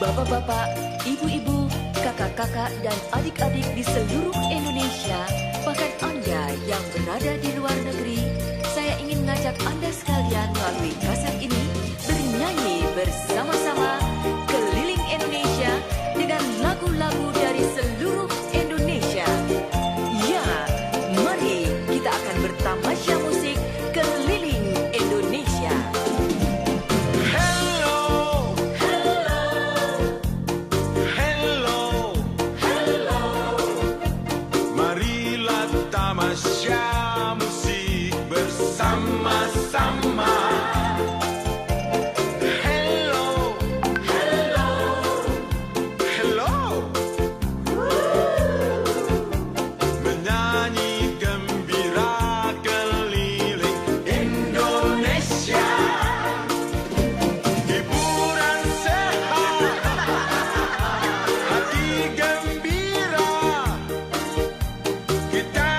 Bapak-bapak, ibu-ibu, kakak-kakak, dan adik-adik di seluruh Indonesia, bahkan Anda yang berada di luar negeri, saya ingin mengajak Anda sekalian melalui kaset ini bernyanyi bersama-sama keliling Indonesia dengan lagu-lagu dari seluruh Indonesia. Ya, mari kita akan bertamasya musik keliling Indonesia. Tamasya musik bersama-sama. Hello, hello, hello. Menyanyi gembira keliling Indonesia. Hiburan sehat, hati gembira. Kita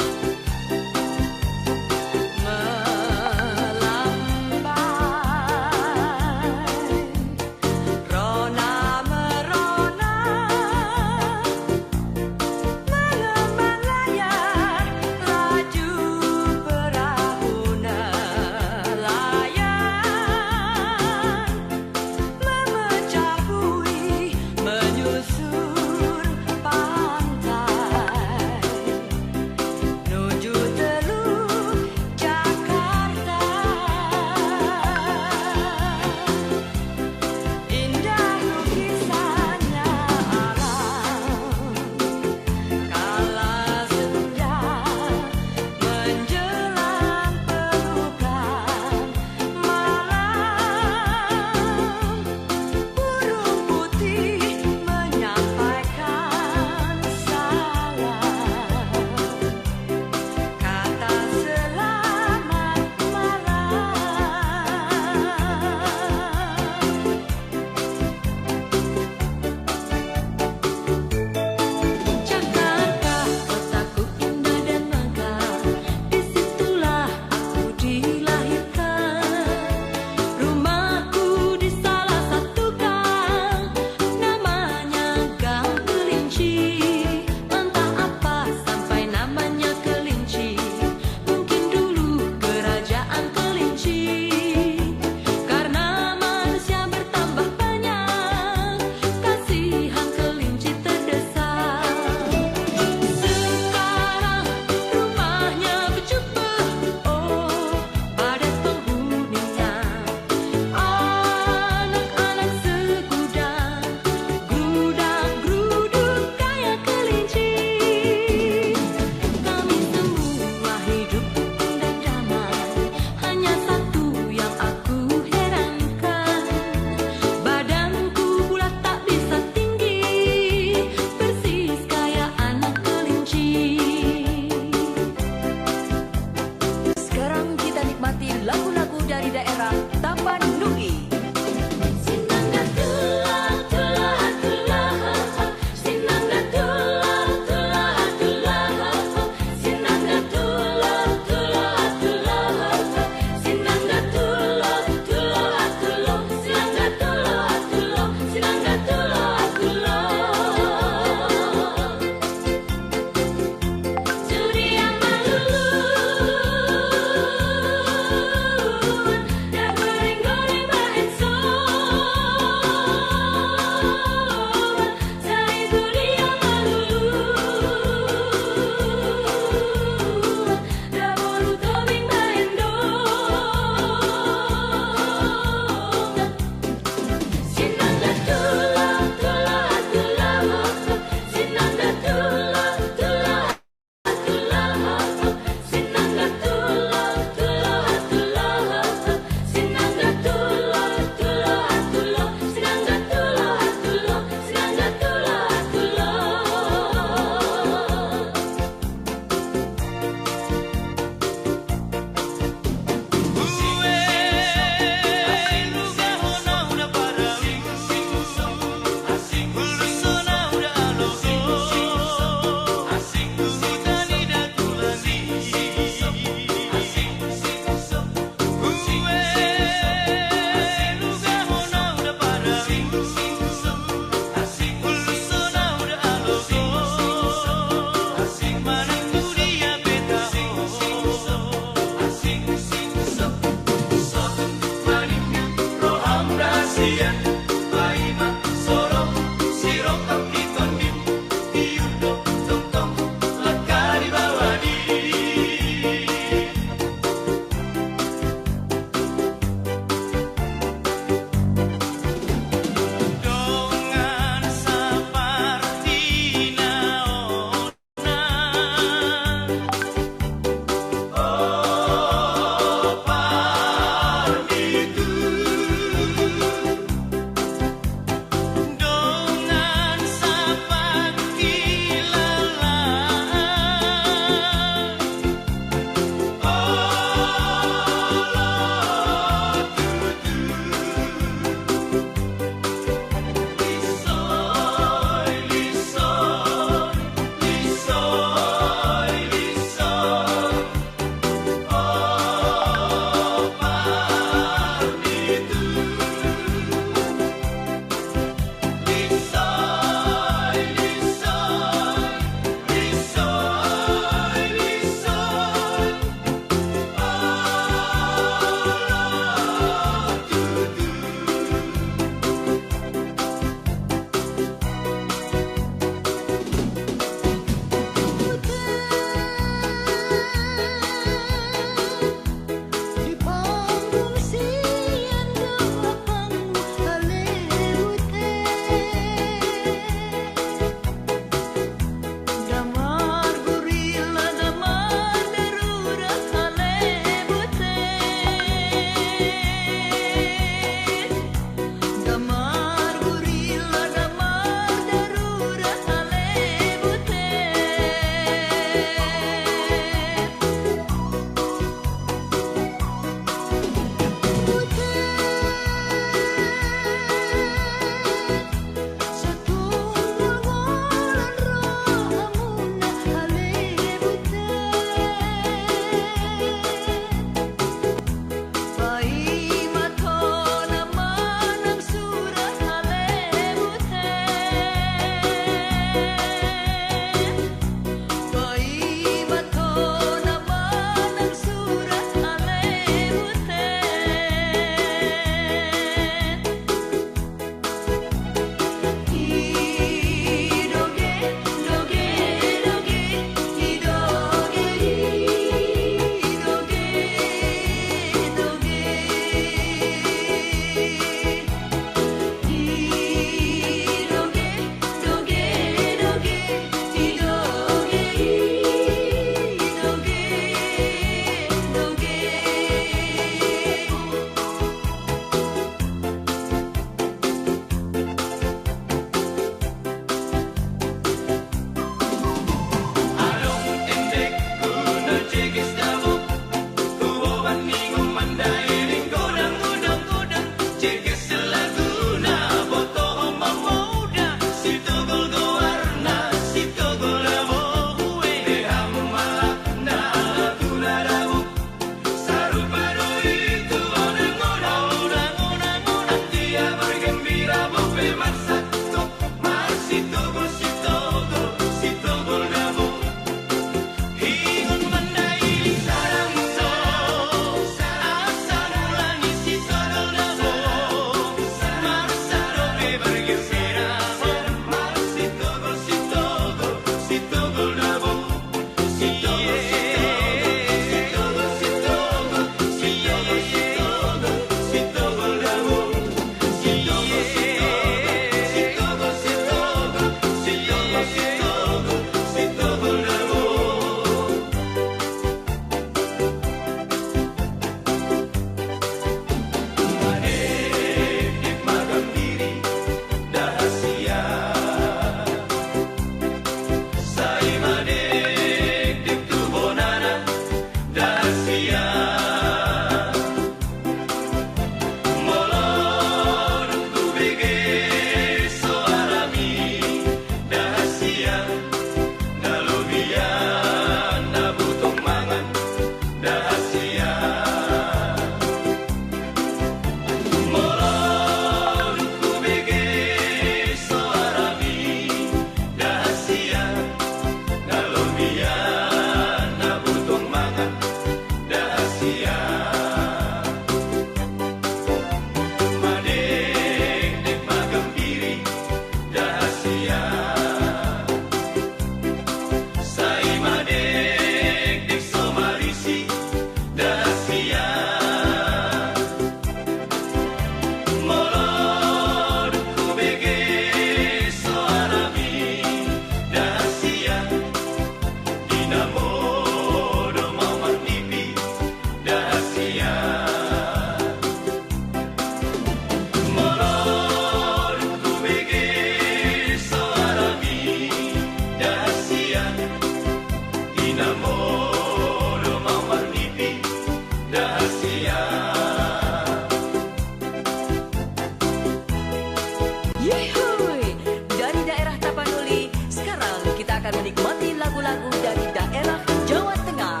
Yehuy! Dari daerah Tapanuli, sekarang kita akan menikmati lagu-lagu dari daerah Jawa Tengah.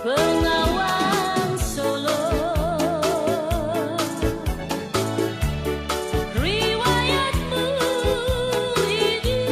Pengawang Solo, riwayatmu ini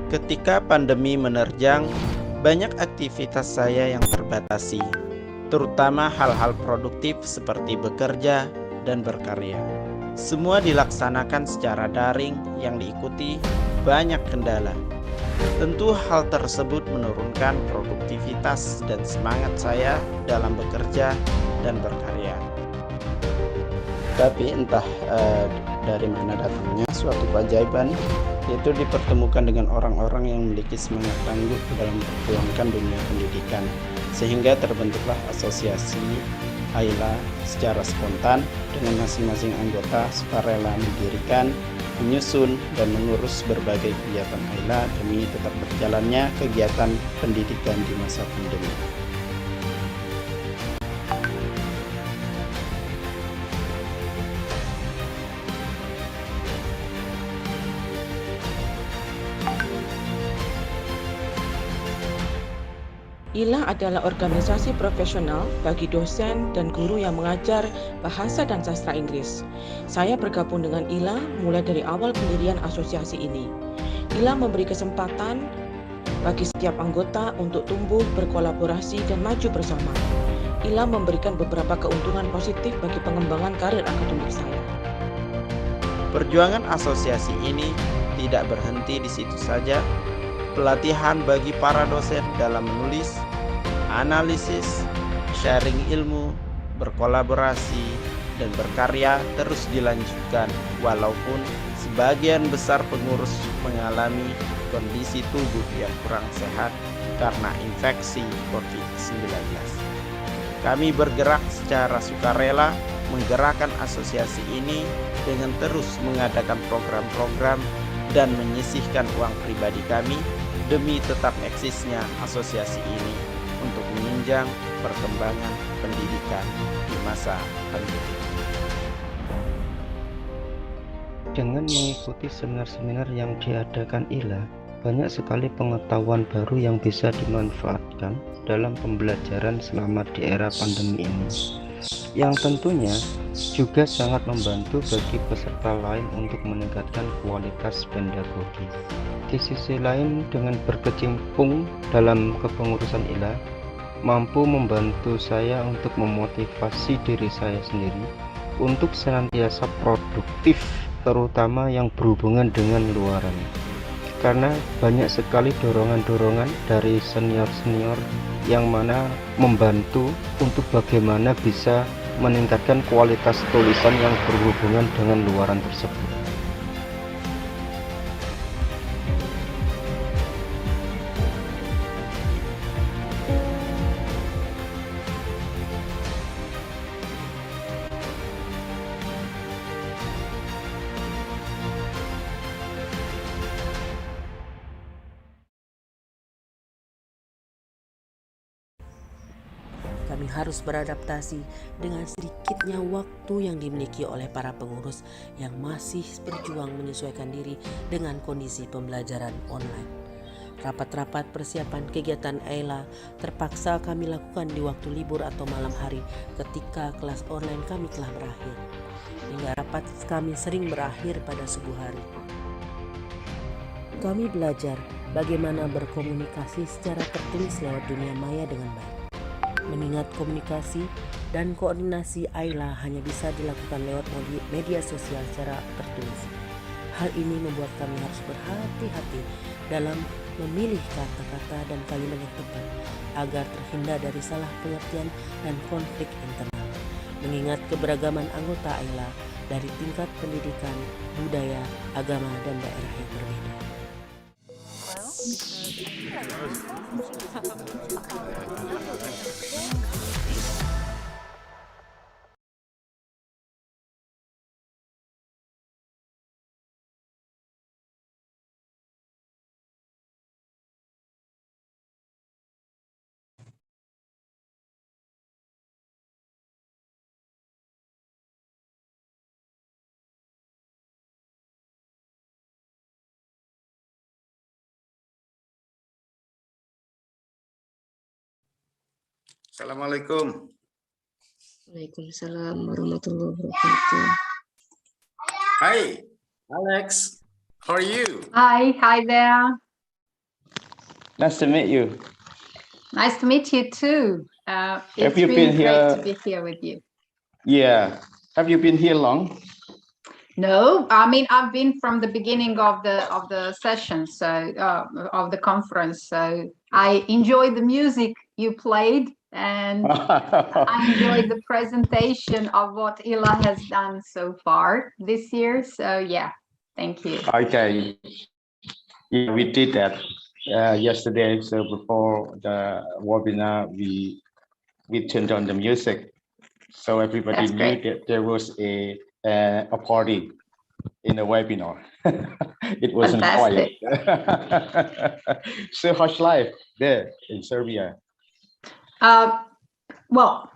Ketika pandemi menerjang, banyak aktivitas saya yang terbatasi, terutama hal-hal produktif seperti bekerja dan berkarya. Semua dilaksanakan secara daring yang diikuti banyak kendala. Tentu hal tersebut menurunkan produktivitas dan semangat saya dalam bekerja dan berkarya. Tapi entah dari mana datangnya suatu keajaiban, yaitu dipertemukan dengan orang-orang yang memiliki semangat tangguh dalam memperjuangkan dunia pendidikan, sehingga terbentuklah asosiasi Iela secara spontan dengan masing-masing anggota sukarela mendirikan, menyusun, dan mengurus berbagai kegiatan Iela demi tetap berjalannya kegiatan pendidikan di masa pandemi. Iela adalah organisasi profesional bagi dosen dan guru yang mengajar bahasa dan sastra Inggris. Saya bergabung dengan Iela mulai dari awal pendirian asosiasi ini. Iela memberi kesempatan bagi setiap anggota untuk tumbuh, berkolaborasi, dan maju bersama. Iela memberikan beberapa keuntungan positif bagi pengembangan karir akademik saya. Perjuangan asosiasi ini tidak berhenti di situ saja. Pelatihan bagi para dosen dalam menulis, analisis, sharing ilmu, berkolaborasi, dan berkarya terus dilanjutkan walaupun sebagian besar pengurus mengalami kondisi tubuh yang kurang sehat karena infeksi COVID-19. Kami bergerak secara sukarela menggerakkan asosiasi ini dengan terus mengadakan program-program dan menyisihkan uang pribadi kami demi tetap eksisnya asosiasi ini untuk menunjang perkembangan pendidikan di masa pandemi. Dengan mengikuti seminar-seminar yang diadakan Iela, banyak sekali pengetahuan baru yang bisa dimanfaatkan dalam pembelajaran selama di era pandemi ini, yang tentunya juga sangat membantu bagi peserta lain untuk meningkatkan kualitas pedagogi. Di sisi lain, dengan berkecimpung dalam kepengurusan Iela, mampu membantu saya untuk memotivasi diri saya sendiri untuk senantiasa produktif, terutama yang berhubungan dengan luaran. Karena banyak sekali dorongan-dorongan dari senior-senior yang mana membantu untuk bagaimana bisa meningkatkan kualitas tulisan yang berhubungan dengan luaran tersebut. Kami harus beradaptasi dengan sedikitnya waktu yang dimiliki oleh para pengurus yang masih berjuang menyesuaikan diri dengan kondisi pembelajaran online. Rapat-rapat persiapan kegiatan Iela terpaksa kami lakukan di waktu libur atau malam hari ketika kelas online kami telah berakhir. Hingga rapat kami sering berakhir pada subuh hari. Kami belajar bagaimana berkomunikasi secara tertulis lewat dunia maya dengan baik. Mengingat komunikasi dan koordinasi Iela hanya bisa dilakukan lewat media sosial secara tertulis. Hal ini membuat kami harus berhati-hati dalam memilih kata-kata dan kalimat yang tepat agar terhindar dari salah pengertian dan konflik internal. Mengingat keberagaman anggota Iela dari tingkat pendidikan, budaya, agama, dan daerah yang berbeda. Assalamualaikum. Waalaikumsalam warahmatullahi wabarakatuh. Hi, Alex. How are you? Hi there. Nice to meet you. Nice to meet you too. It's you really been great here- to be here with you. Yeah. Have you been here long? No, I mean I've been from the beginning of the session, so of the conference. So I enjoyed the music you played, and I enjoyed the presentation of what Iela has done so far this year. So yeah, thank you. Okay. Yeah, we did that yesterday. So before the webinar, we turned on the music, so everybody That's knew great. that there was a party in the webinar. It wasn't quiet. So how's life there in Serbia? Well,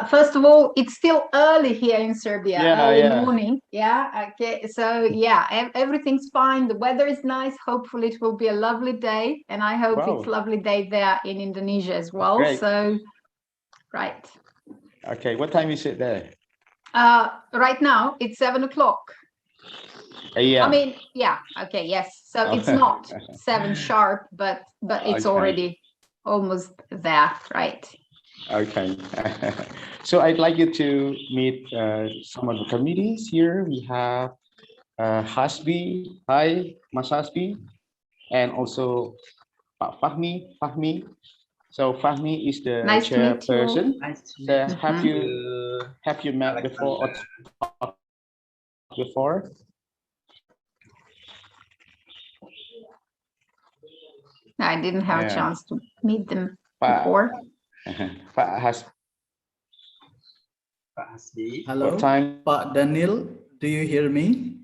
first of all, it's still early here in Serbia, early morning. Yeah. Okay. So yeah, everything's fine. The weather is nice. Hopefully it will be a lovely day. And I hope it's a lovely day there in Indonesia as well. Great. So, right. Okay. What time is it there? Right now it's 7 o'clock. Yeah. I mean, yeah. Okay. Yes. So it's not 7 sharp, but it's already almost there. Right. Okay. So I'd like you to meet some of the committees here. We have Hasbi. Hi, Mas Hasbi. And also Fahmi. So Fahmi is the Nice to meet you all. chairperson. So have you met before or talked before? I didn't have a chance to meet them before. Hello, What time? Pak Daniel, do you hear me?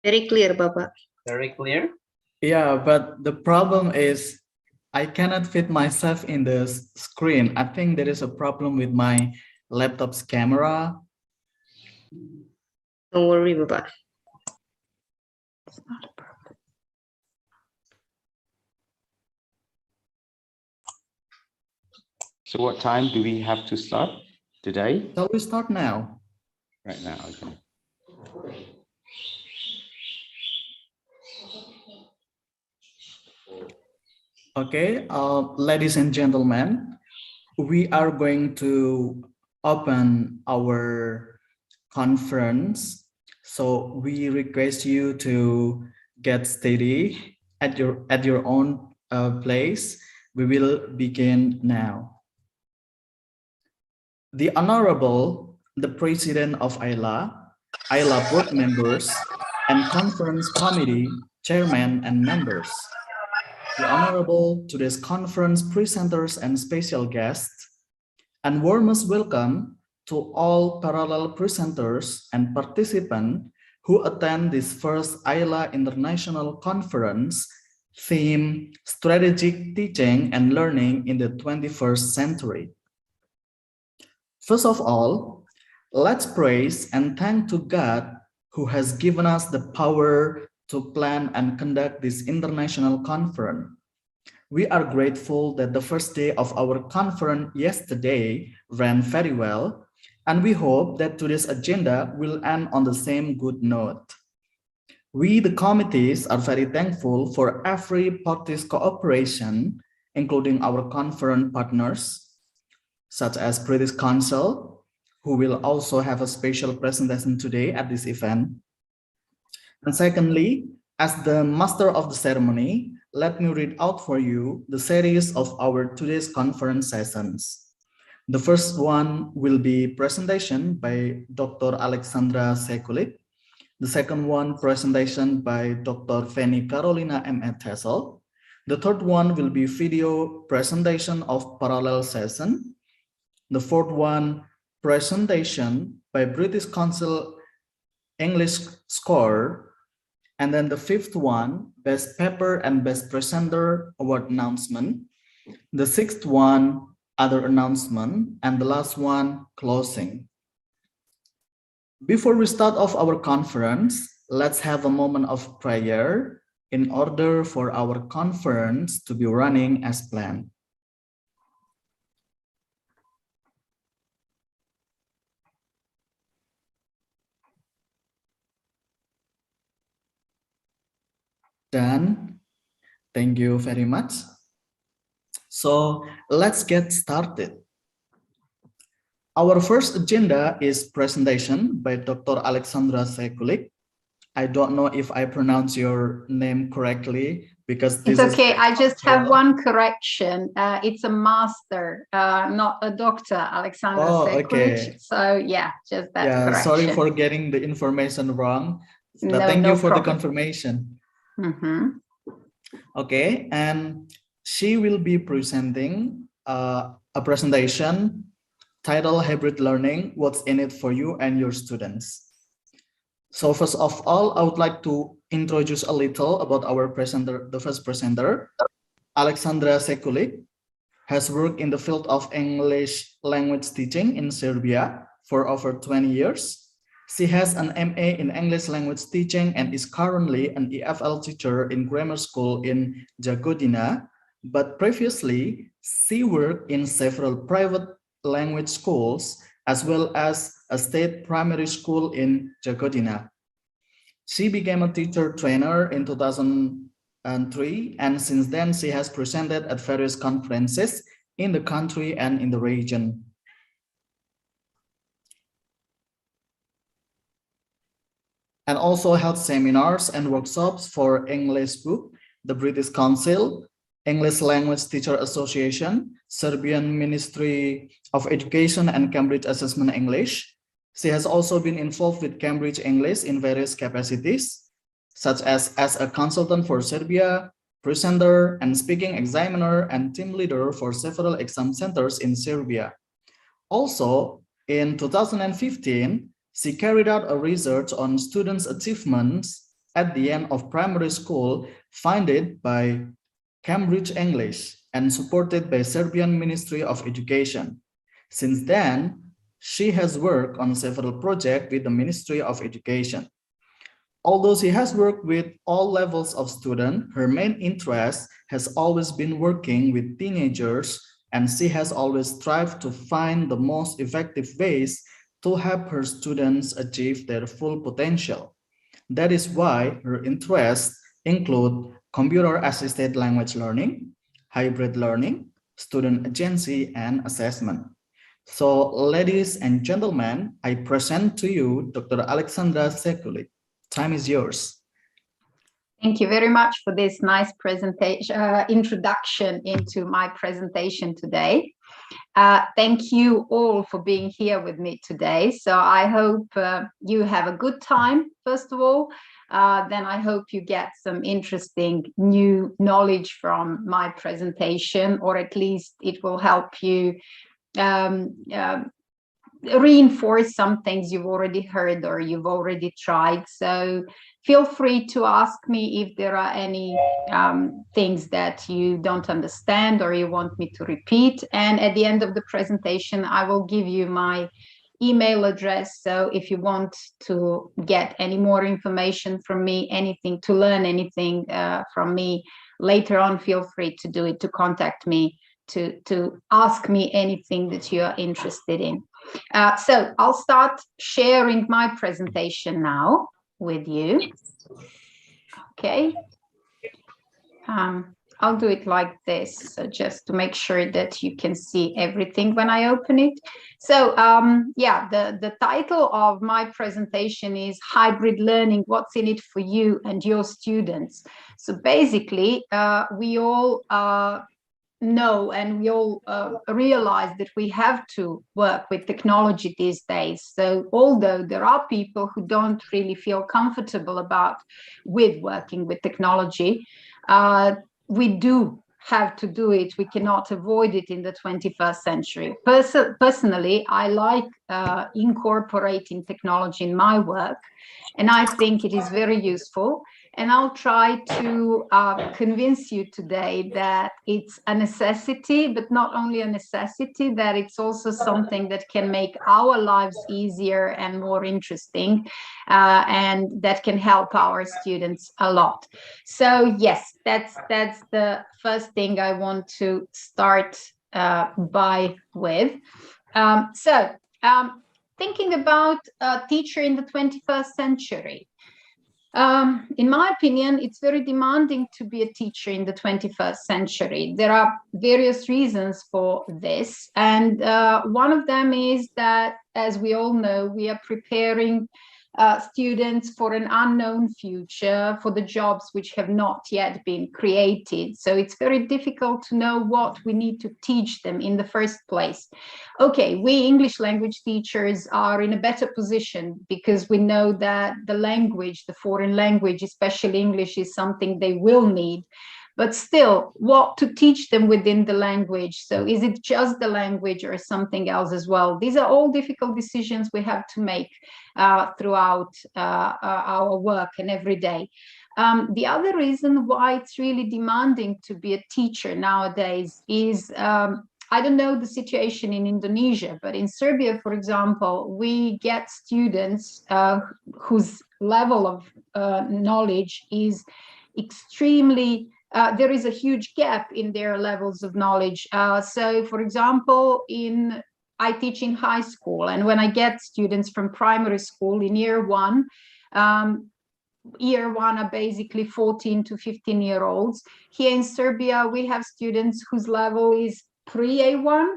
Very clear, Bapak. Very clear. Yeah, but the problem is I cannot fit myself in the screen. I think there is a problem with my laptop's camera. Don't worry, Bapak. It's not a problem. So what time do we have to start today? Shall we start now? Right now, okay. Okay, ladies and gentlemen, we are going to open our conference. So we request you to get steady at your own place. We will begin now. The Honorable, the President of Iela board members, and conference committee chairman and members. The Honorable today's conference presenters and special guests, and warmest welcome to all parallel presenters and participants who attend this first Iela International Conference theme Strategic Teaching and Learning in the 21st Century. First of all, let's praise and thank to God who has given us the power to plan and conduct this international conference. We are grateful that the first day of our conference yesterday ran very well, and we hope that today's agenda will end on the same good note. We, the committees, are very thankful for every party's cooperation, including our conference partners, such as British Council, who will also have a special presentation today at this event. And secondly, as the master of the ceremony, let me read out for you the series of our today's conference sessions. The first one will be presentation by Dr. Alexandra Sekulik. The second one, presentation by Dr. Fanny Carolina M. Tessel. The third one will be video presentation of parallel session. The fourth one, presentation by British Council English score. And then the fifth one, best paper and best presenter award announcement. The sixth one, other announcement. And the last one, closing. Before we start off our conference, let's have a moment of prayer in order for our conference to be running as planned. Done. Thank you very much. So let's get started. Our first agenda is presentation by Dr. Alexandra Sekulik. I don't know if I pronounce your name correctly because this it's okay. is I just have one correction. It's a master, not a doctor, Alexandra Sekulic. Okay. So yeah, just that correction. Sorry for getting the information wrong. But thank you for the confirmation. Okay, and she will be presenting a presentation titled Hybrid Learning, What's in it for you and your students. So first of all, I would like to introduce a little about our presenter. The first presenter, Alexandra Sekulik, has worked in the field of English language teaching in Serbia for over 20 years. She has an MA in English language teaching and is currently an EFL teacher in grammar school in Jagodina, but previously she worked in several private language schools as well as a state primary school in Jagodina. She became a teacher trainer in 2003, and since then she has presented at various conferences in the country and in the region. And also held seminars and workshops for English Book, the British Council, English Language Teacher Association, Serbian Ministry of Education, and Cambridge Assessment English. She has also been involved with Cambridge English in various capacities, such as a consultant for Serbia, presenter and speaking examiner, and team leader for several exam centers in Serbia. Also, in 2015, she carried out a research on students' achievements at the end of primary school funded by Cambridge English and supported by Serbian Ministry of Education. Since then, she has worked on several projects with the Ministry of Education. Although she has worked with all levels of students, her main interest has always been working with teenagers, and she has always strived to find the most effective ways to help her students achieve their full potential. That is why her interests include computer-assisted language learning, hybrid learning, student agency, and assessment. So, ladies and gentlemen, I present to you Dr. Alexandra Sekulik. Time is yours. Thank you very much for this nice presentation, introduction into my presentation today. Thank you all for being here with me today. So I hope you have a good time, first of all. Then I hope you get some interesting new knowledge from my presentation, or at least it will help you reinforce some things you've already heard or you've already tried. So feel free to ask me if there are any things that you don't understand or you want me to repeat. And at the end of the presentation, I will give you my email address. So if you want to get any more information from me, anything to learn anything from me later on, feel free to do it, to contact me, to ask me anything that you are interested in. So I'll start sharing my presentation now with you. Okay. I'll do it like this, so just to make sure that you can see everything when I open it. So yeah, the title of my presentation is Hybrid Learning, What's in it for you and your students. So basically, we all know and we all realize that we have to work with technology these days. So although there are people who don't really feel comfortable with working with technology, we do have to do it. We cannot avoid it in the 21st century. Personally, I like incorporating technology in my work, and I think it is very useful. And I'll try to convince you today that it's a necessity, but not only a necessity, that it's also something that can make our lives easier and more interesting, and that can help our students a lot. So yes, that's the first thing I want to start with. Thinking about a teacher in the 21st century. In my opinion, it's very demanding to be a teacher in the 21st century. There are various reasons for this. And one of them is that, as we all know, we are preparing students for an unknown future, for the jobs which have not yet been created. So it's very difficult to know what we need to teach them in the first place. Okay, we English language teachers are in a better position because we know that the language, the foreign language, especially English, is something they will need. But still, what to teach them within the language? So is it just the language or something else as well? These are all difficult decisions we have to make throughout our work and every day. The other reason why it's really demanding to be a teacher nowadays is, I don't know the situation in Indonesia, but in Serbia, for example, we get students whose level of knowledge is extremely there is a huge gap in their levels of knowledge. So, for example, I teach in high school, and when I get students from primary school in year one are basically 14 to 15-year-olds. Here in Serbia, we have students whose level is pre-A1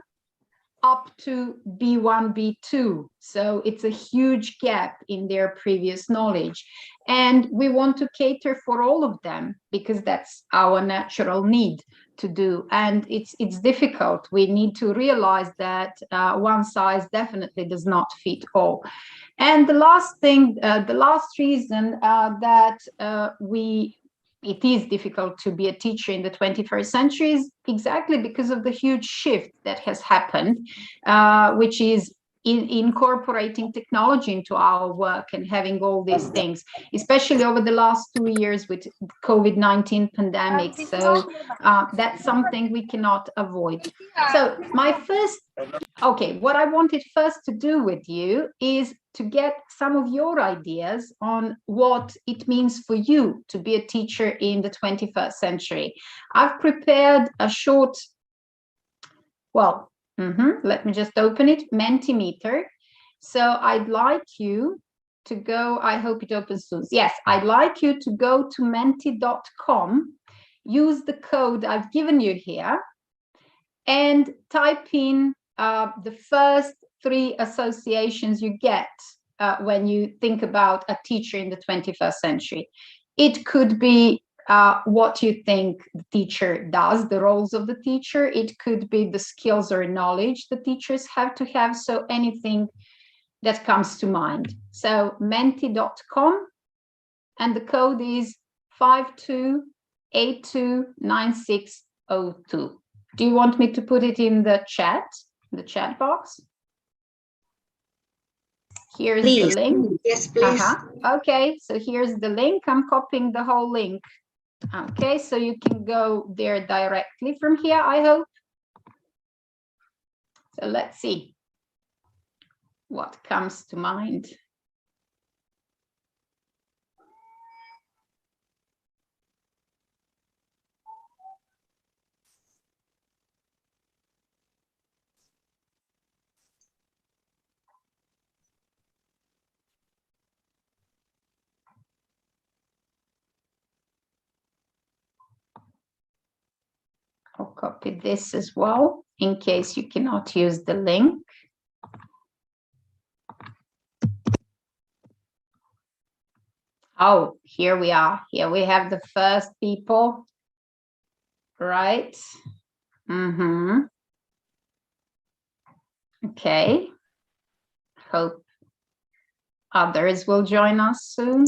up to B1, B2. So it's a huge gap in their previous knowledge. And we want to cater for all of them because that's our natural need to do. And it's difficult. We need to realize that one size definitely does not fit all. And the last thing, the last reason that it is difficult to be a teacher in the 21st century is exactly because of the huge shift that has happened, which is incorporating technology into our work and having all these things, especially over the last 2 years with COVID-19 pandemic. So that's something we cannot avoid. So what I wanted first to do with you is to get some of your ideas on what it means for you to be a teacher in the 21st century. I've prepared a short, let me just open it, Mentimeter. So I'd like you to go, I hope it opens soon. Yes, I'd like you to go to menti.com, use the code I've given you here, and type in the first 3 associations you get when you think about a teacher in the 21st century. It could be what you think the teacher does, the roles of the teacher. It could be the skills or knowledge the teachers have to have. So anything that comes to mind. So menti.com, and the code is 52829602. Do you want me to put it in the chat box? Here's the link. Yes, please. Okay, so here's the link. I'm copying the whole link. Okay, so you can go there directly from here, I hope. So let's see what comes to mind. I'll copy this as well in case you cannot use the link. Oh, here we are. Here we have the first people, right? Okay. Hope others will join us soon.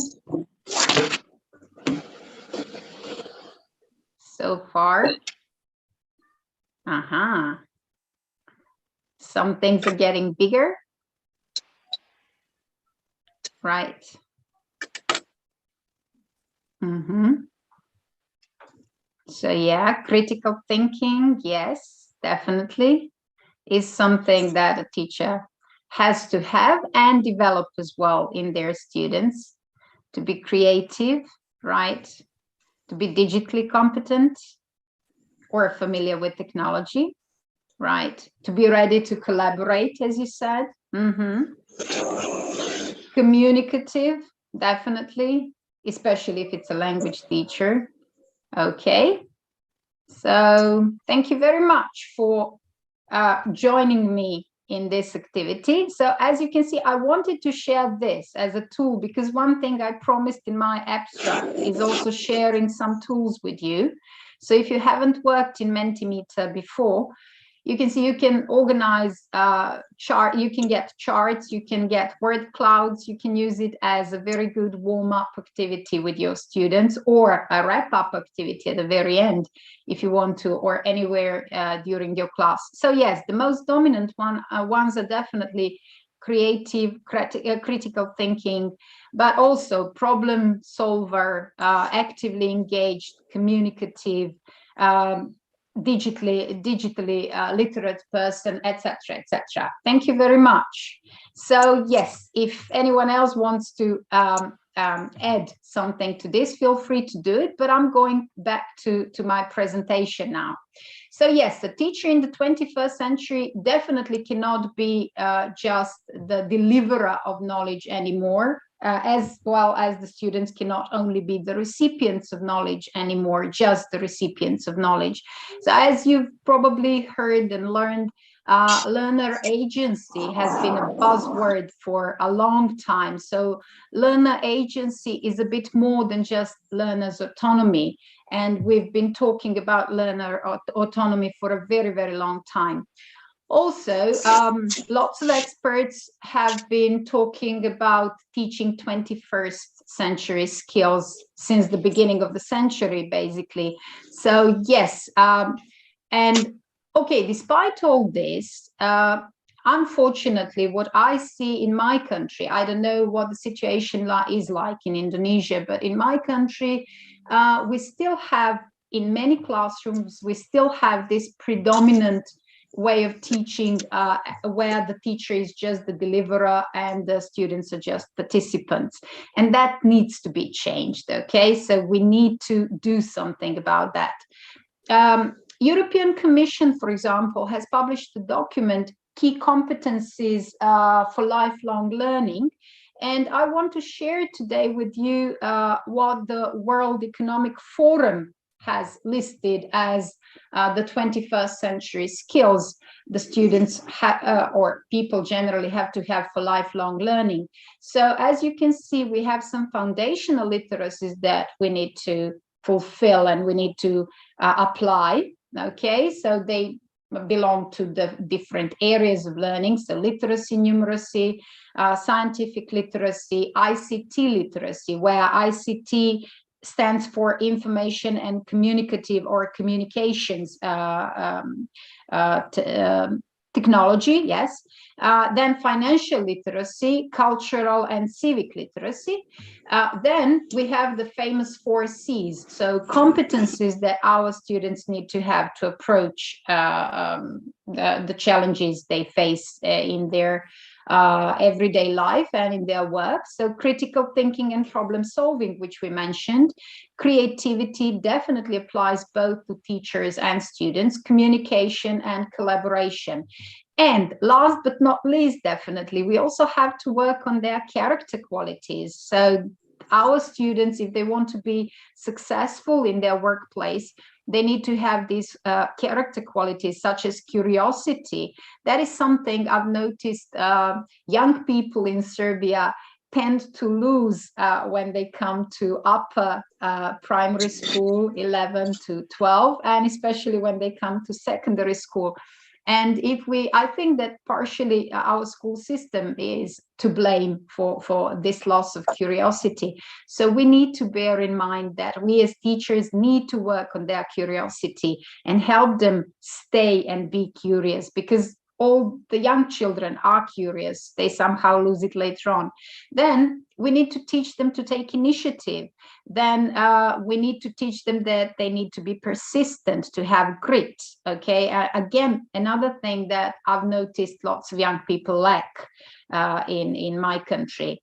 So far. Some things are getting bigger. Right. So yeah, critical thinking, yes, definitely, is something that a teacher has to have and develop as well in their students. To be creative, right? To be digitally competent or familiar with technology, right? To be ready to collaborate, as you said. Communicative, definitely. especially if it's a language teacher. Okay, so thank you very much for joining me in this activity. So as you can see, I wanted to share this as a tool because one thing I promised in my abstract is also sharing some tools with you. So if you haven't worked in Mentimeter before, you can see you can organize you can get charts, you can get word clouds, you can use it as a very good warm-up activity with your students, or a wrap-up activity at the very end if you want to, or anywhere during your class. So yes, the most dominant ones are definitely creative, critical thinking, but also problem solver, actively engaged, communicative, digitally literate person, etc., etc. Thank you very much. So yes, if anyone else wants to add something to this, feel free to do it, but I'm going back to my presentation now. So yes, the teacher in the 21st century definitely cannot be just the deliverer of knowledge anymore, as well as the students cannot only be the recipients of knowledge anymore, just the recipients of knowledge. So as you've probably heard and learned, learner agency has been a buzzword for a long time. So learner agency is a bit more than just learner's autonomy. And we've been talking about learner autonomy for a very, very long time. Also, lots of experts have been talking about teaching 21st century skills since the beginning of the century, basically. So yes, and okay, despite all this, unfortunately, what I see in my country, I don't know what the situation is like in Indonesia, but in my country, we still have, in many classrooms, we still have this predominant way of teaching where the teacher is just the deliverer and the students are just participants. And that needs to be changed, okay? So we need to do something about that. European Commission, for example, has published the document Key Competencies for Lifelong Learning. And I want to share today with you what the World Economic Forum has listed as the 21st century skills the students or people generally have to have for lifelong learning. So as you can see, we have some foundational literacies that we need to fulfill and we need to apply. Okay, so they belong to the different areas of learning. So literacy, numeracy, scientific literacy, ICT literacy, where ICT stands for information and communicative or communications technology, yes. Then financial literacy, cultural and civic literacy. Then we have the famous 4 C's, so competencies that our students need to have to approach the challenges they face in their everyday life and in their work. So critical thinking and problem solving, which we mentioned. Creativity definitely applies both to teachers and students. Communication and collaboration. And last but not least, definitely, we also have to work on their character qualities. So our students, if they want to be successful in their workplace, they need to have these character qualities such as curiosity. That is something I've noticed young people in Serbia tend to lose when they come to upper primary school, 11 to 12, and especially when they come to secondary school. And I think that partially our school system is to blame for this loss of curiosity. So we need to bear in mind that we as teachers need to work on their curiosity and help them stay and be curious, because all the young children are curious. They somehow lose it later on. Then we need to teach them to take initiative. Then we need to teach them that they need to be persistent, to have grit. Okay, again, another thing that I've noticed lots of young people lack in my country.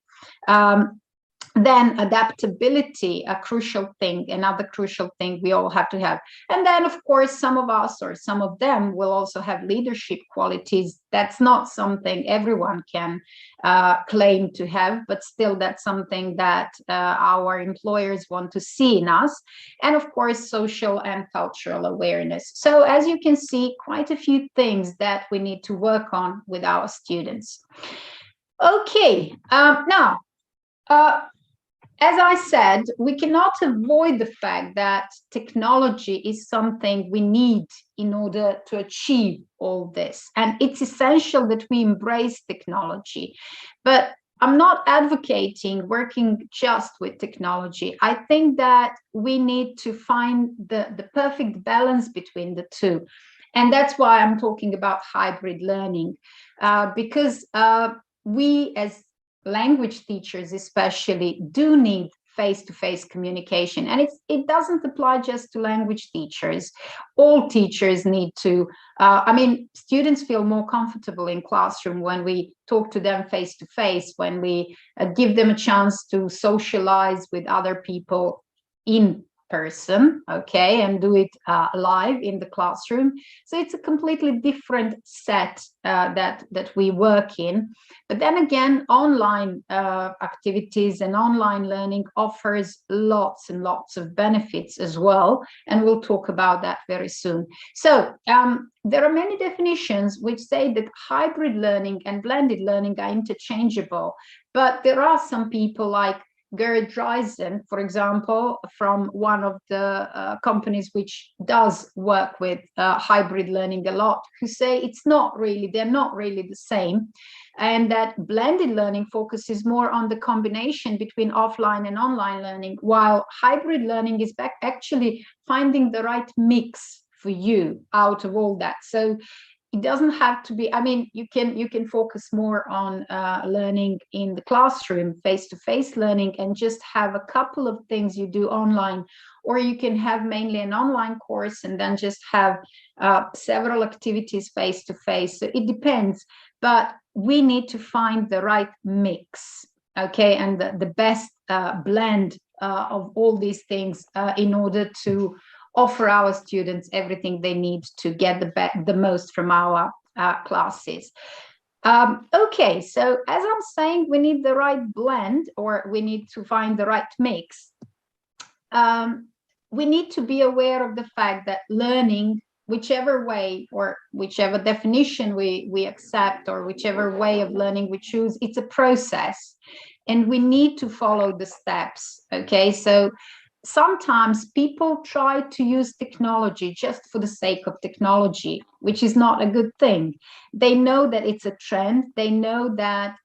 Then adaptability, a crucial thing, another crucial thing we all have to have. And then, of course, some of us or some of them will also have leadership qualities. That's not something everyone can claim to have, but still that's something that our employers want to see in us. And of course, social and cultural awareness. So as you can see, quite a few things that we need to work on with our students. Okay, now, as I said, we cannot avoid the fact that technology is something we need in order to achieve all this. And it's essential that we embrace technology. But I'm not advocating working just with technology. I think that we need to find the perfect balance between the two. And that's why I'm talking about hybrid learning, because we as language teachers especially do need face-to-face communication, and it doesn't apply just to language teachers. All teachers need to students feel more comfortable in classroom when we talk to them face-to-face, when we give them a chance to socialize with other people in person, okay, and do it live in the classroom. So it's a completely different set that we work in. But then again, online activities and online learning offers lots and lots of benefits as well, and we'll talk about that very soon. So there are many definitions which say that hybrid learning and blended learning are interchangeable, but there are some people like Gerd Dreisen, for example, from one of the companies which does work with hybrid learning a lot, who say they're not really the same, and that blended learning focuses more on the combination between offline and online learning, while hybrid learning is actually finding the right mix for you out of all that. So it doesn't have to be, you can focus more on learning in the classroom, face-to-face learning, and just have a couple of things you do online, or you can have mainly an online course and then just have several activities face-to-face. So it depends, but we need to find the right mix, okay, and the best blend of all these things in order to offer our students everything they need to get the most from our classes. Okay, so as I'm saying, we need the right blend, or we need to find the right mix. We need to be aware of the fact that learning, whichever way or whichever definition we accept, or whichever way of learning we choose, it's a process, and we need to follow the steps, okay? So sometimes people try to use technology just for the sake of technology, which is not a good thing. They know that it's a trend. They know that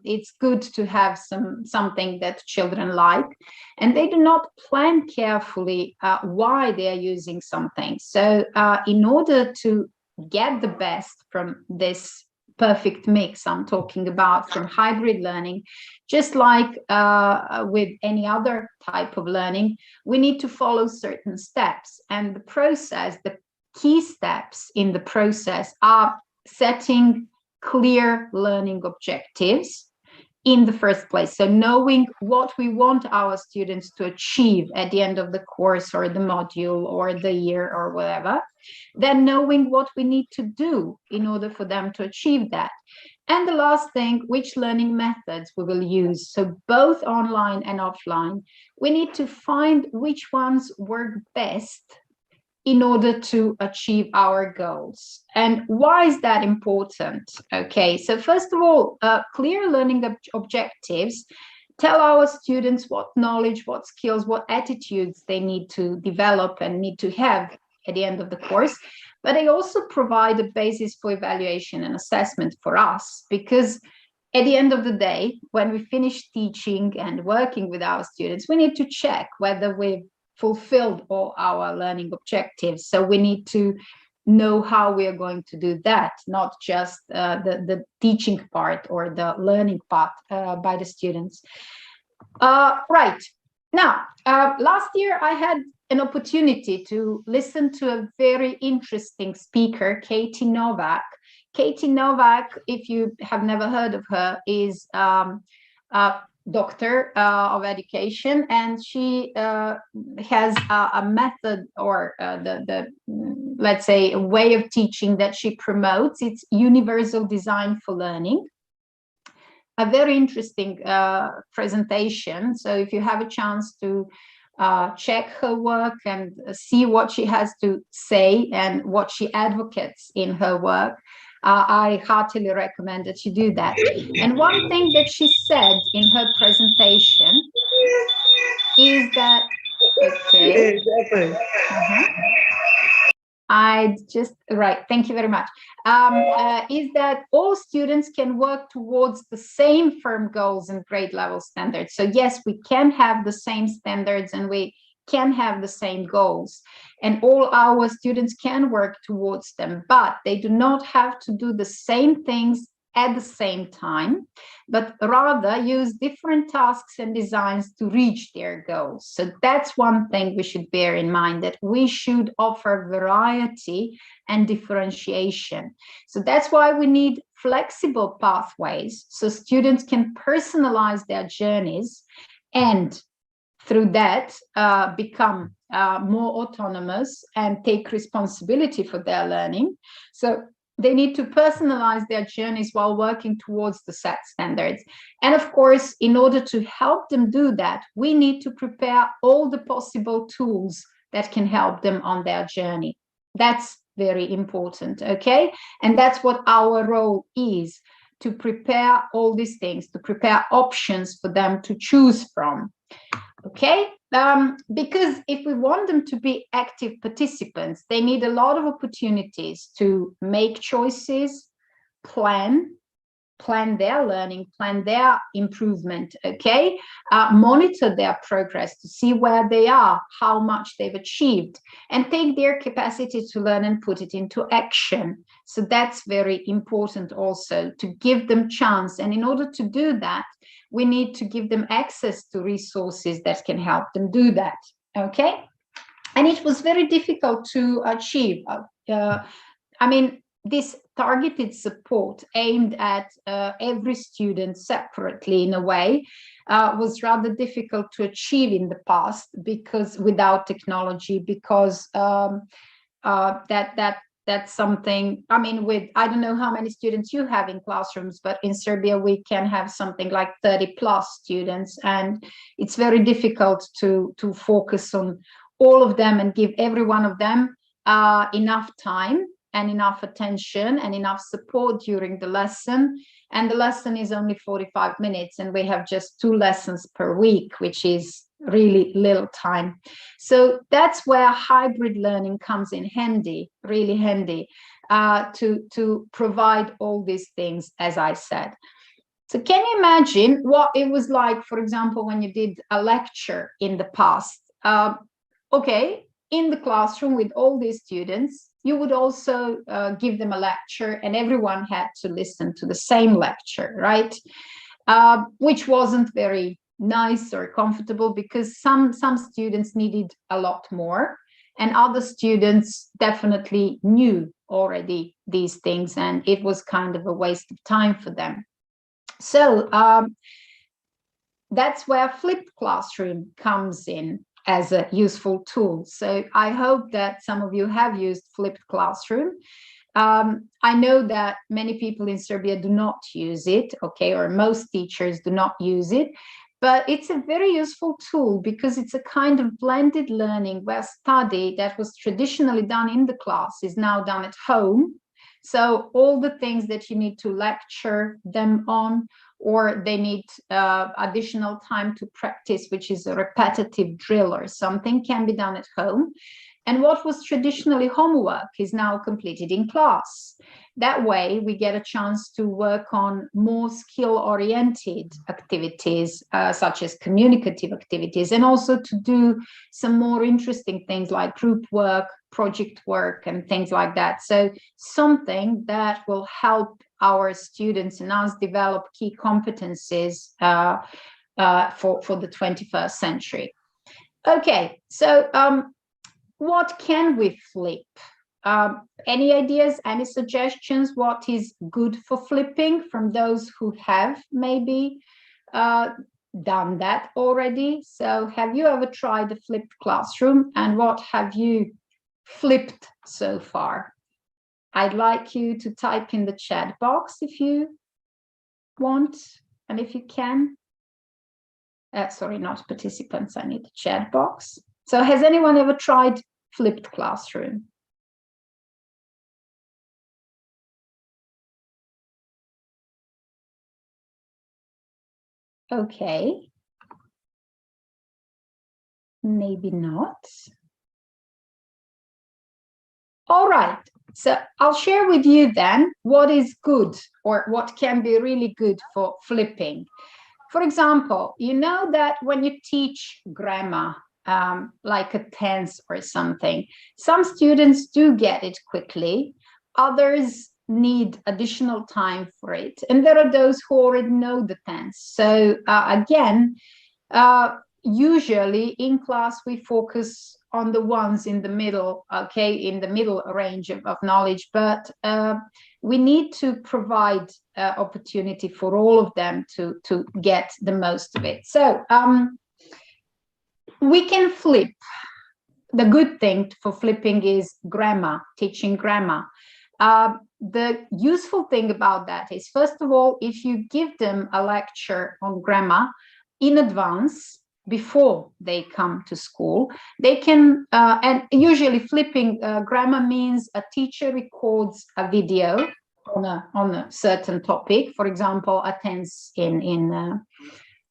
it's good to have something that children like, and they do not plan carefully why they are using something. So in order to get the best from this perfect mix I'm talking about from hybrid learning, just like with any other type of learning, we need to follow certain steps. And the key steps in the process are setting clear learning objectives in the first place. So knowing what we want our students to achieve at the end of the course or the module or the year or whatever, then knowing what we need to do in order for them to achieve that. And the last thing, which learning methods we will use. So both online and offline, we need to find which ones work best in order to achieve our goals. And why is that important? Okay, so first of all, clear learning objectives tell our students what knowledge, what skills, what attitudes they need to develop and need to have at the end of the course. But they also provide a basis for evaluation and assessment for us, because at the end of the day, when we finish teaching and working with our students, we need to check whether we've fulfilled all our learning objectives. So we need to know how we are going to do that, not just the teaching part or the learning part by the students. Right. Now, last year I had an opportunity to listen to a very interesting speaker, Katie Novak. Katie Novak, if you have never heard of her, is doctor of education, and she has a method, or let's say a way of teaching that she promotes. It's universal design for learning. A very interesting presentation. So if you have a chance to check her work and see what she has to say and what she advocates in her work, I heartily recommend that you do that. And one thing that she said in her presentation is that, okay, right, thank you very much, is that all students can work towards the same firm goals and grade level standards. So yes, we can have the same standards and we can have the same goals, and all our students can work towards them, but they do not have to do the same things at the same time, but rather use different tasks and designs to reach their goals. So that's one thing we should bear in mind, that we should offer variety and differentiation. So that's why we need flexible pathways, so students can personalize their journeys and through that become more autonomous and take responsibility for their learning. So they need to personalize their journeys while working towards the set standards. And of course, in order to help them do that, we need to prepare all the possible tools that can help them on their journey. That's very important, okay? And that's what our role is, to prepare all these things, to prepare options for them to choose from. Okay, because if we want them to be active participants, they need a lot of opportunities to make choices, plan their learning, plan their improvement, okay? Monitor their progress to see where they are, how much they've achieved, and take their capacity to learn and put it into action. So that's very important also, to give them chance. And in order to do that, we need to give them access to resources that can help them do that, okay? And it was very difficult to achieve. I mean, this targeted support aimed at every student separately in a way was rather difficult to achieve in the past, because without technology, because that's something, I mean, with, I don't know how many students you have in classrooms, but in Serbia, we can have something like 30 plus students, and it's very difficult to focus on all of them and give every one of them enough time and enough attention and enough support during the lesson. And the lesson is only 45 minutes, and we have just 2 lessons per week, which is really little time. So that's where hybrid learning comes in handy, really handy, to provide all these things, as I said. So can you imagine what it was like, for example, when you did a lecture in the past? Okay, in the classroom with all these students, you would also give them a lecture, and everyone had to listen to the same lecture, right? Which wasn't very nice or comfortable, because some students needed a lot more, and other students definitely knew already these things, and it was kind of a waste of time for them. So that's where flipped classroom comes in as a useful tool. So I hope that some of you have used flipped classroom. I know that many people in Serbia do not use it, okay, or most teachers do not use it, but it's a very useful tool, because it's a kind of blended learning where study that was traditionally done in the class is now done at home. So all the things that you need to lecture them on, or they need additional time to practice, which is a repetitive drill or something, can be done at home. And what was traditionally homework is now completed in class. That way, we get a chance to work on more skill-oriented activities, such as communicative activities, and also to do some more interesting things like group work, project work, and things like that. So something that will help our students and us develop key competencies for the 21st century. Okay, so what can we flip? Any ideas, any suggestions? What is good for flipping from those who have maybe done that already. So have you ever tried a flipped classroom, and what have you flipped so far? I'd like you to type in the chat box if you want and if you can. Sorry, not participants, I need the chat box. So has anyone ever tried flipped classroom? Okay. Maybe not. All right, so I'll share with you then what is good or what can be really good for flipping. For example, you know that when you teach grammar, like a tense or something, some students do get it quickly, others need additional time for it. And there are those who already know the tense. So again, usually in class, we focus on the ones in the middle, okay, in the middle range of knowledge, but we need to provide opportunity for all of them to get the most of it. So we can flip. The good thing for flipping is grammar, teaching grammar. The useful thing about that is, first of all, if you give them a lecture on grammar in advance, before they come to school, they can, and usually flipping grammar means a teacher records a video on a certain topic, for example, a tense in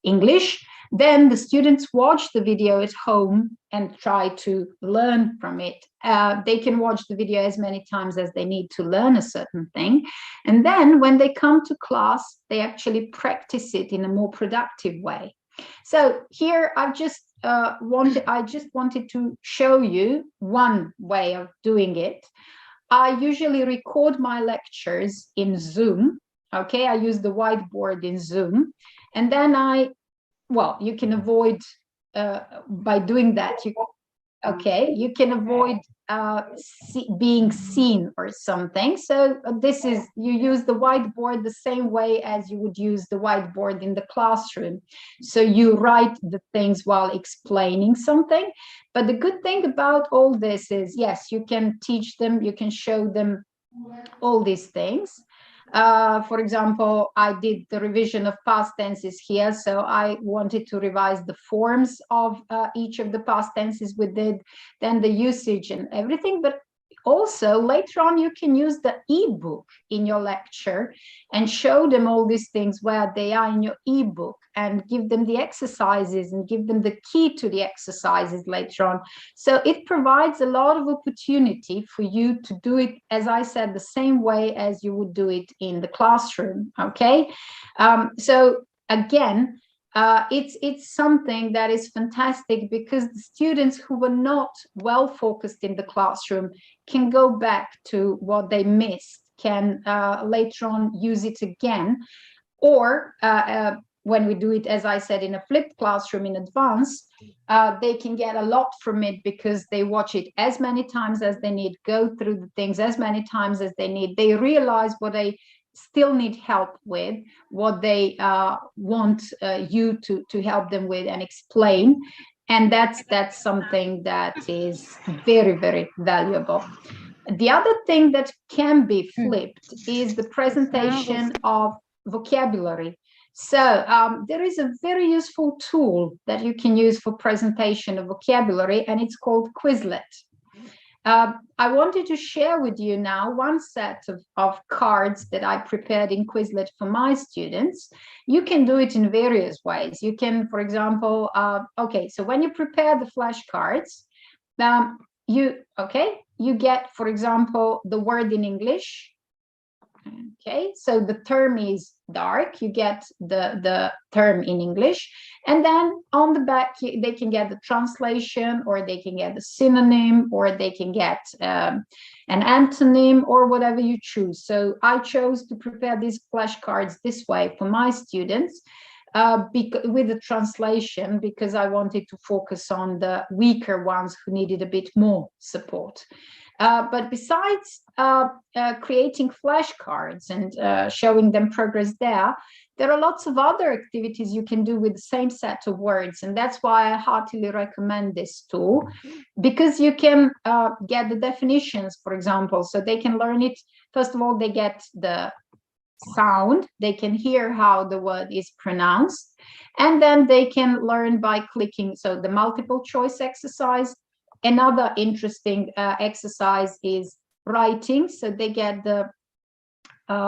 English. Then the students watch the video at home and try to learn from it. They can watch the video as many times as they need to learn a certain thing. And then when they come to class, they actually practice it in a more productive way. So here I just wanted to show you one way of doing it. I usually record my lectures in Zoom. Okay, I use the whiteboard in Zoom, and then well, you can avoid by doing that. You can avoid being seen or something. So this is, you use the whiteboard the same way as you would use the whiteboard in the classroom. So you write the things while explaining something. But the good thing about all this is, yes, you can teach them, you can show them all these things. For example, I did the revision of past tenses here, so I wanted to revise the forms of each of the past tenses we did, then the usage and everything. But also later on, you can use the ebook in your lecture and show them all these things where they are in your ebook, and give them the exercises and give them the key to the exercises later on. So it provides a lot of opportunity for you to do it, as I said, the same way as you would do it in the classroom. Okay, so again, it's something that is fantastic, because the students who were not well focused in the classroom can go back to what they missed, can later on use it again, or when we do it, as I said, in a flipped classroom in advance, they can get a lot from it, because they watch it as many times as they need, go through the things as many times as they need. They realize what they still need help with, what they want you to help them with and explain. And that's something that is very, very valuable. The other thing that can be flipped is the presentation of vocabulary. So there is a very useful tool that you can use for presentation of vocabulary, and it's called Quizlet. I wanted to share with you now one set of cards that I prepared in Quizlet for my students. You can do it in various ways. You can, for example, okay, so when you prepare the flashcards, you get, for example, the word in English. Okay, so the term is dark, you get the term in English, and then on the back they can get the translation, or they can get the synonym, or they can get an antonym, or whatever you choose. So I chose to prepare these flashcards this way for my students, with the translation, because I wanted to focus on the weaker ones who needed a bit more support. But besides creating flashcards and showing them progress there are lots of other activities you can do with the same set of words. And that's why I heartily recommend this tool, because you can get the definitions, for example, so they can learn it. First of all, they get the sound, they can hear how the word is pronounced, and then they can learn by clicking. So the multiple choice exercise. Another interesting exercise is writing. So they get the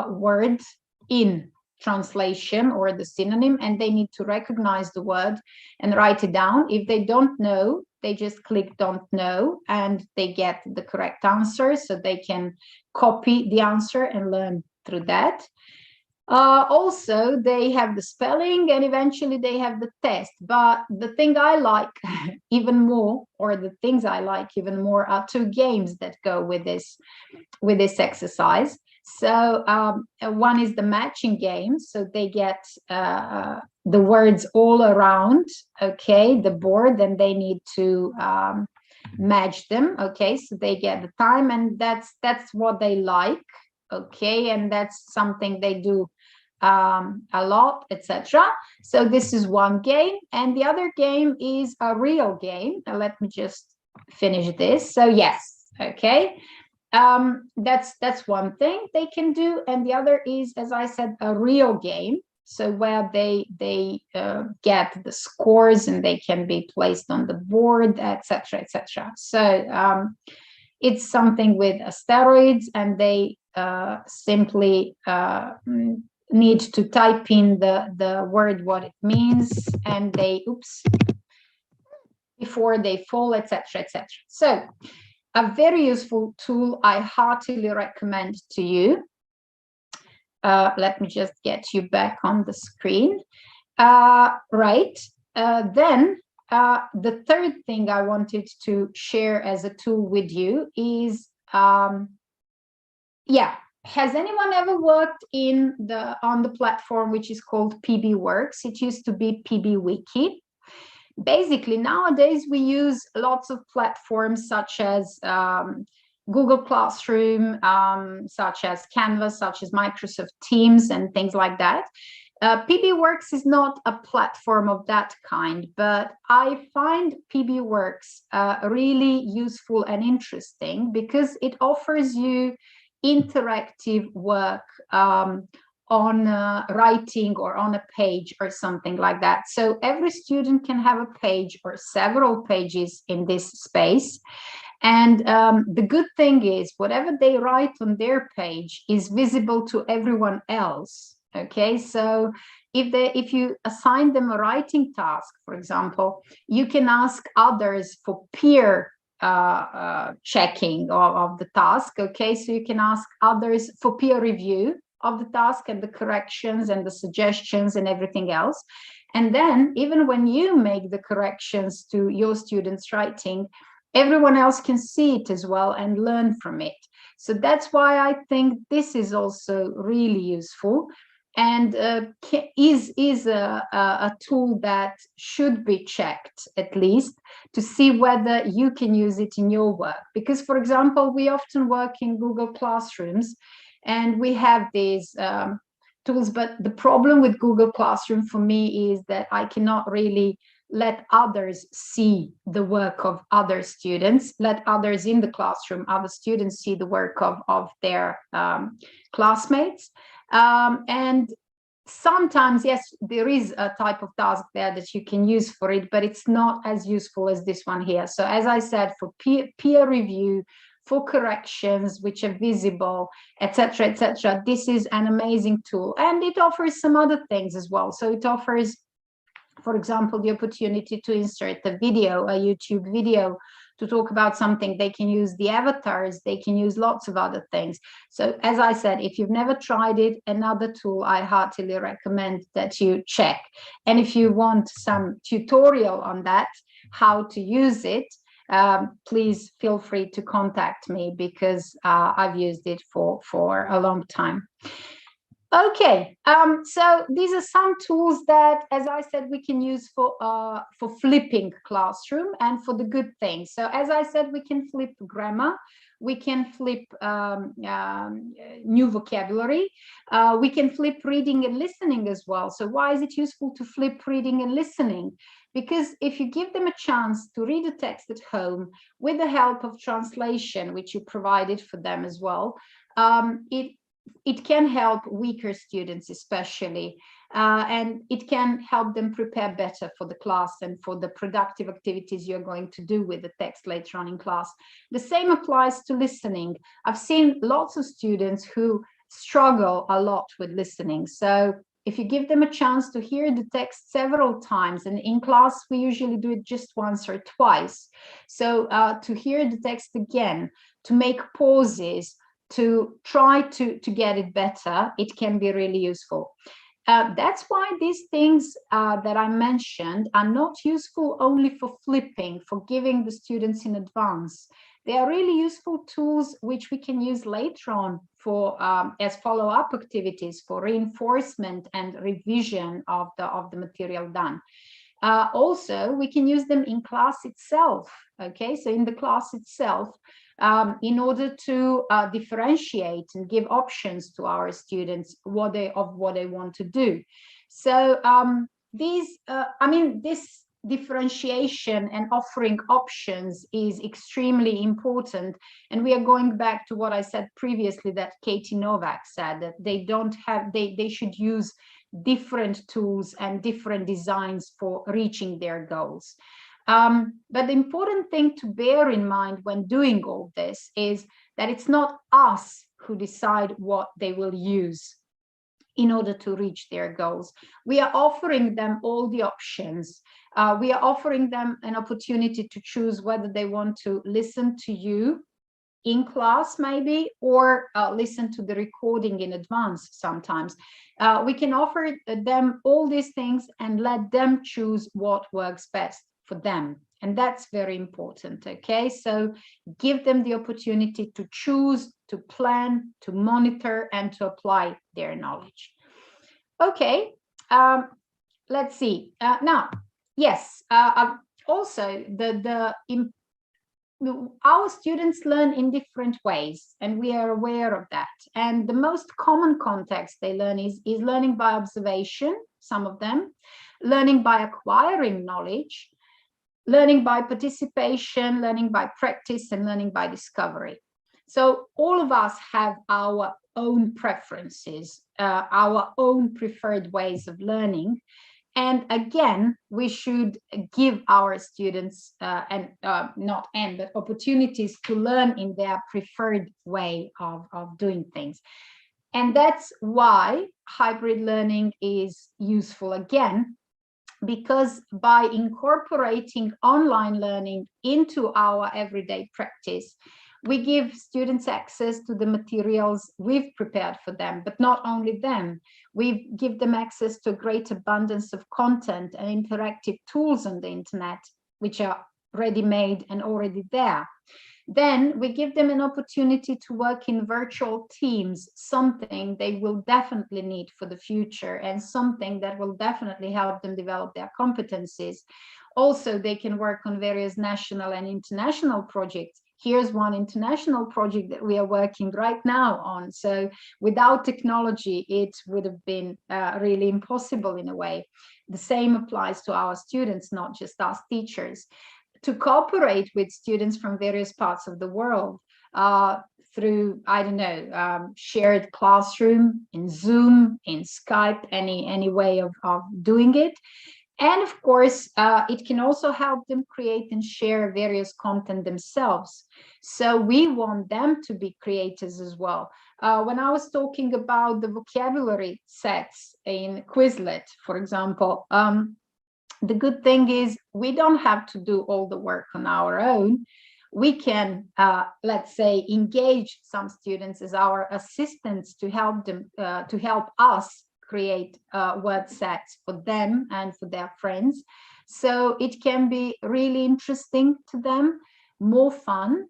word in translation or the synonym, and they need to recognize the word and write it down. If they don't know, they just click don't know and they get the correct answer, so they can copy the answer and learn through that. Also, they have the spelling and eventually they have the test. But the thing I like even more, or the things I like even more, are two games that go with this exercise. So one is the matching game. So they get the words all around, okay, the board, and they need to match them, okay. So they get the time, and that's what they like, okay, and that's something they do a lot, etc. So this is one game, and the other game is a real game. Now let me just finish this. So yes, okay. That's one thing they can do, and the other is, as I said, a real game. So where they get the scores and they can be placed on the board, etc., etc. So it's something with steroids, and they simply need to type in the word, what it means, and they before they fall, etc., etc. So a very useful tool I heartily recommend to you. Let me just get you back on the screen. Right. Then the third thing I wanted to share as a tool with you is, has anyone ever worked on the platform which is called PB Works? It used to be PB Wiki. Basically, nowadays we use lots of platforms such as Google Classroom, such as Canvas, such as Microsoft Teams, and things like that. PB Works is not a platform of that kind, but I find PB Works really useful and interesting because it offers you interactive work on writing or on a page or something like that. So every student can have a page or several pages in this space. And the good thing is whatever they write on their page is visible to everyone else. Okay, so if you assign them a writing task, for example, you can ask others for peer checking of the task. Okay, so you can ask others for peer review of the task and the corrections and the suggestions and everything else. And then even when you make the corrections to your students' writing, everyone else can see it as well and learn from it. So that's why I think this is also really useful, and is a tool that should be checked at least to see whether you can use it in your work. Because, for example, we often work in Google Classrooms and we have these tools, but the problem with Google Classroom for me is that I cannot really let others see the work of other students, let others in the classroom, other students see the work of their classmates. And sometimes, yes, there is a type of task there that you can use for it, but it's not as useful as this one here. So as I said, for peer review, for corrections which are visible, etc., etc., this is an amazing tool. And it offers some other things as well. So it offers, for example, the opportunity to insert a video, a YouTube video, to talk about something. They can use the avatars, they can use lots of other things. So as I said, if you've never tried it, another tool I heartily recommend that you check. And if you want some tutorial on that, how to use it, please feel free to contact me, because I've used it for a long time. Okay, so these are some tools that, as I said, we can use for flipping classroom and for the good things. So as I said, we can flip grammar, we can flip new vocabulary. We can flip reading and listening as well. So why is it useful to flip reading and listening? Because if you give them a chance to read a text at home with the help of translation, which you provided for them as well, it can help weaker students especially, and it can help them prepare better for the class and for the productive activities you're going to do with the text later on in class. The same applies to listening. I've seen lots of students who struggle a lot with listening. So if you give them a chance to hear the text several times, and in class we usually do it just once or twice, so to hear the text again, to make pauses, to try to get it better, it can be really useful. That's why these things that I mentioned are not useful only for flipping, for giving the students in advance. They are really useful tools which we can use later on for as follow-up activities, for reinforcement and revision of the material done. Also, we can use them in class itself. Okay, so in the class itself, in order to differentiate and give options to our students what they want to do. So this differentiation and offering options is extremely important, and we are going back to what I said previously, that Katie Novak said, that they should use different tools and different designs for reaching their goals. But the important thing to bear in mind when doing all this is that it's not us who decide what they will use in order to reach their goals. We are offering them all the options. We are offering them an opportunity to choose whether they want to listen to you in class maybe, or listen to the recording in advance sometimes. We can offer them all these things and let them choose what works best for them. And that's very important, okay? So give them the opportunity to choose, to plan, to monitor, and to apply their knowledge. Okay, let's see. Now, yes, also our students learn in different ways, and we are aware of that. And the most common context they learn is learning by observation, some of them, learning by acquiring knowledge, learning by participation, learning by practice, and learning by discovery. So all of us have our own preferences, our own preferred ways of learning. And again, we should give our students but opportunities to learn in their preferred way of doing things. And that's why hybrid learning is useful again, because by incorporating online learning into our everyday practice, we give students access to the materials we've prepared for them, but not only them. We give them access to a great abundance of content and interactive tools on the internet, which are ready-made and already there. Then we give them an opportunity to work in virtual teams, something they will definitely need for the future and something that will definitely help them develop their competencies. Also, they can work on various national and international projects. Here's one international project that we are working right now on. So without technology, it would have been really impossible in a way. The same applies to our students, not just us teachers. To cooperate with students from various parts of the world through, I don't know, shared classroom, in Zoom, in Skype, any way of doing it. And of course, it can also help them create and share various content themselves. So we want them to be creators as well. When I was talking about the vocabulary sets in Quizlet, for example, the good thing is we don't have to do all the work on our own. We can, let's say, engage some students as our assistants to help them, to help us create word sets for them and for their friends. So it can be really interesting to them, more fun.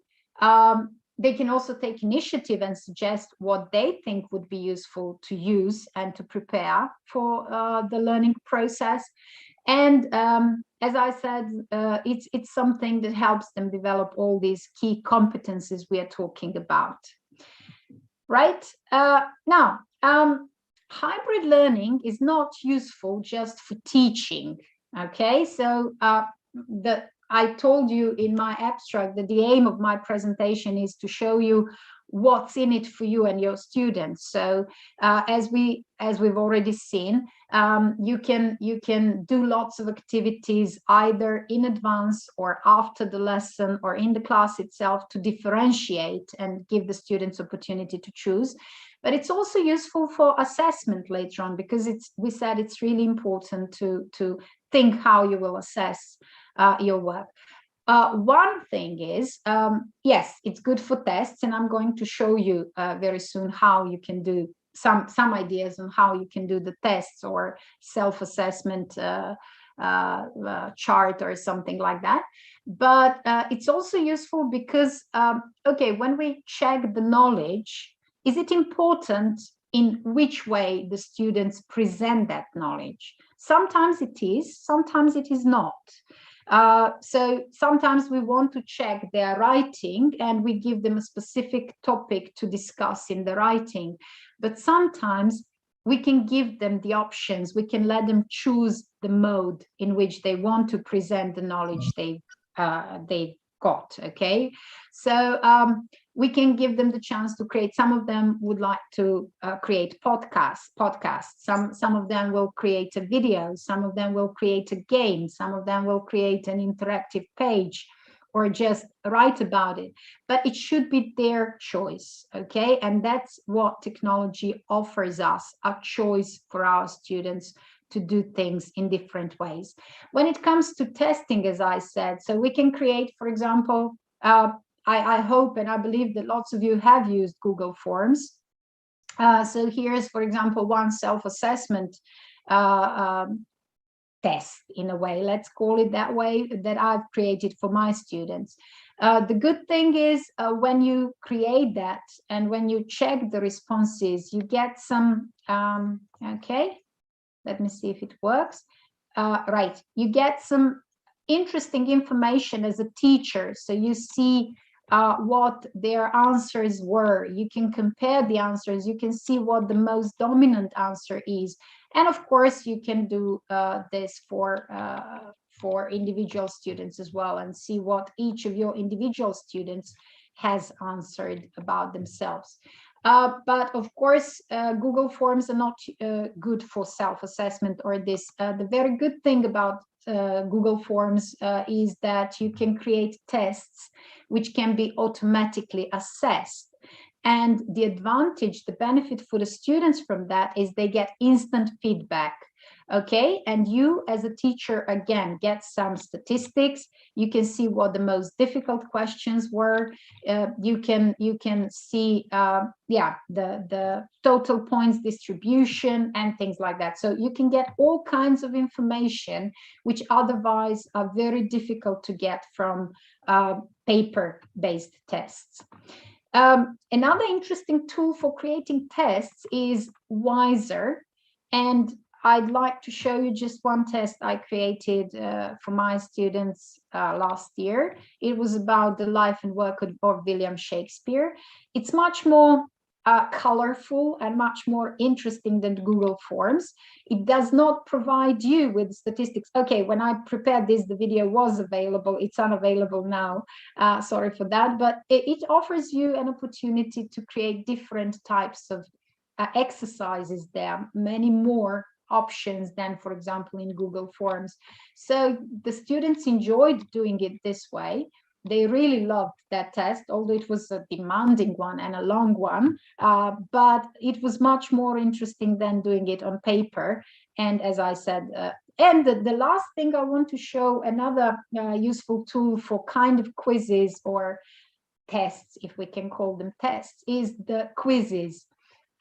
They can also take initiative and suggest what they think would be useful to use and to prepare for the learning process. And as I said, it's something that helps them develop all these key competencies we are talking about. Right? Now, hybrid learning is not useful just for teaching. Okay, so I told you in my abstract that the aim of my presentation is to show you what's in it for you and your students. So as we've already seen, you can do lots of activities either in advance or after the lesson or in the class itself to differentiate and give the students opportunity to choose. But it's also useful for assessment later on, because we said it's really important to think how you will assess your work. One thing is, yes, it's good for tests, and I'm going to show you very soon how you can do some ideas on how you can do the tests or self-assessment chart or something like that. But it's also useful because, okay, when we check the knowledge, is it important in which way the students present that knowledge? Sometimes it is, sometimes it is not. So sometimes we want to check their writing and we give them a specific topic to discuss in the writing. But sometimes we can give them the options. We can let them choose the mode in which they want to present the knowledge they got. Okay, so we can give them the chance to create. Some of them would like to create podcasts. Some of them will create a video. Some of them will create a game. Some of them will create an interactive page or just write about it. But it should be their choice, okay? And that's what technology offers us, a choice for our students to do things in different ways. When it comes to testing, as I said, so we can create, for example, I hope and I believe that lots of you have used Google Forms. So here's, for example, one self-assessment test, in a way, let's call it that way, that I've created for my students. The good thing is when you create that and when you check the responses, you get some, okay, let me see if it works. Right, you get some interesting information as a teacher. So you see what their answers were. You can compare the answers. You can see what the most dominant answer is. And of course, you can do this for individual students as well and see what each of your individual students has answered about themselves. But of course, Google Forms are not good for self-assessment or this. The very good thing about Google Forms is that you can create tests which can be automatically assessed. And the advantage, the benefit for the students from that is they get instant feedback. Okay, and you as a teacher, again, get some statistics. You can see what the most difficult questions were. You can see, yeah, the total points distribution and things like that. So you can get all kinds of information which otherwise are very difficult to get from paper-based tests. Another interesting tool for creating tests is Wiser, and I'd like to show you just one test I created for my students last year. It was about the life and work of William Shakespeare. It's much more colorful and much more interesting than Google Forms. It does not provide you with statistics. Okay, when I prepared this, the video was available. It's unavailable now. Sorry for that, but it offers you an opportunity to create different types of exercises there, many more options than, for example, in Google Forms. So the students enjoyed doing it this way. They really loved that test, although it was a demanding one and a long one, but it was much more interesting than doing it on paper. And as I said, and the last thing I want to show, another useful tool for kind of quizzes or tests, if we can call them tests, is the quizzes.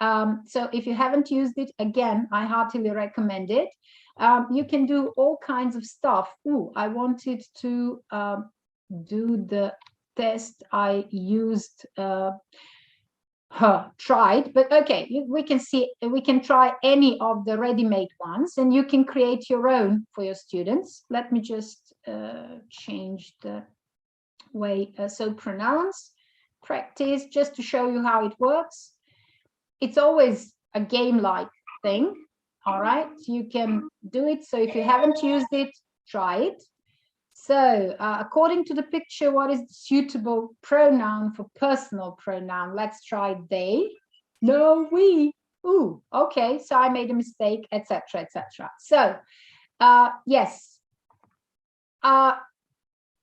So if you haven't used it, again, I heartily recommend it. You can do all kinds of stuff. Ooh, I wanted to do the test I used tried, but okay, we can try any of the ready-made ones, and you can create your own for your students. Let me just change the way. So pronounce, practice, just to show you how it works. It's always a game-like thing. All right, you can do it. So if you haven't used it, try it. So according to the picture, what is the suitable pronoun for personal pronoun? Let's try they. No, we. Ooh, okay, so I made a mistake, etc., etc. So yes,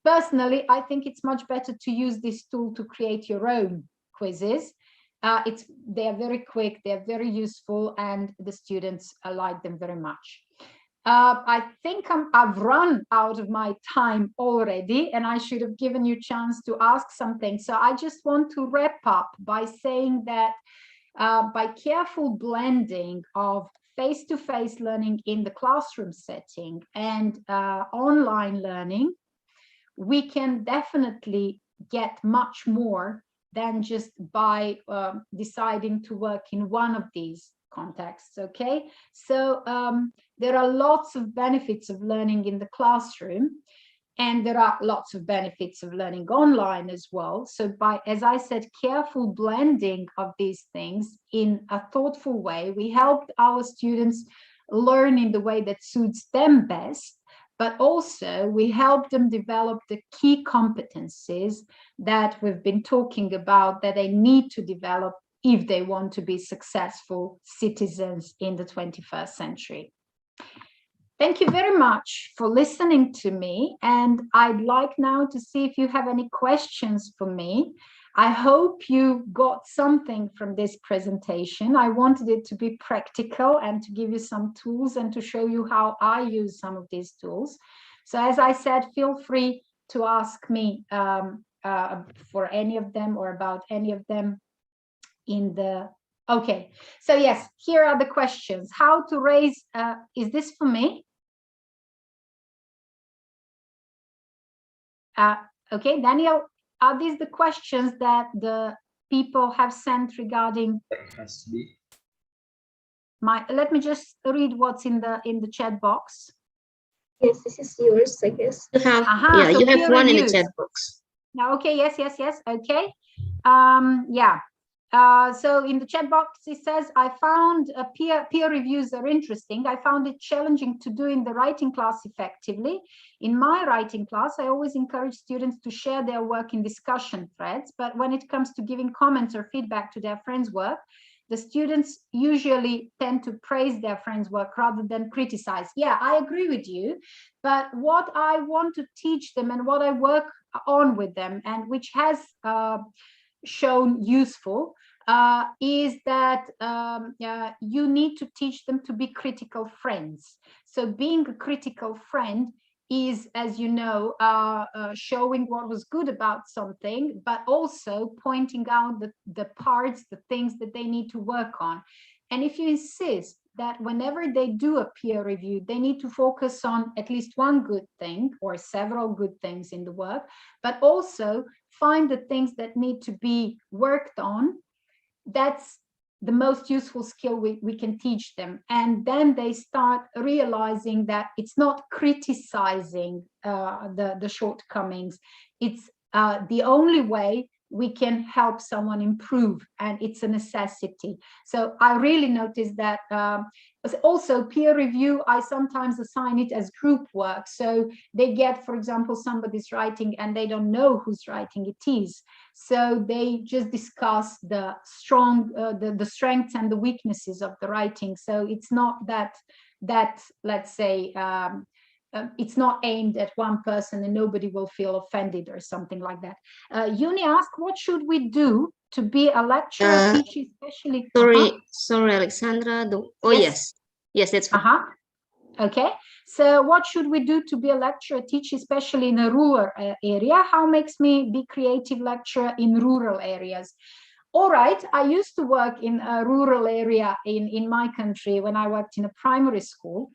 personally, I think it's much better to use this tool to create your own quizzes. They are very quick, they're very useful, and the students like them very much. I think I've run out of my time already, and I should have given you a chance to ask something. So I just want to wrap up by saying that by careful blending of face-to-face learning in the classroom setting and online learning, we can definitely get much more than just by deciding to work in one of these contexts. Okay, so there are lots of benefits of learning in the classroom, and there are lots of benefits of learning online as well. So by, as I said, careful blending of these things in a thoughtful way, we help our students learn in the way that suits them best, but also we help them develop the key competencies that we've been talking about that they need to develop if they want to be successful citizens in the 21st century. Thank you very much for listening to me, and I'd like now to see if you have any questions for me. I hope you got something from this presentation. I wanted it to be practical and to give you some tools and to show you how I use some of these tools. So as I said, feel free to ask me for any of them or about any of them in the... Okay, so yes, here are the questions. How to raise, is this for me? Okay, Daniel, are these the questions that the people have sent regarding let me just read what's in the chat box. Yes, this is yours, I guess. You have, yeah, so you have one in the chat box. Now, okay, yes, okay. Yeah. So in the chat box, it says, I found peer reviews are interesting. I found it challenging to do in the writing class effectively. In my writing class, I always encourage students to share their work in discussion threads. But when it comes to giving comments or feedback to their friends' work, the students usually tend to praise their friends' work rather than criticize. Yeah, I agree with you. But what I want to teach them and what I work on with them, and which has shown useful, is that you need to teach them to be critical friends. So being a critical friend is, as you know, showing what was good about something, but also pointing out the parts, the things that they need to work on. And if you insist that whenever they do a peer review, they need to focus on at least one good thing or several good things in the work, but also find the things that need to be worked on, that's the most useful skill we can teach them. And then they start realizing that it's not criticizing the shortcomings. It's the only way we can help someone improve, and it's a necessity. So I really noticed that. Also peer review, I sometimes assign it as group work. So they get, for example, somebody's writing and they don't know whose writing it is. So they just discuss the strengths and the weaknesses of the writing. So it's not that let's say, it's not aimed at one person and nobody will feel offended or something like that. Uni asked, what should we do to be a lecturer, teach especially? Sorry, Alexandra. Yes, that's fine. Okay, so what should we do to be a lecturer, teach especially in a rural area? How makes me be creative lecturer in rural areas? All right, I used to work in a rural area in my country when I worked in a primary school.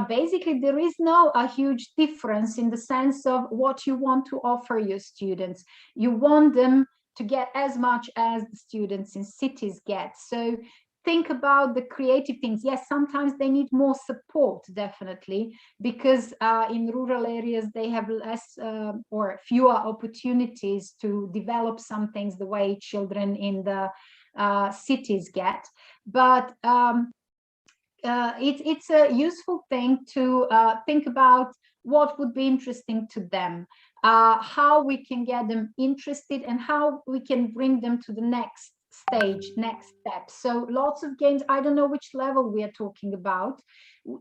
Basically, there is a huge difference in the sense of what you want to offer your students. You want them to get as much as the students in cities get. So think about the creative things. Yes, sometimes they need more support, definitely, because in rural areas they have less or fewer opportunities to develop some things the way children in the cities get. But it's a useful thing to think about what would be interesting to them, how we can get them interested, and how we can bring them to the next stage, next step. So lots of games. I don't know which level we are talking about.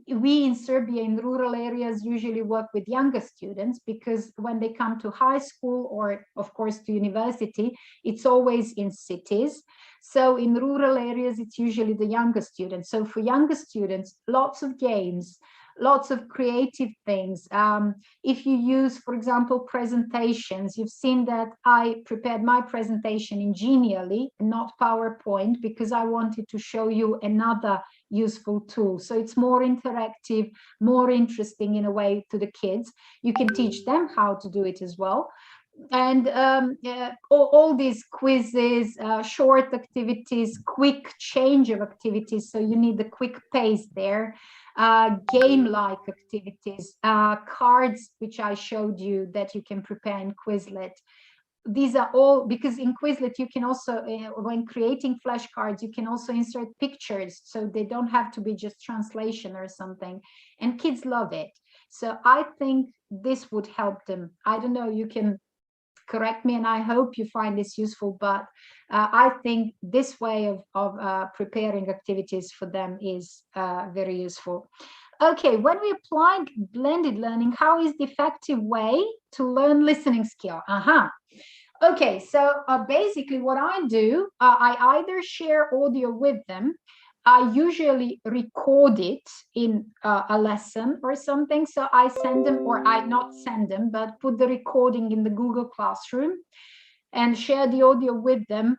We in Serbia, in rural areas, usually work with younger students, because when they come to high school or, of course, to university, it's always in cities. So in rural areas, it's usually the younger students. So for younger students, lots of games, lots of creative things. If you use, for example, presentations, you've seen that I prepared my presentation in Genially, not PowerPoint, because I wanted to show you another useful tool. So it's more interactive, more interesting in a way to the kids. You can teach them how to do it as well. And all these quizzes, short activities, quick change of activities. So you need the quick pace there. Game-like activities, cards, which I showed you that you can prepare in Quizlet. These are all, because in Quizlet you can also, when creating flashcards, you can also insert pictures, so they don't have to be just translation or something, and kids love it. So I think this would help them. I don't know, you can correct me, and I hope you find this useful, but I think this way of preparing activities for them is very useful. Okay, when we apply blended learning, how is the effective way to learn listening skill? Okay, so basically what I do, I either share audio with them. I usually record it in a lesson or something. So I send them, or I not send them, but put the recording in the Google Classroom and share the audio with them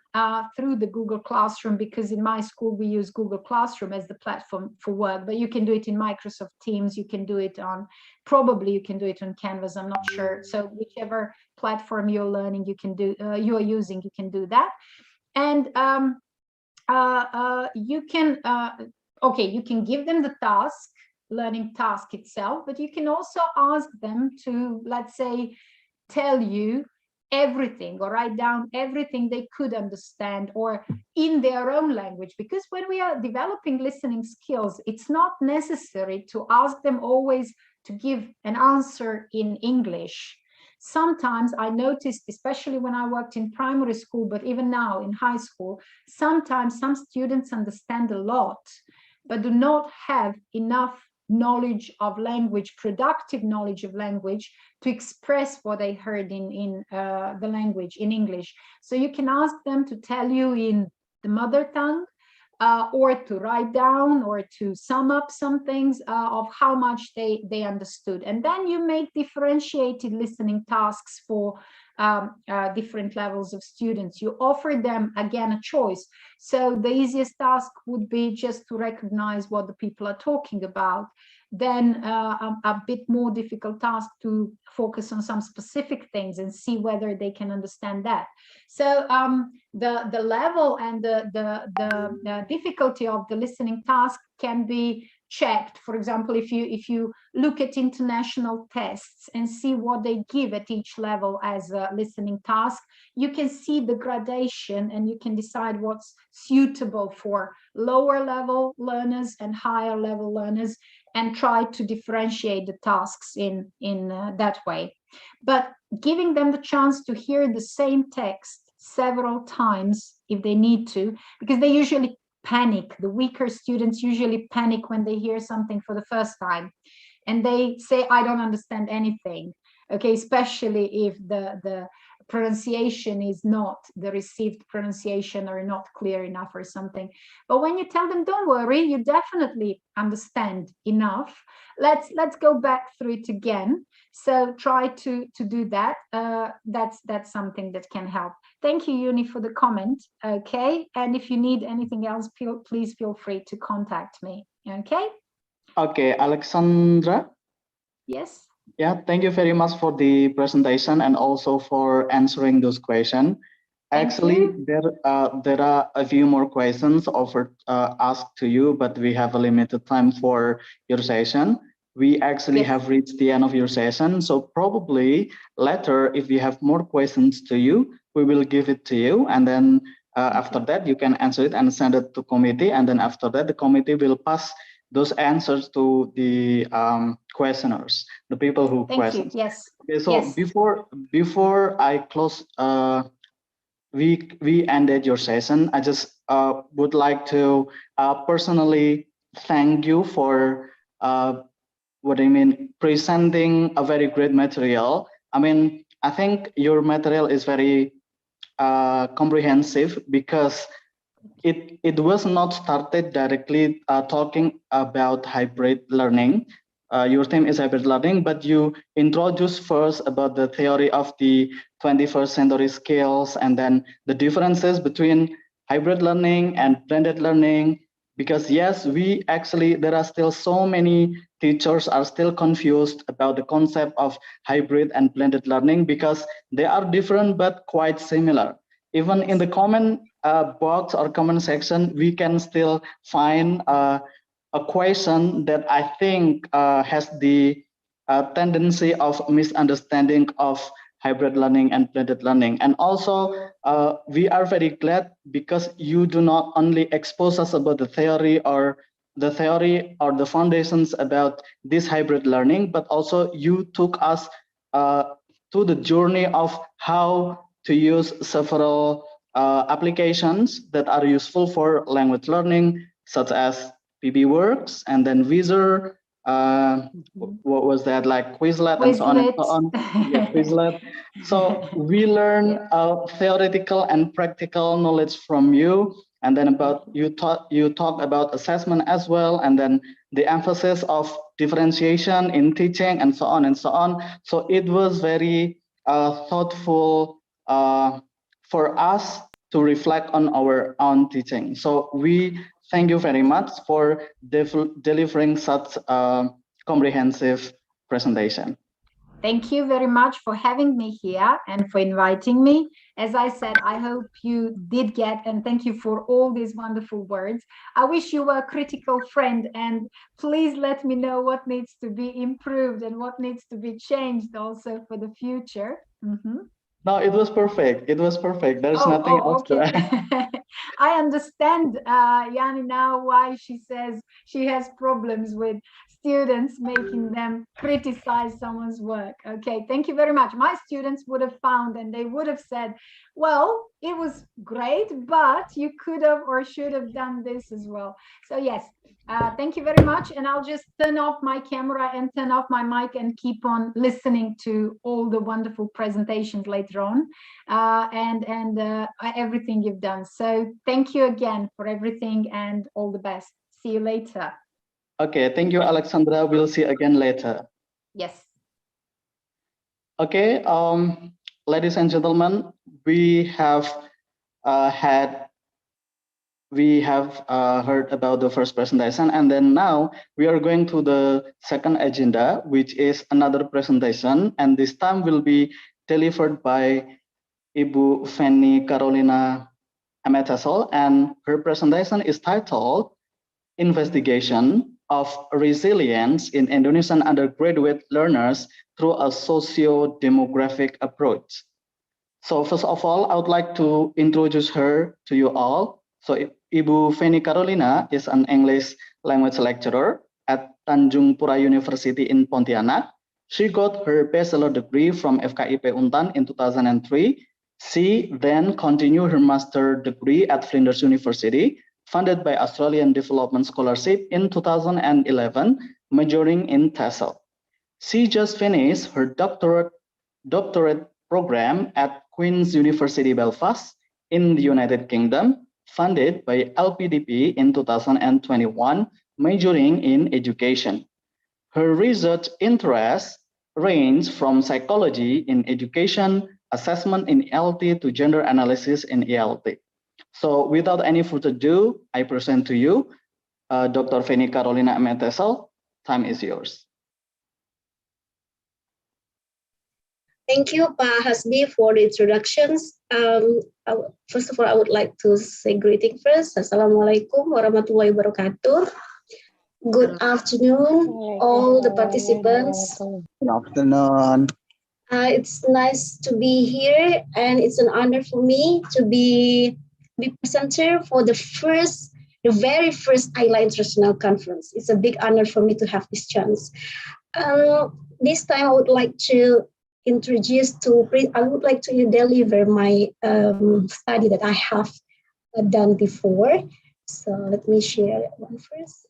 through the Google Classroom, because in my school we use Google Classroom as the platform for work, but you can do it in Microsoft Teams, you can do it on, probably you can do it on Canvas, I'm not sure. So whichever platform you're learning, you can do, you are using, you can do that. And you can, okay, you can give them the task, learning task itself, but you can also ask them to, let's say, tell you everything or write down everything they could understand or in their own language. Because when we are developing listening skills, it's not necessary to ask them always to give an answer in English. Sometimes I noticed, especially when I worked in primary school, but even now in high school, sometimes some students understand a lot, but do not have enough knowledge of language, productive knowledge of language, to express what they heard in the language, in English. So you can ask them to tell you in the mother tongue, or to write down or to sum up some things of how much they understood. And then you make differentiated listening tasks for different levels of students. You offer them, again, a choice. So the easiest task would be just to recognize what the people are talking about. Then a bit more difficult task to focus on some specific things and see whether they can understand that. So the level and the difficulty of the listening task can be checked. For example, if you look at international tests and see what they give at each level as a listening task, you can see the gradation and you can decide what's suitable for lower level learners and higher level learners, and try to differentiate the tasks in that way. But giving them the chance to hear the same text several times if they need to, because they usually panic. The weaker students usually panic when they hear something for the first time and they say, I don't understand anything. Okay, especially if the pronunciation is not the received pronunciation or not clear enough or something. But when you tell them, don't worry, you definitely understand enough. Let's go back through it again. So try to do that. That's something that can help. Thank you, Uni, for the comment. Okay, and if you need anything else, please feel free to contact me. Okay. Okay, Alexandra. Yes. Yeah, thank you very much for the presentation and also for answering those questions. Thank Actually, you. there are a few more questions offered asked to you, but we have a limited time for your session. We actually Yes. have reached the end of your session, so probably later, if we have more questions to you, we will give it to you, and then after that, you can answer it and send it to committee, and then after that, the committee will pass those answers to the questioners, the people who Thank you. question. Yes. Okay, so Yes. before I close, we ended your session. I just would like to personally thank you for presenting a very great material. I mean, I think your material is very comprehensive because it was not started directly talking about hybrid learning. Your theme is hybrid learning, but you introduced first about the theory of the 21st century skills and then the differences between hybrid learning and blended learning. Because yes, we actually, there are still so many teachers are still confused about the concept of hybrid and blended learning because they are different but quite similar. Even in the comment box or comment section, we can still find a question that I think has the tendency of misunderstanding of hybrid learning and blended learning. And also, we are very glad because you do not only expose us about the theory or the foundations about this hybrid learning, but also you took us to the journey of how to use several applications that are useful for language learning, such as PBWorks and then Visor. What was that, like Quizlet and so on and so Quizlet. on? Yeah, Quizlet. So we learn theoretical and practical knowledge from you, and then about you talk about assessment as well, and then the emphasis of differentiation in teaching and so on and so on. So it was very thoughtful for us to reflect on our own teaching. So we thank you very much for delivering such a comprehensive presentation. Thank you very much for having me here and for inviting me. As I said, I hope you did get, and thank you for all these wonderful words. I wish you were a critical friend, and please let me know what needs to be improved and what needs to be changed also for the future. No, it was perfect. It was perfect. There's nothing else to Okay. add. I understand, Yani, now why she says she has problems with students making them criticize someone's work. Okay, thank you very much. My students would have found and they would have said, well, it was great, but you could have or should have done this as well. So yes, thank you very much. And I'll just turn off my camera and turn off my mic and keep on listening to all the wonderful presentations later on and everything you've done. So thank you again for everything and all the best. See you later. Okay, thank you, Alexandra. We'll see you again later. Yes. Okay, ladies and gentlemen, we have heard about the first presentation, and then now we are going to the second agenda, which is another presentation, and this time will be delivered by Ibu Feni Carolina Ametasol, and her presentation is titled Investigation of Resilience in Indonesian Undergraduate Learners Through a Socio-Demographic Approach. So first of all, I would like to introduce her to you all. So Ibu Feni Carolina is an English language lecturer at Tanjung Pura University in Pontianak. She got her bachelor degree from FKIP Untan in 2003. She then continued her master degree at Flinders University, funded by Australian Development Scholarship in 2011, majoring in TESOL. She just finished her doctorate program at Queen's University Belfast in the United Kingdom, funded by LPDP in 2021, majoring in education. Her research interests range from psychology in education, assessment in ELT to gender analysis in ELT. So without any further ado, I present to you Dr. Feni Carolina Ametesel. Time is yours. Thank you, Pa Hasbi, for the introductions. First of all, I would like to say greeting first. Assalamualaikum warahmatullahi wabarakatuh. Good afternoon, all the participants. Good afternoon. It's nice to be here, and it's an honor for me to be presenter for the very first Iela International Conference. It's a big honor for me to have this chance. This time, I would like to deliver my study that I have done before. So let me share that one first.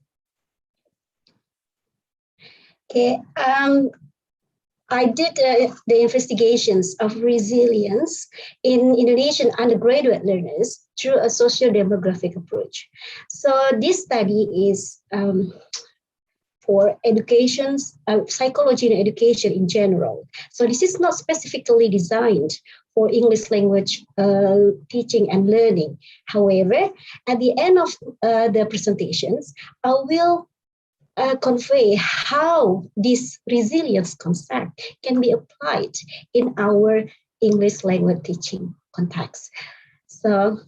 Okay, I did the investigations of resilience in Indonesian undergraduate learners through a socio-demographic approach. So this study is for education, psychology and education in general. So this is not specifically designed for English language teaching and learning. However, at the end of the presentations, I will convey how this resilience concept can be applied in our English language teaching context. So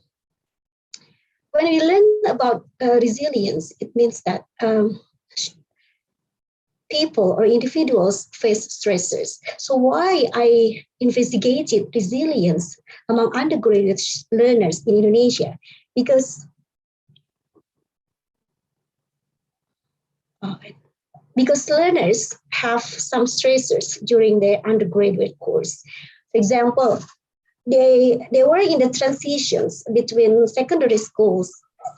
when we learn about resilience, it means that people or individuals face stressors. So why I investigated resilience among undergraduate learners in Indonesia? Because learners have some stressors during their undergraduate course. For example, they were in the transitions between secondary schools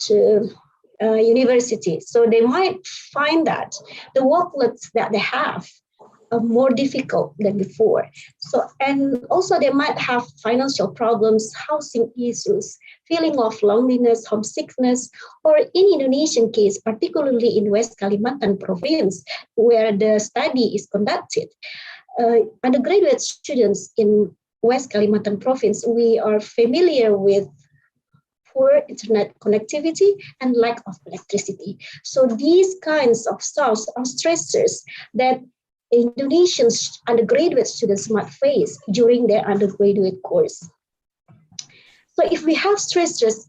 to university. So they might find that the workloads that they have are more difficult than before. So, and also they might have financial problems, housing issues, feeling of loneliness, homesickness, or in Indonesian case, particularly in West Kalimantan province, where the study is conducted. Undergraduate students in West Kalimantan province, we are familiar with poor internet connectivity and lack of electricity. So these kinds of sources are stressors that Indonesian undergraduate students might face during their undergraduate course. So if we have stressors,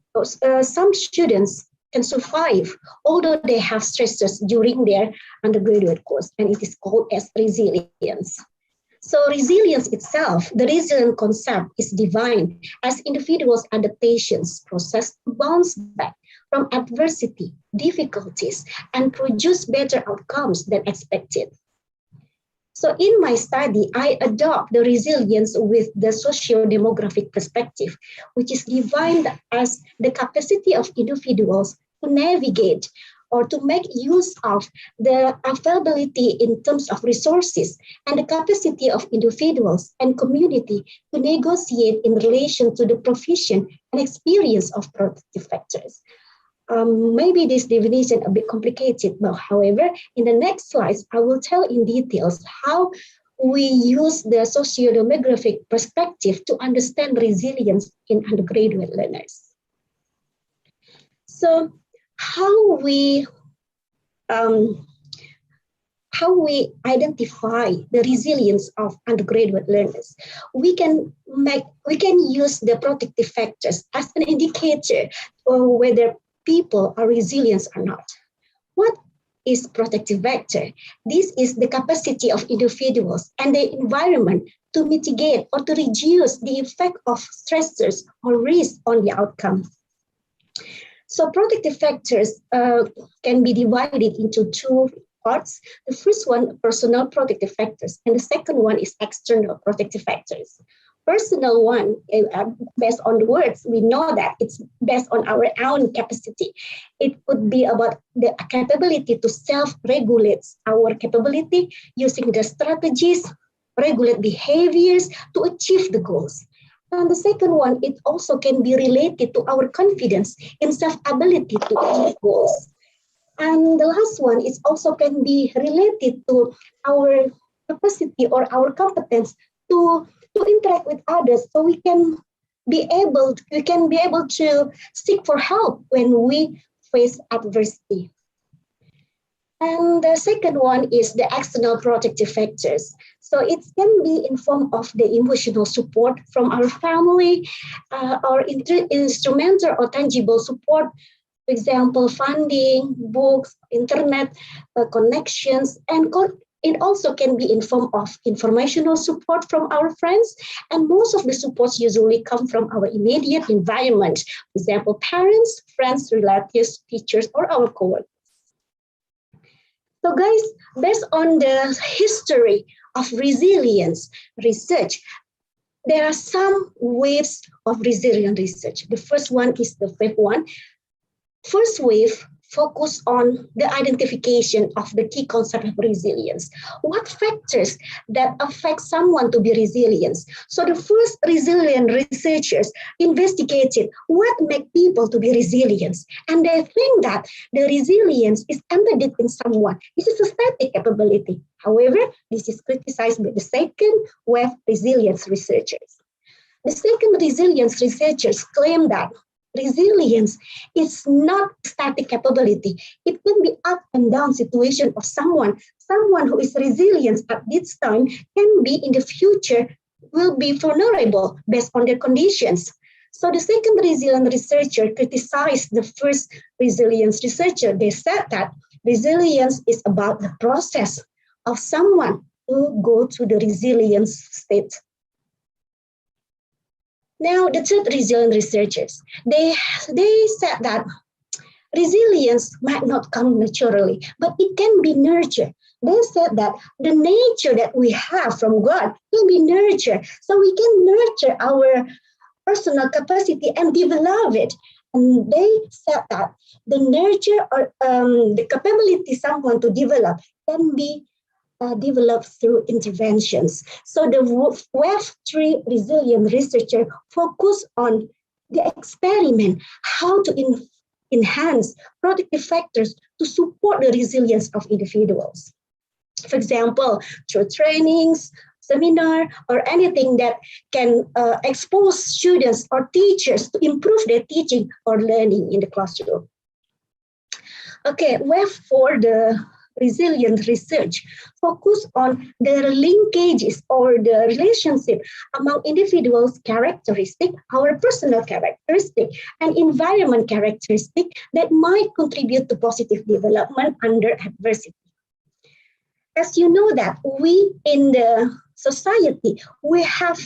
some students can survive, although they have stressors during their undergraduate course, and it is called as resilience. So resilience itself, the resilient concept is defined as individuals' adaptations process to bounce back from adversity, difficulties, and produce better outcomes than expected. So in my study, I adopt the resilience with the socio-demographic perspective, which is defined as the capacity of individuals to navigate or to make use of the availability in terms of resources and the capacity of individuals and community to negotiate in relation to the provision and experience of protective factors. Maybe this definition a bit complicated, but however, in the next slides, I will tell in details how we use the socio-demographic perspective to understand resilience in undergraduate learners. So how we identify the resilience of undergraduate learners? We can use the protective factors as an indicator of whether people are resilient or not. What is protective factor? This is the capacity of individuals and the environment to mitigate or to reduce the effect of stressors or risk on the outcome. So protective factors can be divided into two parts. The first one, personal protective factors, and the second one is external protective factors. Personal one, based on the words, we know that it's based on our own capacity. It would be about the capability to self-regulate our capability using the strategies, regulate behaviors to achieve the goals. And the second one, it also can be related to our confidence in self-ability to achieve goals. And the last one is also can be related to our capacity or our competence to interact with others, so we can be able to seek for help when we face adversity. And the second one is the external protective factors. So it can be in form of the emotional support from our family, or instrumental or tangible support. For example, funding, books, internet connections, and it also can be in form of informational support from our friends. And most of the supports usually come from our immediate environment. For example, parents, friends, relatives, teachers, or our coworkers. So guys, based on the history of resilience research, there are some waves of resilience research. The first one is the wave one. First wave focus on the identification of the key concept of resilience. What factors that affect someone to be resilient? So the first resilient researchers investigated what make people to be resilient. And they think that the resilience is embedded in someone. This is a static capability. However, this is criticized by the second wave resilience researchers. The second resilience researchers claim that resilience is not static capability. It can be up and down situation of someone. Someone who is resilient at this time can be in the future will be vulnerable based on their conditions. So the second resilient researcher criticized the first resilience researcher. They said that resilience is about the process of someone to go to the resilience state. Now, the third resilient researchers, they said that resilience might not come naturally, but it can be nurtured. They said that the nature that we have from God can be nurtured. So we can nurture our personal capacity and develop it. And they said that the nurture or the capability someone to develop can be developed through interventions. So the wave 3 resilient researcher focus on the experiment, how to enhance protective factors to support the resilience of individuals. For example, through trainings, seminar, or anything that can expose students or teachers to improve their teaching or learning in the classroom. Okay, wave 4, the resilient research focus on the linkages or the relationship among individuals' characteristic, our personal characteristic, and environment characteristic that might contribute to positive development under adversity. As you know that we in the society, we have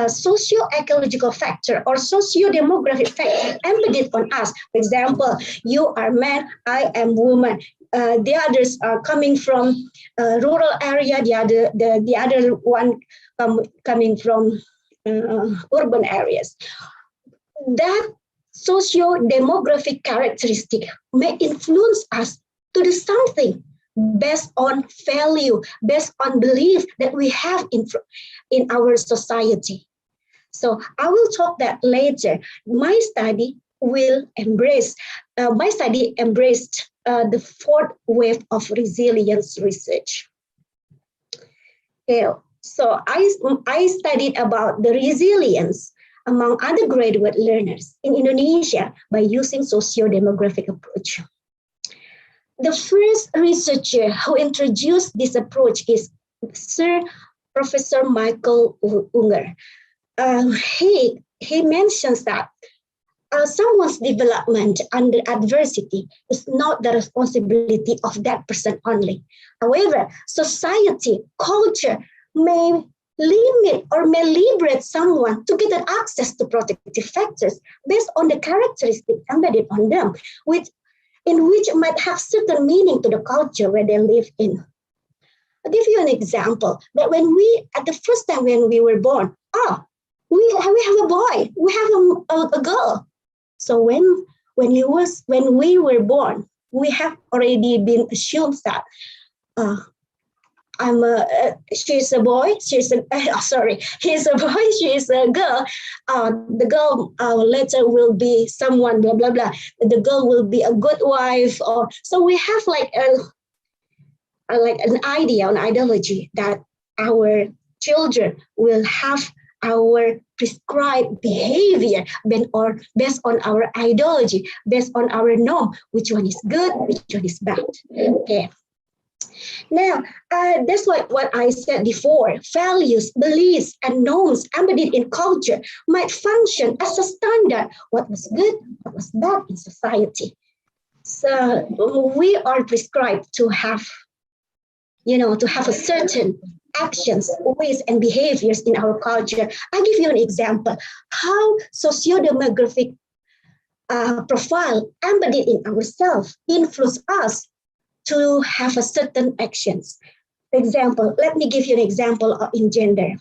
socio-ecological factor or socio-demographic factor embedded on us. For example, you are man, I am woman. The others are coming from rural area. The other one coming from urban areas. That socio-demographic characteristic may influence us to do something based on value, based on belief that we have in our society. So I will talk that later. My study embraced the fourth wave of resilience research. Okay, so I studied about the resilience among undergraduate learners in Indonesia by using socio-demographic approach. The first researcher who introduced this approach is Sir Professor Michael Unger. He mentions that someone's development under adversity is not the responsibility of that person only. However, society, culture may limit or may liberate someone to get access to protective factors based on the characteristics embedded on them, in which might have certain meaning to the culture where they live in. I'll give you an example that at the first time when we were born, we have a boy, we have a girl. So when we were born, we have already been assumed that she's a boy, he's a boy, she's a girl. The girl later will be someone, blah, blah, blah. The girl will be a good wife. So we have like an idea, an ideology that our children will have our prescribed behavior based on our ideology, based on our norm, which one is good, which one is bad. Okay. Now, that's what I said before. Values, beliefs, and norms embedded in culture might function as a standard. What was good, what was bad in society. So we are prescribed to have, to have a certain actions, ways, and behaviors in our culture. I give you an example. How socio-demographic profile embedded in ourselves influence us to have a certain actions. For example, let me give you an example in gender.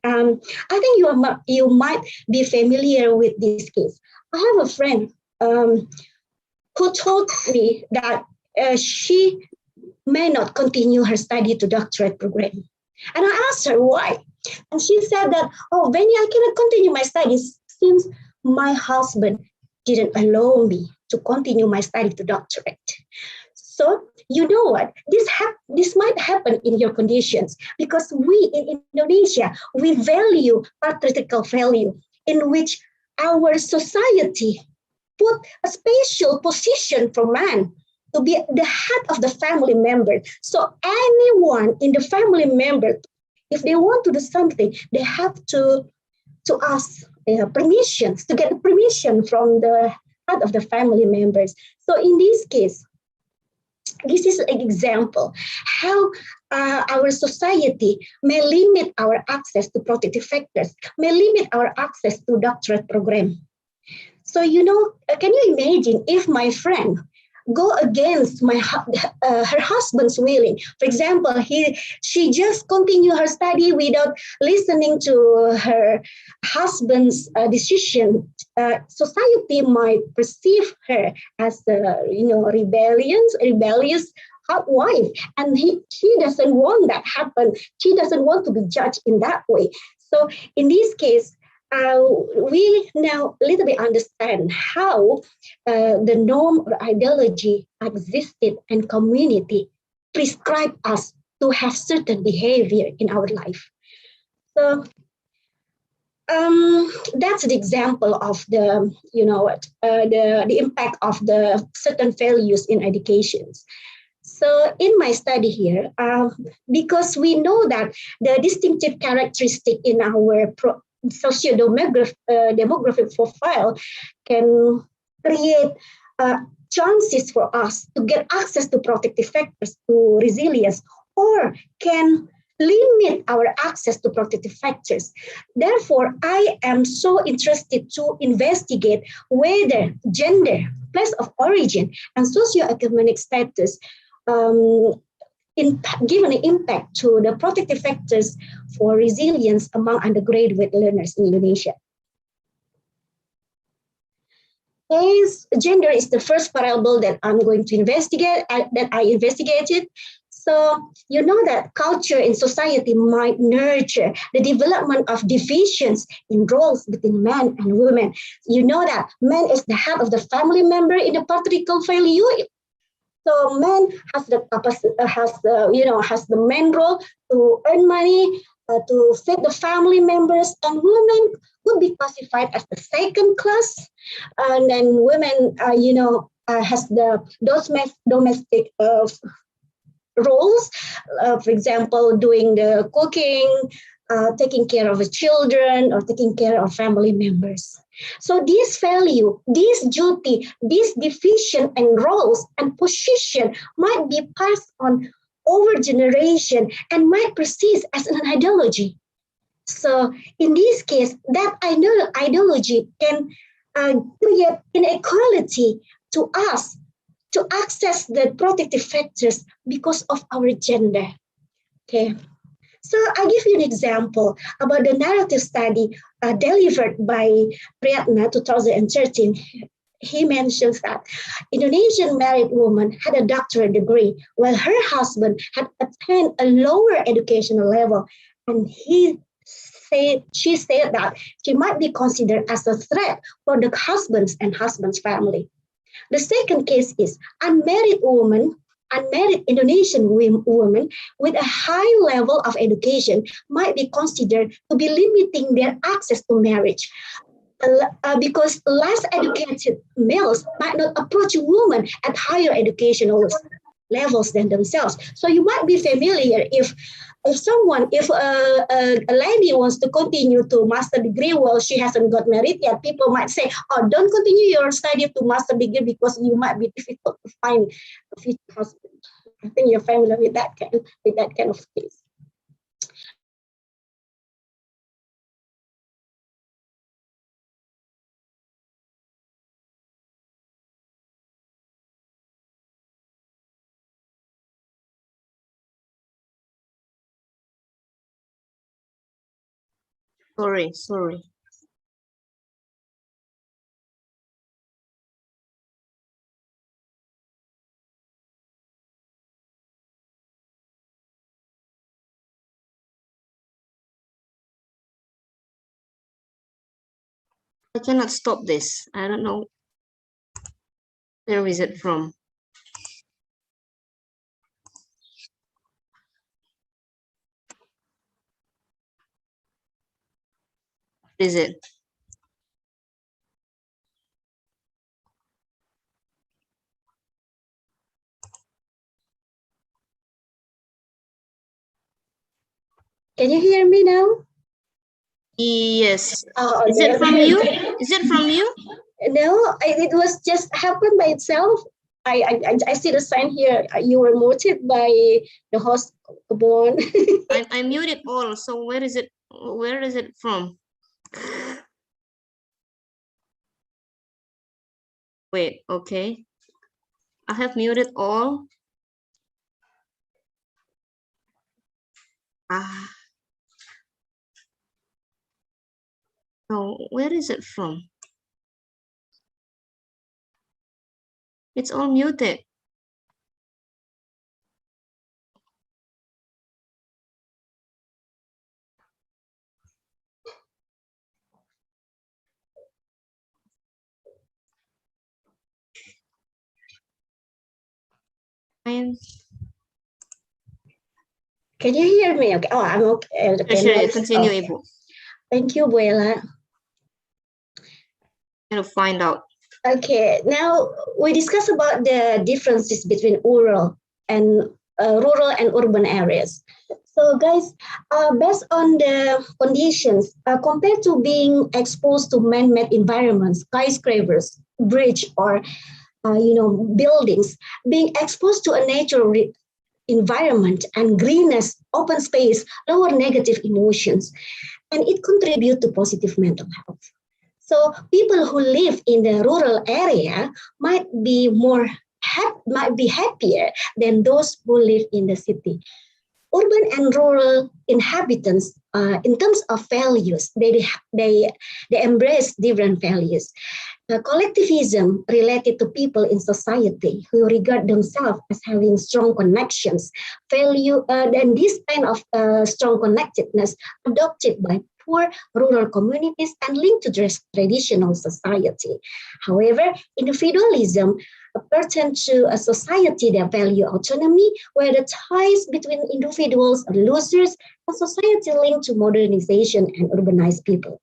I think you might be familiar with this case. I have a friend who told me that she may not continue her study to doctorate program. And I asked her why. And she said that, oh, Benny, I cannot continue my studies since my husband didn't allow me to continue my study to doctorate. So you know what? This might happen in your conditions because we in Indonesia, we value patriarchal value in which our society put a special position for man to be the head of the family member. So anyone in the family member, if they want to do something, they have to ask permissions, to get permission from the head of the family members. So in this case, this is an example how our society may limit our access to protective factors, may limit our access to doctorate program. So, can you imagine if my friend go against her husband's willing? For example, she just continue her study without listening to her husband's decision. Society might perceive her as rebellious wife, and she doesn't want that happen. She doesn't want to be judged in that way. So in this case, we now a little bit understand how the norm or ideology existed and community prescribe us to have certain behavior in our life. So that's the example of the impact of the certain values in educations. So in my study here, because we know that the distinctive characteristic in our socio-demographic profile can create chances for us to get access to protective factors, to resilience, or can limit our access to protective factors. Therefore, I am so interested to investigate whether gender, place of origin, and socioeconomic status given an impact to the protective factors for resilience among undergraduate learners in Indonesia. Gender is the first variable that I'm going to investigate, that I investigated. So you know that culture in society might nurture the development of divisions in roles between men and women. You know that man is the head of the family member in the patriarchal value. So man has the main role to earn money, to feed the family members, and women would be classified as the second class. And then women, has those domestic roles, for example, doing the cooking, taking care of the children, or taking care of family members. So this value, this duty, this division and roles and position might be passed on over generation and might persist as an ideology. So in this case, that ideology can create inequality to us to access the protective factors because of our gender. Okay. So I give you an example about the narrative study delivered by Priyatna 2013. He mentions that Indonesian married woman had a doctorate degree while her husband had attained a lower educational level, and she said that she might be considered as a threat for the husband's family. The second case is unmarried woman unmarried Indonesian women with a high level of education might be considered to be limiting their access to marriage. Because less educated males might not approach women at higher educational levels than themselves. So you might be familiar if a lady wants to continue to master degree while she hasn't got married yet, people might say, oh, don't continue your study to master degree because you might be difficult to find a future husband. I think you're familiar with that kind of case. Sorry. I cannot stop this. I don't know. Where is it from? What is it? Can you hear me now? Yes. Oh, Is it from you? Is it from you? No, it was just happened by itself. I see the sign here. You were muted by the host, Bon. I muted all. So where is it? Where is it from? Wait. Okay. I have muted all. No, where is it from? It's all muted. Can you hear me? Okay. Oh, I'm okay. Sure, continue, Ibu. Thank you, Buela. To find out. Okay, now we discuss about the differences between rural and urban areas. So, guys, based on the conditions, compared to being exposed to man-made environments, skyscrapers, bridge, or buildings, being exposed to a natural environment and greenness, open space, lower negative emotions, and it contributes to positive mental health. So people who live in the rural area might be happier than those who live in the city. Urban and rural inhabitants, in terms of values, they embrace different values. Collectivism related to people in society who regard themselves as having strong connections, then this kind of strong connectedness adopted by poor rural communities and linked to traditional society. However, individualism pertains to a society that value autonomy, where the ties between individuals are loosers, and society linked to modernization and urbanized people.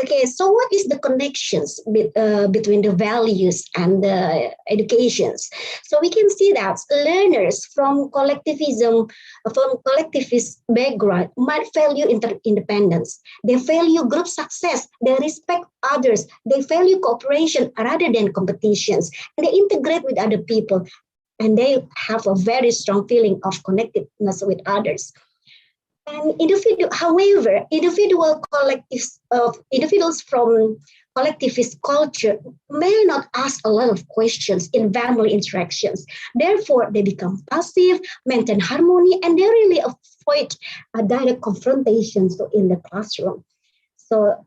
Okay, so what is the connections between the values and the educations? So we can see that learners from collectivist background might value independence. They value group success. They respect others. They value cooperation rather than competitions. And they integrate with other people. And they have a very strong feeling of connectedness with others. And individuals from collectivist culture may not ask a lot of questions in family interactions. Therefore, they become passive, maintain harmony, and they really avoid direct confrontations in the classroom. So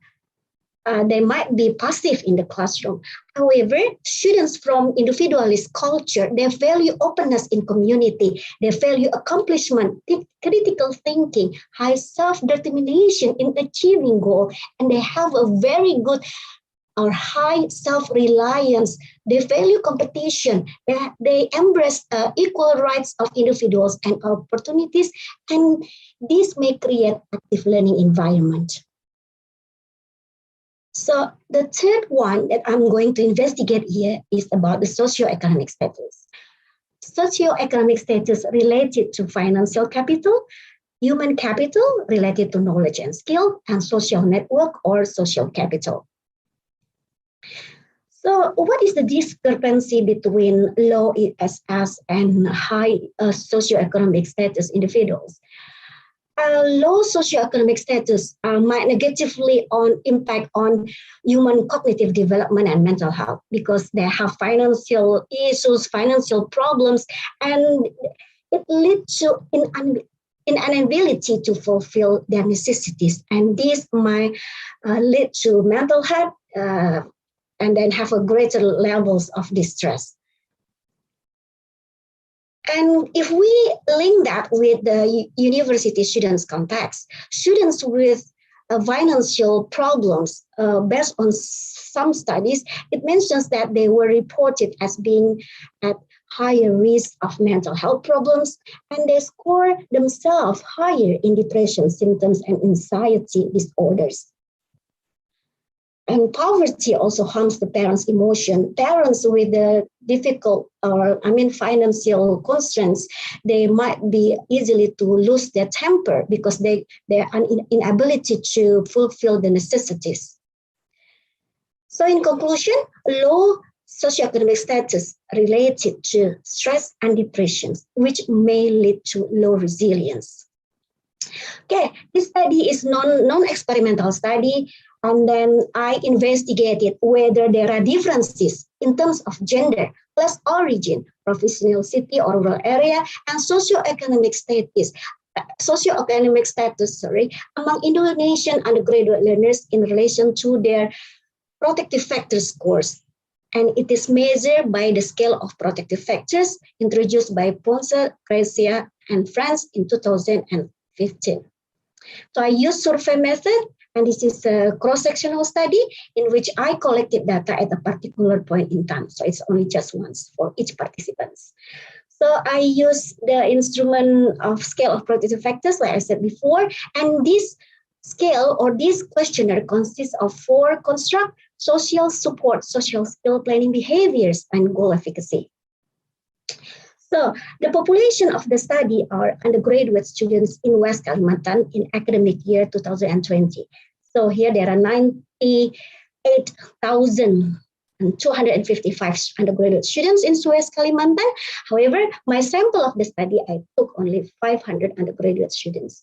they might be passive in the classroom. However, students from individualist culture, they value openness in community, they value accomplishment, critical thinking, high self-determination in achieving goal, and they have a very good are high self-reliance. They value competition. They embrace equal rights of individuals and opportunities, and this may create active learning environment. So the third one that I'm going to investigate here is about the socioeconomic status. Socioeconomic status related to financial capital, human capital related to knowledge and skill, and social network or social capital. So what is the discrepancy between low ESS and high socioeconomic status individuals? Low socioeconomic status might negatively impact on human cognitive development and mental health because they have financial issues, financial problems, and it leads to inability to fulfill their necessities. And this might lead to mental health and then have a greater levels of distress. And if we link that with the university students context, students with financial problems based on some studies, it mentions that they were reported as being at higher risk of mental health problems, and they score themselves higher in depression symptoms and anxiety disorders. And poverty also harms the parents' emotion. Parents with the difficult financial constraints, they might be easily to lose their temper because their inability to fulfill the necessities. So in conclusion, low socioeconomic status related to stress and depression, which may lead to low resilience. Okay, this study is non-experimental study. And then I investigated whether there are differences in terms of gender, class origin, professional city or rural area, and socioeconomic status. Among Indonesian undergraduate learners in relation to their protective factor scores. And it is measured by the scale of protective factors introduced by Ponce, Gracia, and France in 2015. So I used survey method, and this is a cross-sectional study in which I collected data at a particular point in time. So it's only just once for each participant. So I use the instrument of scale of protective factors, like I said before, and this scale or this questionnaire consists of 4 constructs: social support, social skill planning behaviors, and goal efficacy. So the population of the study are undergraduate students in West Kalimantan in academic year 2020. So here there are 98,255 undergraduate students in West Kalimantan. However, my sample of the study, I took only 500 undergraduate students.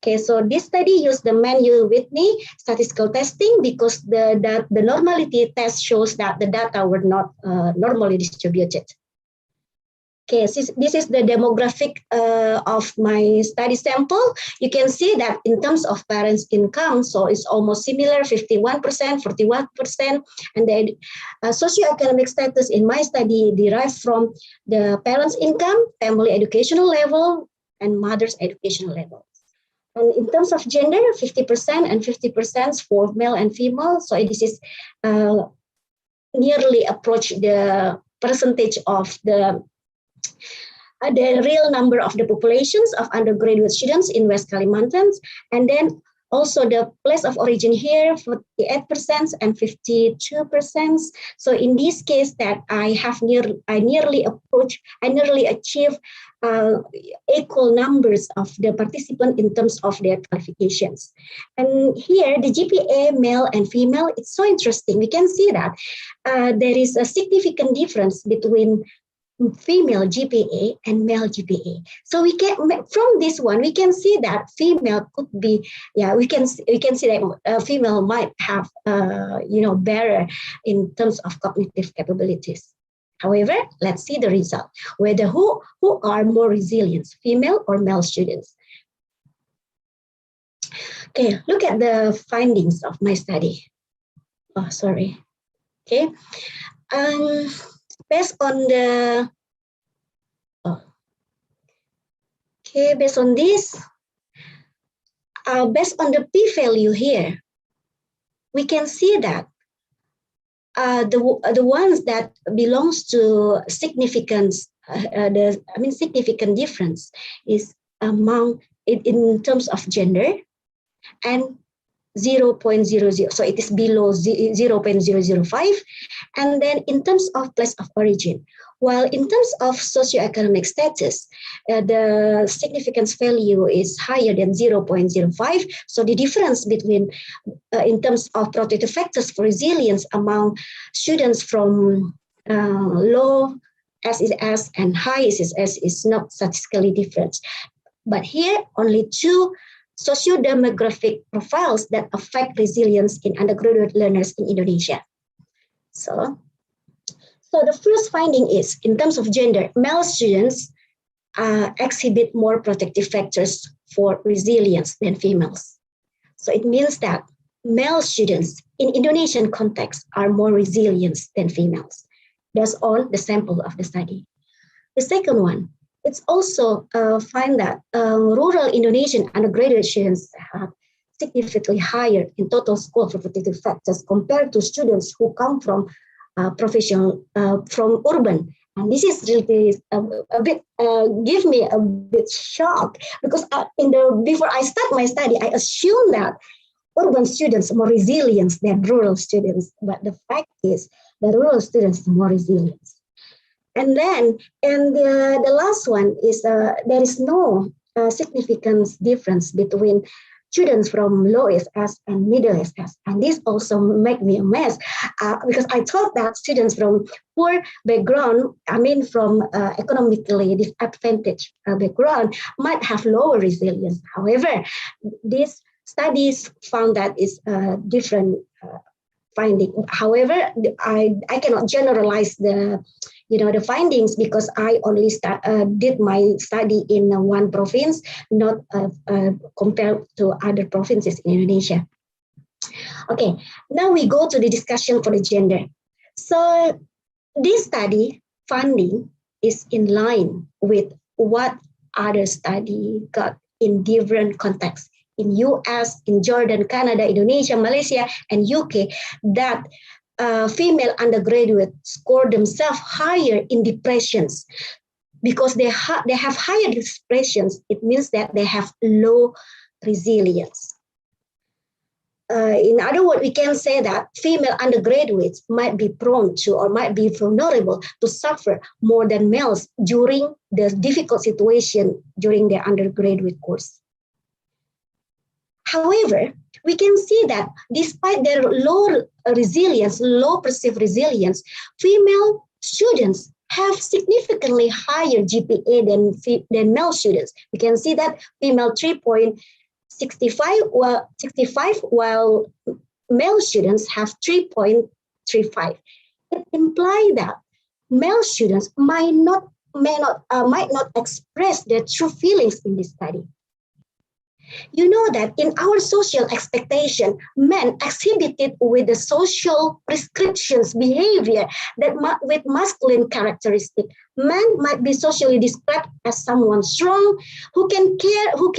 Okay, so this study used the Mann-Whitney statistical testing because the normality test shows that the data were not normally distributed. Okay, this is the demographic of my study sample. You can see that in terms of parents' income, so it's almost similar, 51%, 41%, and the socioeconomic status in my study derived from the parents' income, family educational level, and mother's educational level. And in terms of gender, 50% and 50% for male and female. So this is nearly approach the percentage of the real number of the populations of undergraduate students in West Kalimantan. And then also the place of origin here, 48% and 52%. So in this case that I nearly achieve equal numbers of the participants in terms of their qualifications. And here the GPA male and female, it's so interesting. We can see that there is a significant difference between female GPA and male GPA. So we can, from this one, we can see that female could be, we can see that female might have, better in terms of cognitive capabilities. However, let's see the result, whether who are more resilient, female or male students. Okay, look at the findings of my study. Oh, sorry. Okay. Based on the based on this, based on the p-value here, we can see that the ones that belongs to significance, significant difference is among in terms of gender and 0.00. So it is below 0.005. And then in terms of place of origin, while in terms of socioeconomic status, the significance value is higher than 0.05. So the difference between, in terms of protective factors for resilience among students from low SES and high SES is not statistically different. But here, only two socio-demographic profiles that affect resilience in undergraduate learners in Indonesia. So the first finding is, in terms of gender, male students exhibit more protective factors for resilience than females. So it means that male students in Indonesian context are more resilient than females. That's on the sample of the study. The second one, it's also find that rural Indonesian undergraduate students have significantly higher in total score for protective factors compared to students who come from professional from urban. And this is really a bit give me a bit shock, because before I start my study, I assumed that urban students are more resilient than rural students, but the fact is that rural students are more resilient. And then, the last one is there is no significant difference between students from low SS and middle SS. And this also made me a mess because I thought that students from poor background, from economically disadvantaged background, might have lower resilience. However, these studies found that is different finding. However, I cannot generalize the findings, because I only did my study in one province, not compared to other provinces in Indonesia. Okay, now we go to the discussion for the gender. So this study funding is in line with what other study got in different contexts. In US, in Jordan, Canada, Indonesia, Malaysia, and UK, that female undergraduates score themselves higher in depressions. Because they have higher depressions, it means that they have low resilience. In other words, we can say that female undergraduates might be prone to, or might be vulnerable to suffer more than males during the difficult situation during their undergraduate course. However, we can see that despite their low resilience, low perceived resilience, female students have significantly higher GPA than male students. We can see that female 3.65, while male students have 3.35. It implies that male students might not express their true feelings in this study. You know that in our social expectation, men exhibited with the social prescriptions behavior that with masculine characteristic. Men might be socially described as someone strong, who can care, who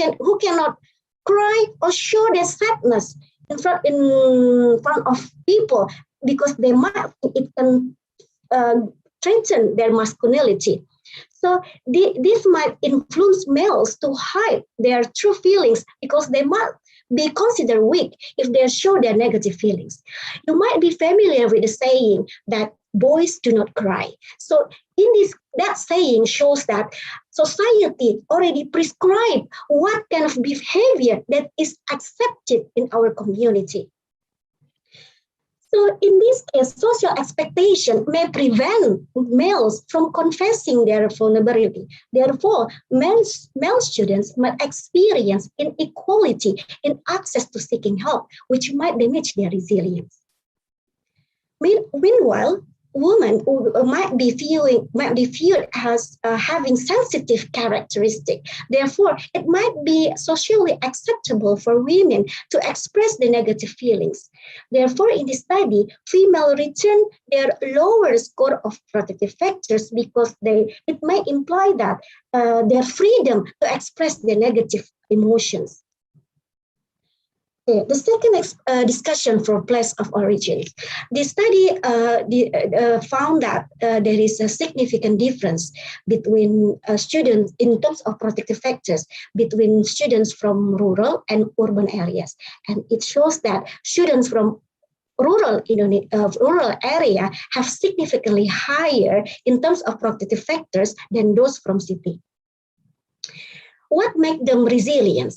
cannot cry or show their sadness in front of people, because it can strengthen their masculinity. So this might influence males to hide their true feelings, because they might be considered weak if they show their negative feelings. You might be familiar with the saying that boys do not cry. So that saying shows that society already prescribed what kind of behavior that is accepted in our community. So in this case, social expectation may prevent males from confessing their vulnerability. Therefore, male students might experience inequality in access to seeking help, which might damage their resilience. Meanwhile, women might be viewed as having sensitive characteristics. Therefore, it might be socially acceptable for women to express the negative feelings. Therefore, in this study, females return their lower score of protective factors, because it may imply that their freedom to express their negative emotions. Okay, the second discussion for place of origin. The study found that there is a significant difference between students in terms of protective factors between students from rural and urban areas. And it shows that students from rural area have significantly higher in terms of protective factors than those from city. What makes them resilient?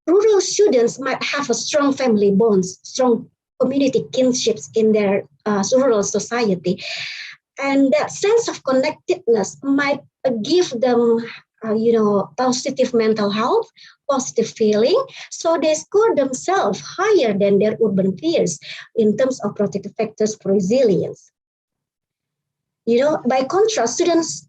Rural students might have a strong family bonds, strong community kinships in their rural society. And that sense of connectedness might give them, positive mental health, positive feeling. So they score themselves higher than their urban peers in terms of protective factors for resilience. By contrast, students,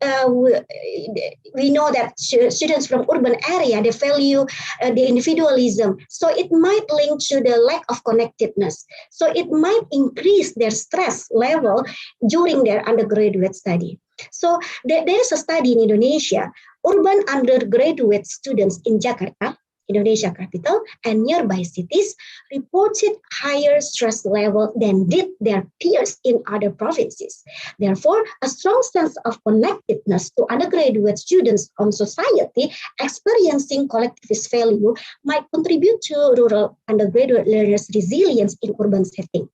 we know that students from urban area, they value the individualism. So it might link to the lack of connectedness. So it might increase their stress level during their undergraduate study. So there is a study in Indonesia, urban undergraduate students in Jakarta, Indonesia capital, and nearby cities reported higher stress level than did their peers in other provinces. Therefore, a strong sense of connectedness to undergraduate students on society experiencing collectivist value might contribute to rural undergraduate learners' resilience in urban setting.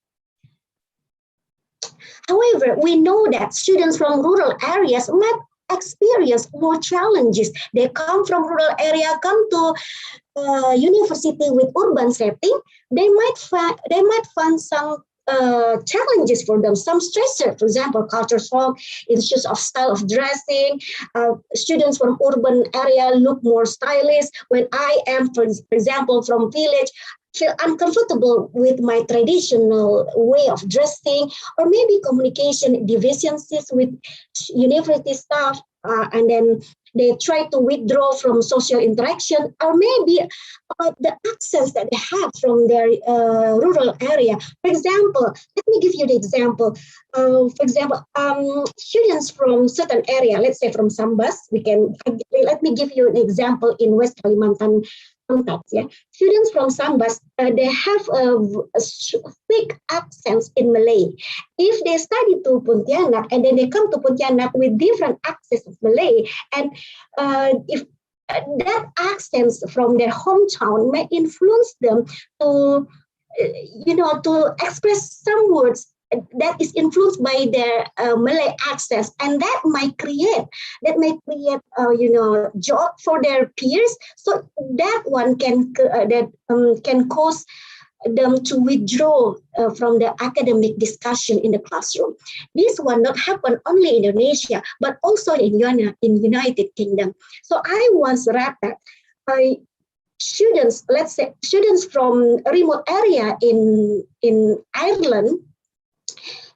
However, we know that students from rural areas might experience more challenges. They come from rural area, come to university with urban setting. They might find some challenges for them, some stressor, for example, culture shock, issues of style of dressing. Students from urban area look more stylish. When I am, for example, from village, feel uncomfortable with my traditional way of dressing, or maybe communication deficiencies with university staff, and then they try to withdraw from social interaction, or maybe the accents that they have from their rural area. For example, let me give you the example. Students from certain area, let's say from Sambas, let me give you an example in West Kalimantan. Yeah. Students from Sambas, they have a thick accents in Malay. If they study to Pontianak and then they come to Pontianak with different accents of Malay, and if that accents from their hometown may influence them to, to express some words that is influenced by their Malay accents, and that might create job for their peers. So that one can cause them to withdraw from the academic discussion in the classroom. This will not happen only in Indonesia, but also in United Kingdom. So I once read that students, let's say students from a remote area in Ireland,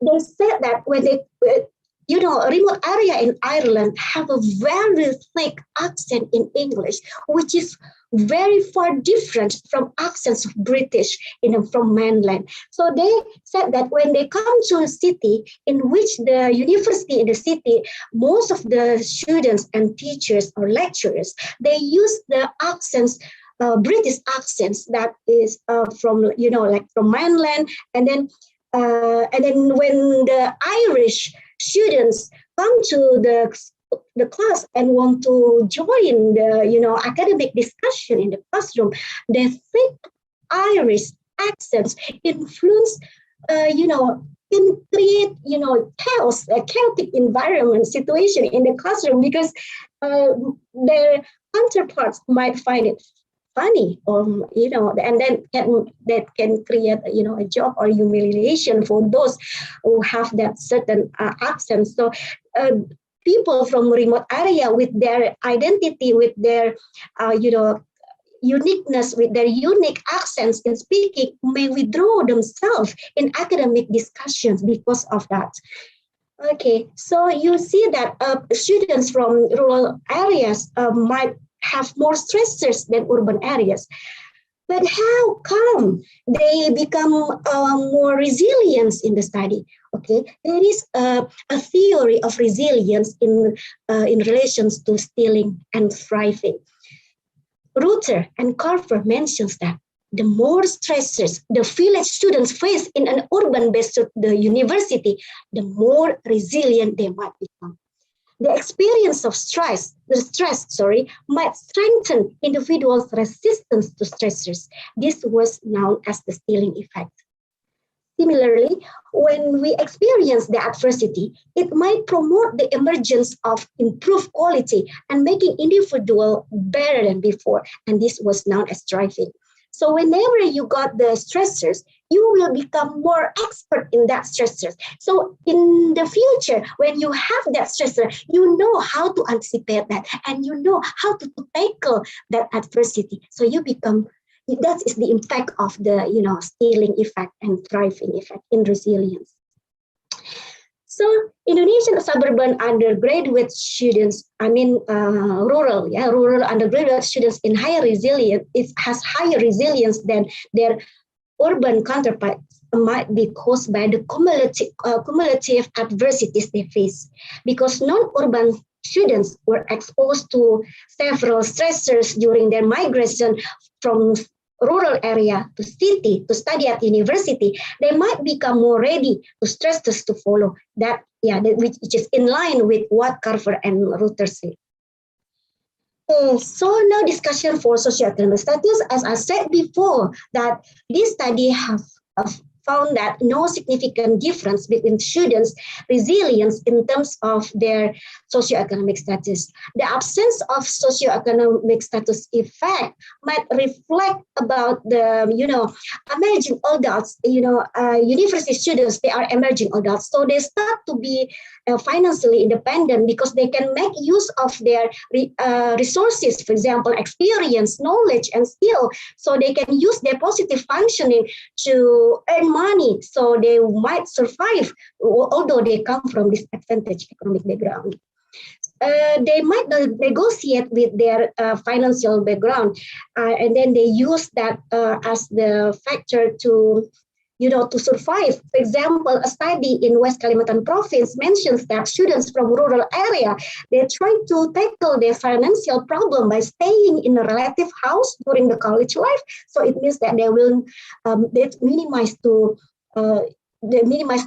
they said that when they, a remote area in Ireland have a very thick accent in English, which is very far different from accents of British, from mainland. So they said that when they come to a city in which the university in the city, most of the students and teachers or lecturers, they use the accents, British accents that is from mainland, and then when the Irish students come to the class and want to join the academic discussion in the classroom, they think Irish accents influence can create chaos, a chaotic environment situation in the classroom, because their counterparts might find it funny, and then that can create a job or humiliation for those who have that certain accent. So people from remote area with their identity, with their uniqueness, with their unique accents in speaking, may withdraw themselves in academic discussions because of that. Okay, so you see that students from rural areas might have more stressors than urban areas. But how come they become more resilient in the study? Okay, there is a theory of resilience in relations to stealing and thriving. Ruther and Carver mentions that the more stressors the village students face in an urban-based the university, the more resilient they might become. The experience of might strengthen individuals' resistance to stressors. This was known as the stealing effect. Similarly, when we experience the adversity, it might promote the emergence of improved quality and making individual better than before. And this was known as thriving. So whenever you got the stressors, you will become more expert in that stressors. So in the future, when you have that stressor, you know how to anticipate that and you know how to tackle that adversity. So you become, that is the impact of the stealing effect and thriving effect in resilience. So Indonesian suburban undergraduate students, rural undergraduate students in higher resilience, it has higher resilience than their urban counterparts, might be caused by the cumulative adversities they face, because non-urban students were exposed to several stressors during their migration from rural area to city to study at university. They might become more ready to stresses to follow that, which is in line with what Carver and Ruther say. So now discussion for socioeconomic status. As I said before, that this study have found that no significant difference between students' resilience in terms of their socioeconomic status. The absence of socioeconomic status effect might reflect about the, emerging adults, university students, they are emerging adults. So they start to be financially independent because they can make use of their resources, for example, experience, knowledge, and skill. So they can use their positive functioning to earn money. So they might survive, although they come from disadvantaged economic background. They might negotiate with their financial background, and then they use that as the factor to survive. For example, a study in West Kalimantan province mentions that students from rural area, they try to tackle their financial problem by staying in a relative house during the college life. So it means that they will minimize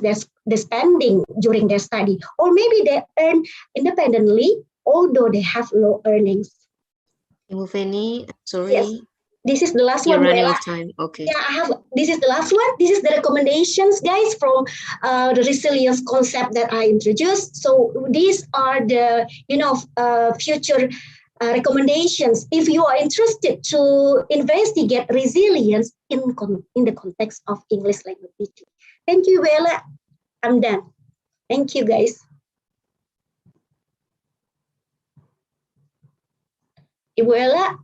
the spending during their study, or maybe they earn independently although they have low earnings. Bu Feni, sorry. Yes. This is the last You're one. running out of time. Okay. Yeah, this is the last one. This is the recommendations, guys, from the resilience concept that I introduced. So these are the, future recommendations if you are interested to investigate resilience in the context of English language teaching. Thank you, Iela. I'm done. Thank you, guys. Ibu Ella.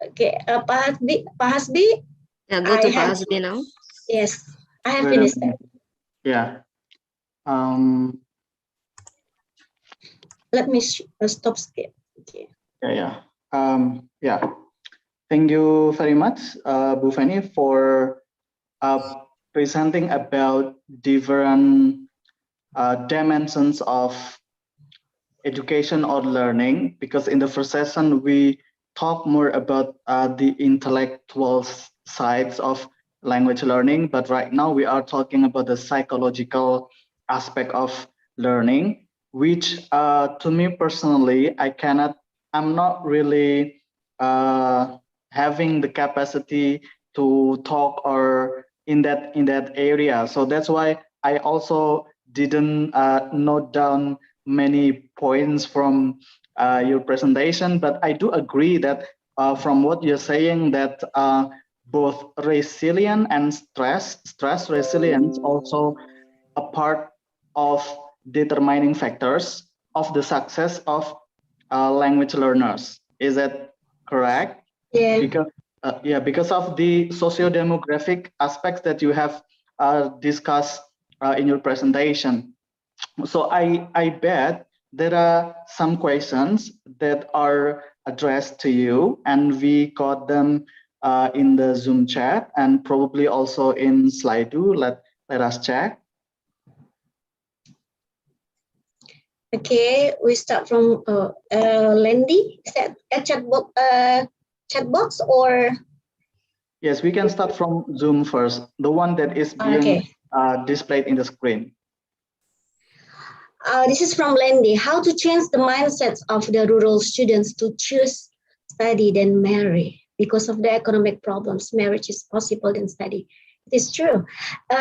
Okay, Pak Hasbi. Yeah, go to Pak Hasbi now. Yes, I have finished that. Yeah. Let me stop skip. Okay. Yeah. Thank you very much, Bu Feni, for presenting about different dimensions of education or learning, because in the first session we talk more about the intellectual sides of language learning, but right now we are talking about the psychological aspect of learning, which to me personally, I'm not really having the capacity to talk or in that area. So that's why I also didn't note down many points from your presentation, but I do agree that from what you're saying, that both resilient and stress resilience also a part of determining factors of the success of language learners. Is that correct? Yeah. Because of the socio-demographic aspects that you have discussed in your presentation. So I bet there are some questions that are addressed to you, and we got them in the Zoom chat and probably also in Slido. Let us check. Okay, we start from Landy. Is that a chat box or? Yes, we can start from Zoom first, the one that is being displayed in the screen. This is from Landy. How to change the mindsets of the rural students to choose study than marry? Because of the economic problems, marriage is possible than study. It is true.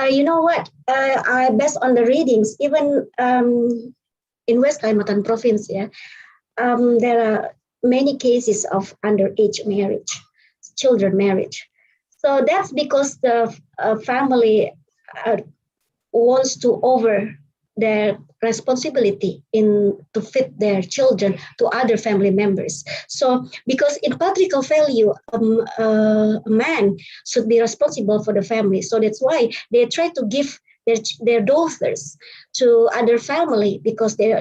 You know what? Based on the readings, even in West Kalimantan province, there are many cases of underage marriage, children marriage. So that's because the family wants to over their responsibility to fit their children to other family members. So because in patriarchal value, a man should be responsible for the family. So that's why they try to give their daughters to other family because they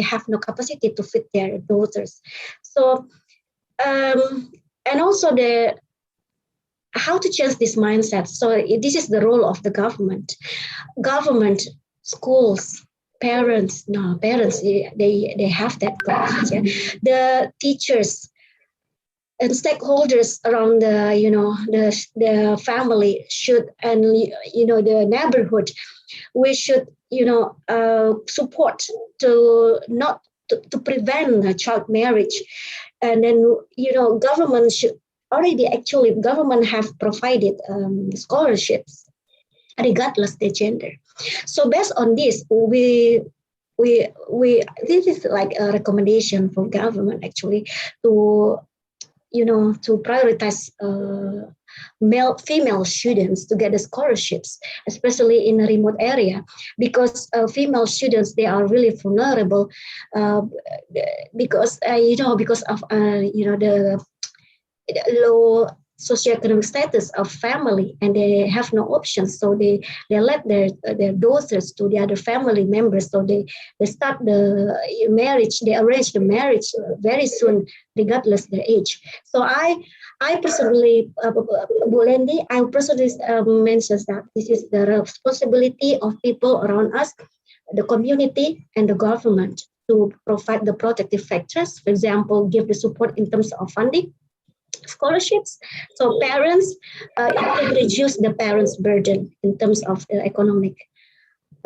have no capacity to fit their daughters. So and also how to change this mindset. So this is the role of the government, schools, parents. No, parents they have that part. Yeah. The teachers and stakeholders around the family should, and the neighborhood, we should support to not to prevent child marriage. And then government should government have provided scholarships regardless the gender. So based on this, we this is like a recommendation for government actually to prioritize female students to get the scholarships, especially in a remote area, because female students, they are really vulnerable because of the low socioeconomic status of family, and they have no options. So they let their daughters to the other family members. So they start the marriage, they arrange the marriage very soon, regardless their age. So I personally, Bu Lendi, I personally mentions that this is the responsibility of people around us, the community and the government, to provide the protective factors. For example, give the support in terms of funding, scholarships. So parents, it can reduce the parents' burden in terms of economic.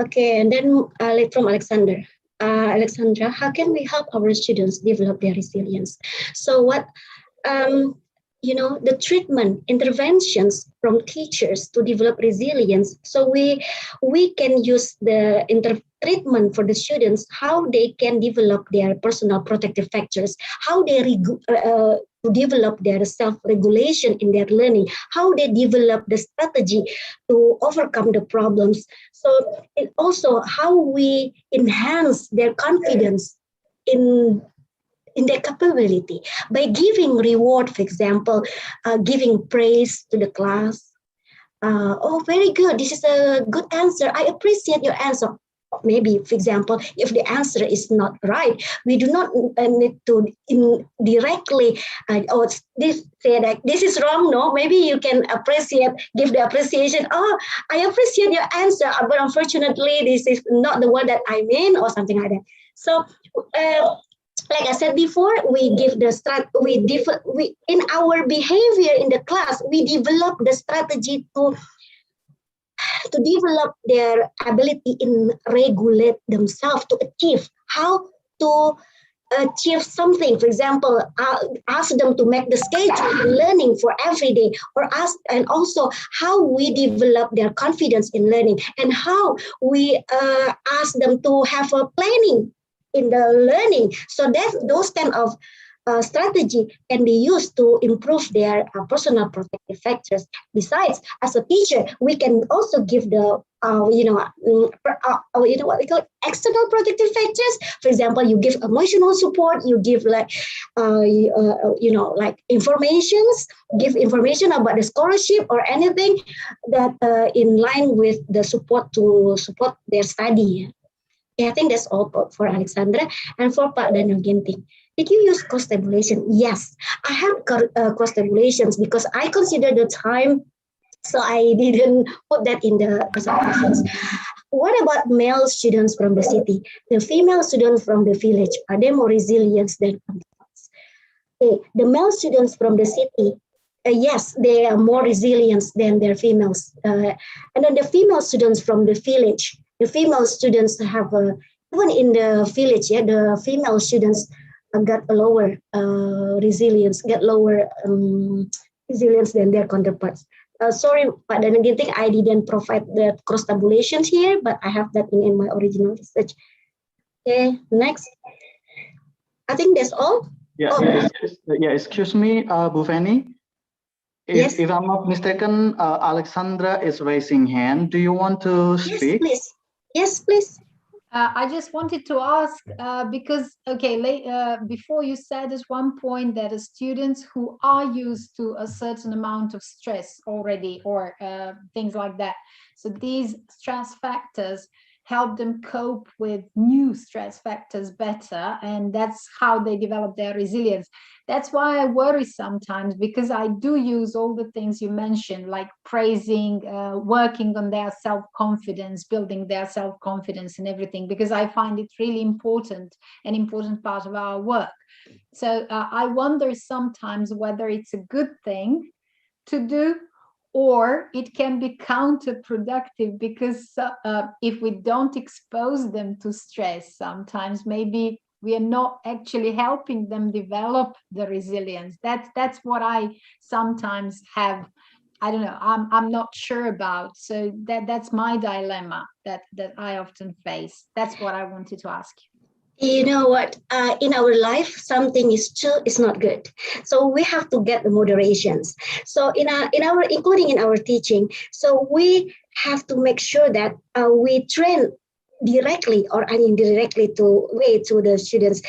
Okay, and then from Alexander. Alexandra, how can we help our students develop their resilience? So what, the treatment interventions from teachers to develop resilience. So we can use the treatment for the students, how they can develop their personal protective factors, how they to develop their self-regulation in their learning, how they develop the strategy to overcome the problems. So it also how we enhance their confidence in their capability by giving reward, for example, giving praise to the class. Oh, very good. This is a good answer. I appreciate your answer. Maybe, for example, if the answer is not right, we do not need to directly say that this is wrong. No, maybe you can give the appreciation. Oh, I appreciate your answer, but unfortunately, this is not the word that I mean, or something like that. So, like I said before, we give the we in our behavior in the class, we develop the strategy to develop their ability in regulate themselves, to achieve, how to achieve something. For example, ask them to make the schedule learning for every day, and also how we develop their confidence in learning, and how we ask them to have a planning in the learning. So that those kind of strategy can be used to improve their personal protective factors. Besides, as a teacher, we can also give the what we call external protective factors. For example, you give emotional support, you give like informations, give information about the scholarship or anything that in line with the support to support their study. Yeah, I think that's all for Alexandra. And for Pak Daniel Ginting, did you use cross tabulation? Yes, I have cross tabulations because I consider the time, so I didn't put that in the presentations. What about male students from the city? The female students from the village, are they more resilient than others? Okay, the male students from the city, yes, they are more resilient than their females. And then the female students from the village, the female students have even in the village, yeah, the female students got a lower resilience, get lower resilience than their counterparts. Sorry, Pak Danaginting, I didn't provide the cross tabulations here, but I have that in my original research. Okay, next. I think that's all. Yeah, excuse me, Bu Feni. Yes. If I'm not mistaken, Alexandra is raising hand. Do you want to speak? Yes, please. Yes, please. I just wanted to ask because, okay, before you said at one point that students who are used to a certain amount of stress already or things like that. So these stress factors help them cope with new stress factors better, and that's how they develop their resilience. That's why I worry sometimes, because I do use all the things you mentioned, like praising, working on their self-confidence, building their self-confidence and everything, because I find it really important, an important part of our work. So I wonder sometimes whether it's a good thing to do, or it can be counterproductive, because if we don't expose them to stress, sometimes maybe we are not actually helping them develop the resilience. That's what I sometimes have. I don't know, I'm not sure about. So that's my dilemma that I often face. That's what I wanted to ask you. You know what? In our life, something is true is not good. So we have to get the moderations. So including in our teaching, so we have to make sure that we train directly or indirectly to the students.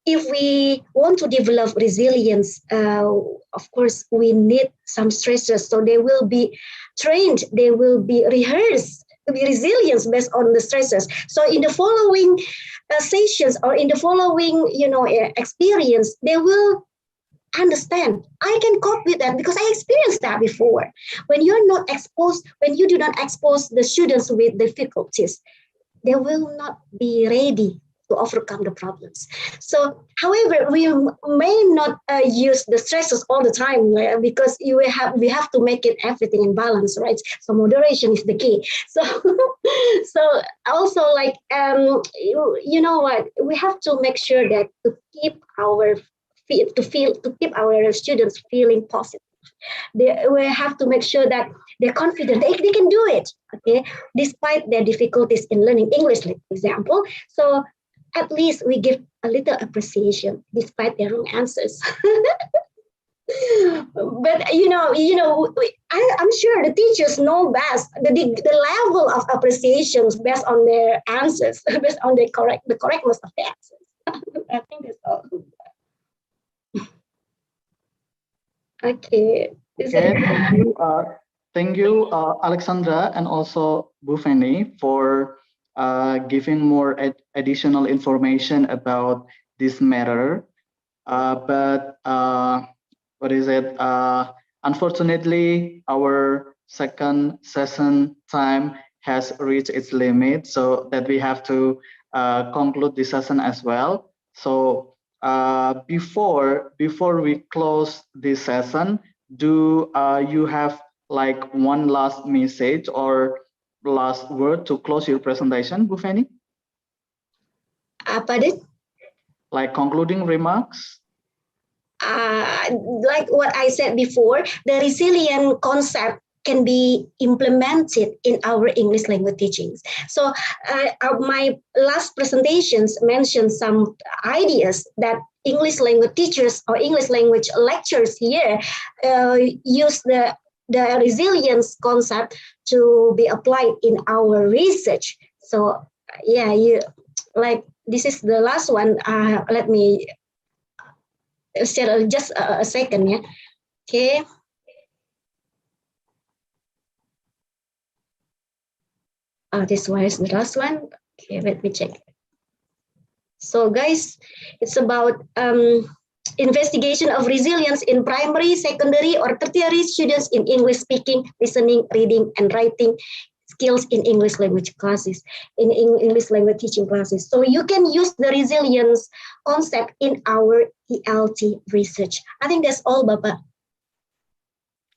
If we want to develop resilience, of course, we need some stressors. So they will be trained, they will be rehearsed to be resilient based on the stresses. So in the following sessions or in the following, experience, they will understand. I can cope with that because I experienced that before. When you're not exposed, when you do not expose the students with difficulties, they will not be ready to overcome the problems. So, however, we may not use the stresses all the time, right? Because we have to make it everything in balance, right? So moderation is the key. So, so also like you know what, we have to make sure that to keep our students feeling positive. We have to make sure that they're confident they can do it, okay, despite their difficulties in learning English, like for example. So at least we give a little appreciation despite their wrong answers. But I'm sure the teachers know best the level of appreciations based on their answers, based on the correctness of the answers. I think that's all. Okay. Thank you, Alexandra, and also Bu Feni for giving more additional information about this matter. But what is it? Unfortunately, our second session time has reached its limit, so that we have to conclude this session as well. So before we close this session, do you have like one last message or last word to close your presentation, Bu Feni? Pardon? Like concluding remarks? Like what I said before, the resilient concept can be implemented in our English language teachings. So my last presentations mentioned some ideas that English language teachers or English language lecturers here use the resilience concept to be applied in our research. So yeah, this is the last one. Let me share just a second, yeah. Okay. This one is the last one. Okay, let me check. So guys, it's about investigation of resilience in primary, secondary, or tertiary students in English speaking, listening, reading, and writing skills in English language classes, in English language teaching classes. So you can use the resilience concept in our ELT research. I think that's all, Bapak.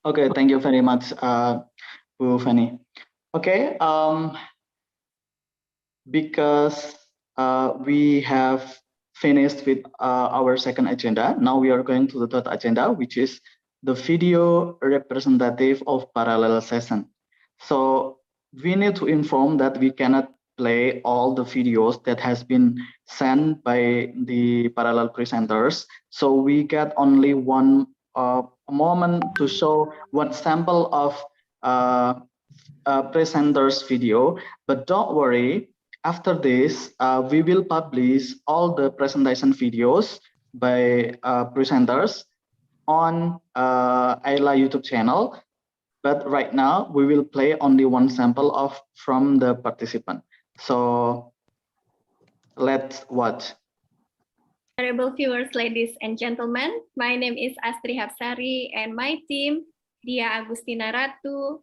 Okay, thank you very much, Bu Fanny. Okay, because we have finished with our second agenda, now we are going to the third agenda, which is the video representative of parallel session. So we need to inform that we cannot play all the videos that has been sent by the parallel presenters. So we get only one moment to show one sample of presenter's video, but don't worry, after this, we will publish all the presentation videos by presenters on Iela YouTube channel. But right now, we will play only one sample of from the participant. So let's watch. Honorable viewers, ladies and gentlemen, my name is Astri Hapsari and my team, Dia Agustina Ratu,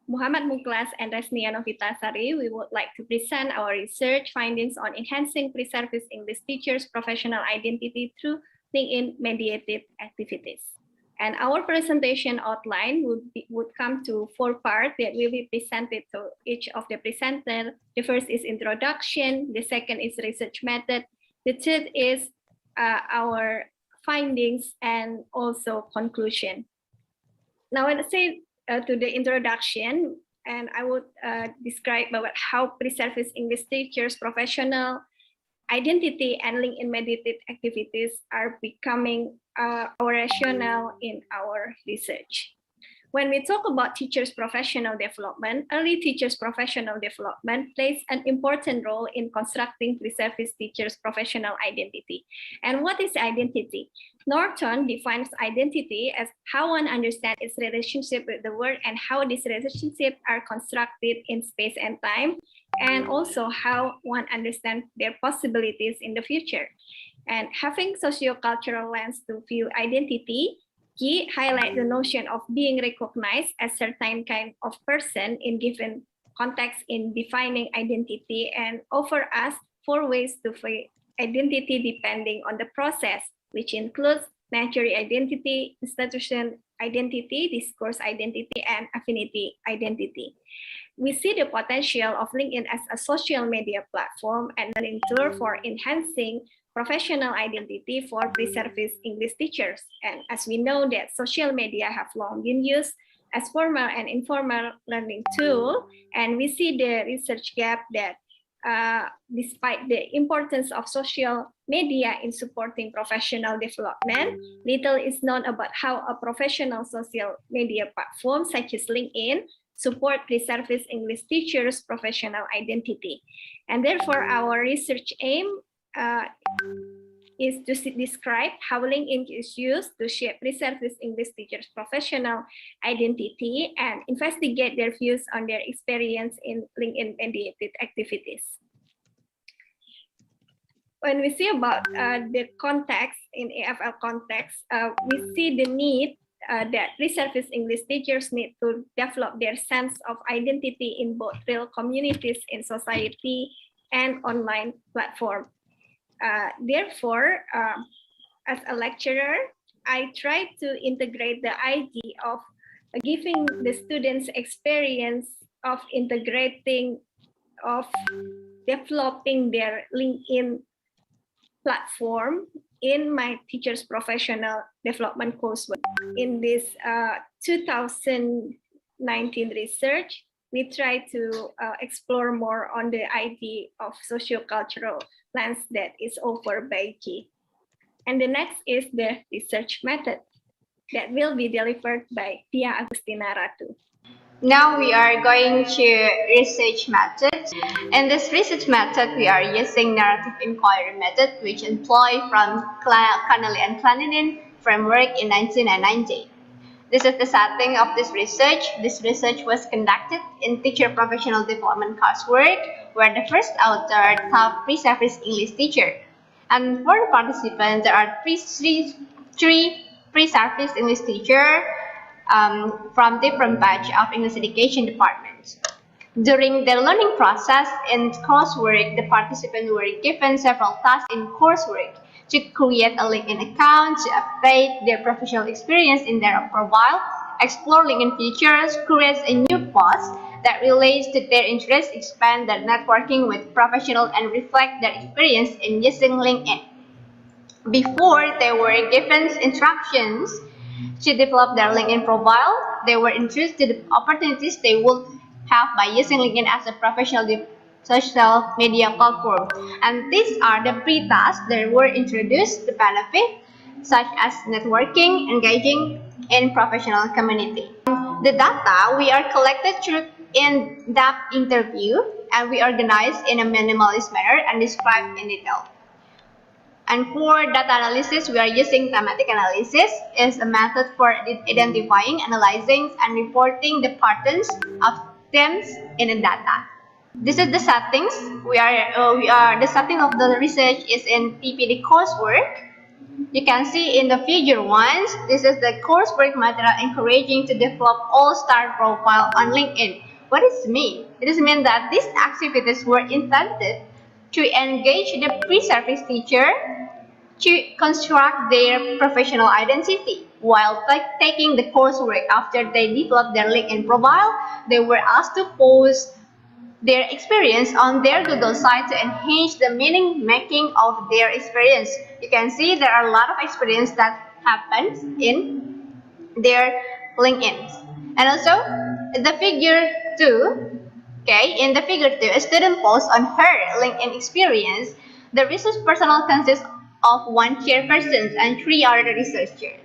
Muhammad Muklas, and Resnia Novita Sari, we would like to present our research findings on enhancing pre-service English teachers' professional identity through LinkedIn mediated activities. And our presentation outline would come to 4 parts that will be presented to each of the presenter. The first is introduction, the second is research method, the third is our findings and also conclusion. Now, let's say to the introduction, and I would describe about how pre-service English teachers' professional identity and LinkedIn mediated activities are becoming operational in our research. When we talk about teachers' professional development, early teachers' professional development plays an important role in constructing pre-service teachers' professional identity. And what is identity? Norton defines identity as how one understands its relationship with the world and how these relationships are constructed in space and time, and also how one understands their possibilities in the future. And having socio-cultural lens to view identity, he highlight the notion of being recognized as certain kind of person in given context in defining identity, and offer us 4 ways to view identity depending on the process, which includes nature identity, institution identity, discourse identity, and affinity identity. We see the potential of LinkedIn as a social media platform and learning tool for enhancing professional identity for pre-service English teachers. And as we know that social media have long been used as formal and informal learning tool, and we see the research gap that despite the importance of social media in supporting professional development, little is known about how a professional social media platform such as LinkedIn support pre-service English teachers' professional identity. And therefore, our research aim is to describe how LinkedIn is used to shape pre-service English teachers' professional identity and investigate their views on their experience in LinkedIn mediated activities. When we see about the context in AFL context, we see the need that pre-service English teachers need to develop their sense of identity in both real communities in society and online platform. Therefore, as a lecturer, I try to integrate the idea of giving the students experience of integrating, of developing their LinkedIn platform in my teacher's professional development coursework. In this 2019 research, we try to explore more on the idea of sociocultural lens that is offered by G. And the next is the research method that will be delivered by Dia Agustina Ratu. Now we are going to research method. In this research method, we are using narrative inquiry method, which employed from Connelly and Claninin framework in 1990. This is the setting of this research. This research was conducted in teacher professional development coursework, where the first author taught pre-service English teacher. And for the participants, there are three pre-service English teachers from different batch of English education departments. During the learning process in coursework, the participants were given several tasks in coursework to create a LinkedIn account, to update their professional experience in their profile, explore LinkedIn features, create a new post that relates to their interests, expand their networking with professionals, and reflect their experience in using LinkedIn. Before they were given instructions to develop their LinkedIn profile, they were introduced to the opportunities they would have by using LinkedIn as a professional social media platform. And these are the pre-tasks that were introduced to benefit, such as networking, engaging in professional community. The data we are collected through in-depth interview, and we organize in a minimalist manner and described in detail. And for data analysis, we are using thematic analysis as a method for identifying, analyzing, and reporting the patterns of themes in the data. This is the settings. The setting of the research is in PPD coursework. You can see in the figure 1, this is the coursework material encouraging to develop all-star profile on LinkedIn. What does it mean? It does mean that these activities were intended to engage the pre-service teacher to construct their professional identity. While taking the coursework after they developed their LinkedIn profile, they were asked to post their experience on their Google site to enhance the meaning making of their experience. You can see there are a lot of experience that happens in their LinkedIn. And also the figure 2, okay, in the figure 2, a student posts on her LinkedIn experience. The research personnel consists of 1 chairperson and 3 other researchers.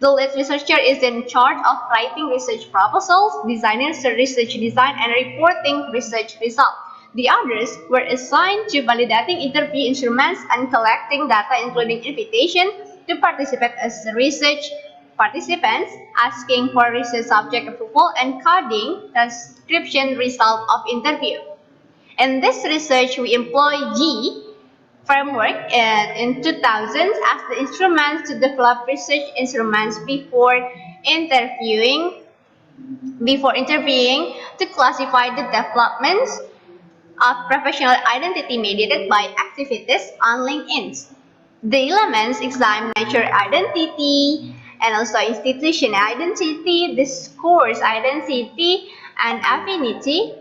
The lead researcher is in charge of writing research proposals, designing research design, and reporting research results. The others were assigned to validating interview instruments and collecting data, including invitation to participate as research participants, asking for research subject approval, and coding transcription result of interview. In this research, we employ G framework in 2000 as the instrument to develop research instruments before interviewing to classify the developments of professional identity mediated by activities on LinkedIn. The elements examine nature identity and also institution identity, discourse identity, and affinity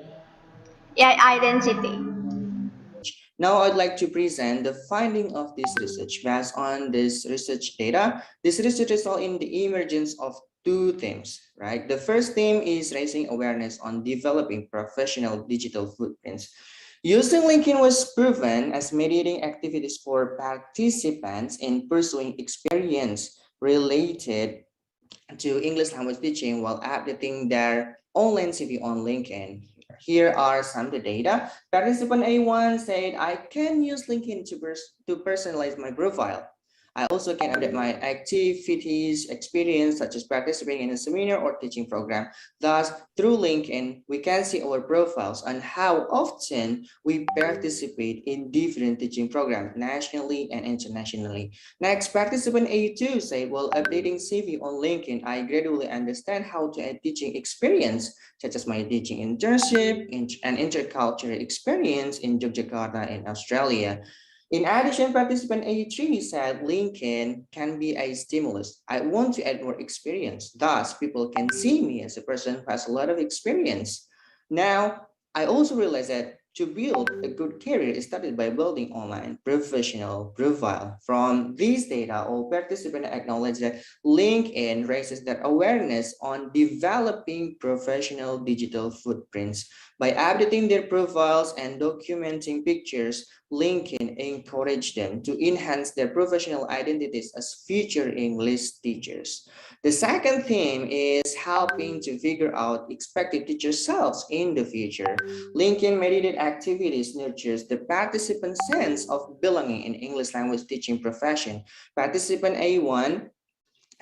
identity. Now I'd like to present the finding of this research. Based on this research data, this research resulted in the emergence of 2 themes, right? The first theme is raising awareness on developing professional digital footprints. Using LinkedIn was proven as mediating activities for participants in pursuing experience related to English language teaching while updating their online CV on LinkedIn. Here are some of the data. Participant A1 said, I can use LinkedIn to personalize my profile. I also can update my activities experience, such as participating in a seminar or teaching program. Thus, through LinkedIn, we can see our profiles and how often we participate in different teaching programs nationally and internationally. Next, participant A2 said, while updating CV on LinkedIn, I gradually understand how to add teaching experience, such as my teaching internship and intercultural experience in Yogyakarta and Australia. In addition, participant A3 said LinkedIn can be a stimulus. I want to add more experience. Thus, people can see me as a person who has a lot of experience. Now, I also realized that to build a good career is started by building online professional profile. From these data, all participants acknowledge that LinkedIn raises their awareness on developing professional digital footprints. By updating their profiles and documenting pictures, LinkedIn encouraged them to enhance their professional identities as future English teachers. The second theme is helping to figure out expected teacher selves in the future. LinkedIn mediated activities nurtures the participant's sense of belonging in English language teaching profession. Participant A1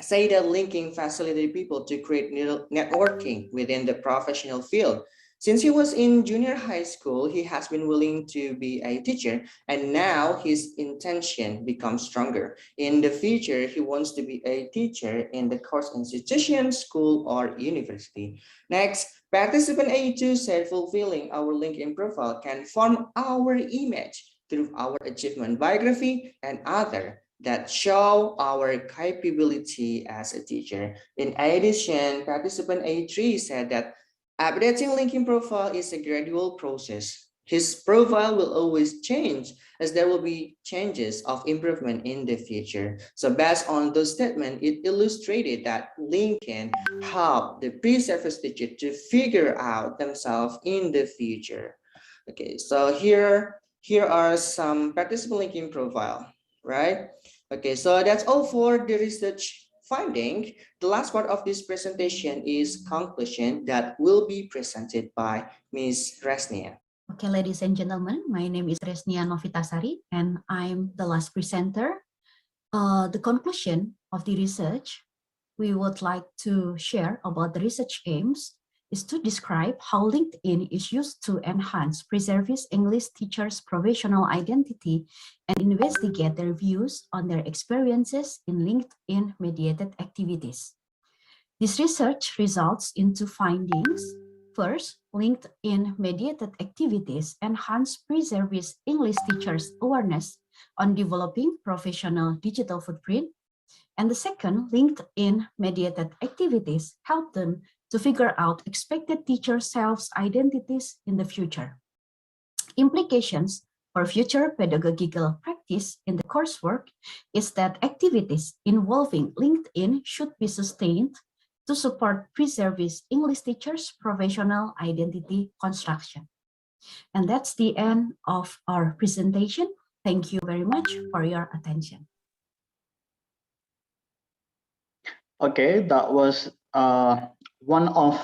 say that LinkedIn facilitated people to create networking within the professional field. Since he was in junior high school, he has been willing to be a teacher, and now his intention becomes stronger. In the future, he wants to be a teacher in the course institution, school, or university. Next, participant A2 said fulfilling our LinkedIn profile can form our image through our achievement biography and other that show our capability as a teacher. In addition, participant A3 said that updating LinkedIn profile is a gradual process. His profile will always change as there will be changes of improvement in the future. So based on those statements, it illustrated that LinkedIn helped the pre-service teacher to figure out themselves in the future. Okay, so here are some participant LinkedIn profile, right? Okay, so that's all for the research finding. The last part of this presentation is conclusion that will be presented by Ms. Resnia. Okay, ladies and gentlemen, my name is Resnia Novitasari, and I'm the last presenter. The conclusion of the research we would like to share about the research aims is to describe how LinkedIn is used to enhance pre-service English teachers' professional identity and investigate their views on their experiences in LinkedIn-mediated activities. This research results into findings. First, LinkedIn-mediated activities enhance pre-service English teachers' awareness on developing professional digital footprint. And the second, LinkedIn-mediated activities help them to figure out expected teacher self-identities in the future. Implications for future pedagogical practice in the coursework is that activities involving LinkedIn should be sustained to support pre-service English teachers' professional identity construction. And that's the end of our presentation. Thank you very much for your attention. Okay, that was one of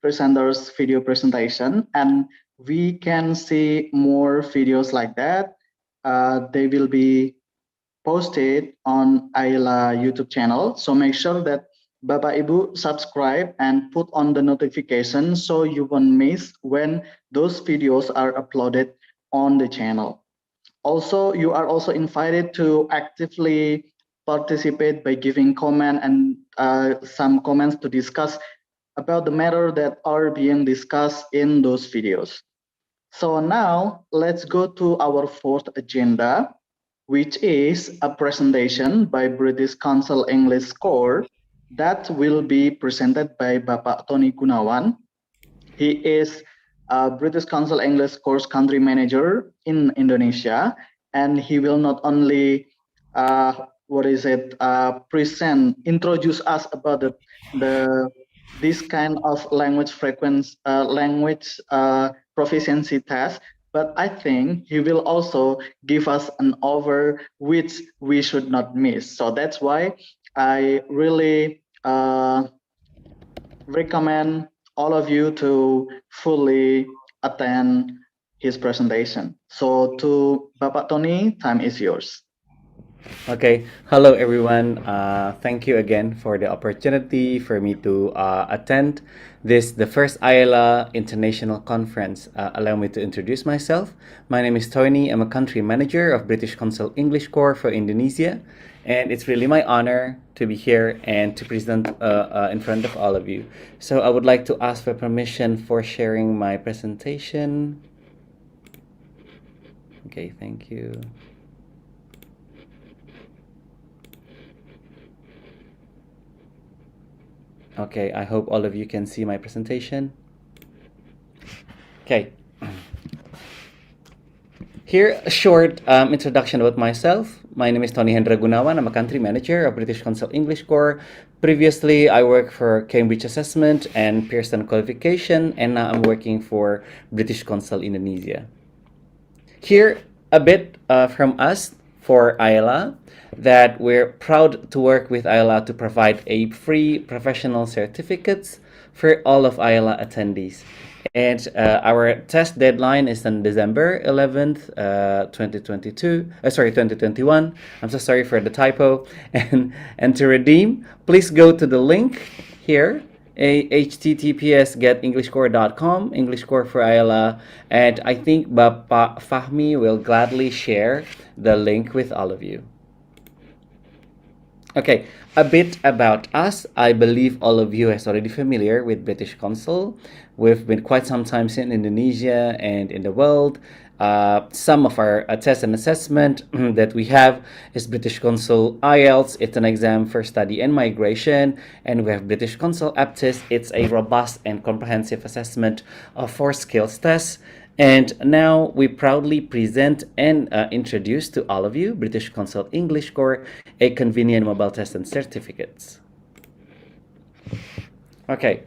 presenters' video presentation, and we can see more videos like that. They will be posted on Iela YouTube channel. So make sure that Bapak Ibu subscribe and put on the notification so you won't miss when those videos are uploaded on the channel. Also, you are also invited to actively participate by giving comment and some comments to discuss about the matter that are being discussed in those videos. So now let's go to our fourth agenda, which is a presentation by British Council English Corps that will be presented by Bapak Tony Gunawan. He is a British Council English Course Country Manager in Indonesia, and he will not only introduce us about this kind of language proficiency test, but I think he will also give us an over which we should not miss. So that's why I really recommend all of you to fully attend his presentation. So to Bapak Tony, time is yours. Okay, hello everyone. Thank you again for the opportunity for me to attend the first Iela International Conference. Allow me to introduce myself. My name is Tony. I'm a country manager of British Council English Corps for Indonesia, and it's really my honor to be here and to present in front of all of you. So I would like to ask for permission for sharing my presentation. Okay, thank you. Okay, I hope all of you can see my presentation. Okay. Here, a short introduction about myself. My name is Tony Hendra Gunawan. I'm a country manager of British Council English Corps. Previously, I worked for Cambridge Assessment and Pearson Qualification, and now I'm working for British Council Indonesia. Here, a bit from us for Iela, that we're proud to work with Iela to provide a free professional certificates for all of Iela attendees. And our test deadline is on December 11th, 2021. I'm so sorry for the typo. And to redeem, please go to the link here, https://getenglishcore.com, English Core for Iela. And I think Bapak Fahmi will gladly share the link with all of you. Okay, a bit about us. I believe all of you is already familiar with British Council. We've been quite some times in Indonesia and in the world. Some of our test and assessment that we have is British Council IELTS. It's an exam for study and migration, and we have British Council APTIS. It's a robust and comprehensive assessment of 4 skills tests. And now we proudly present and introduce to all of you British Council English Core, a convenient mobile test and certificates. Okay.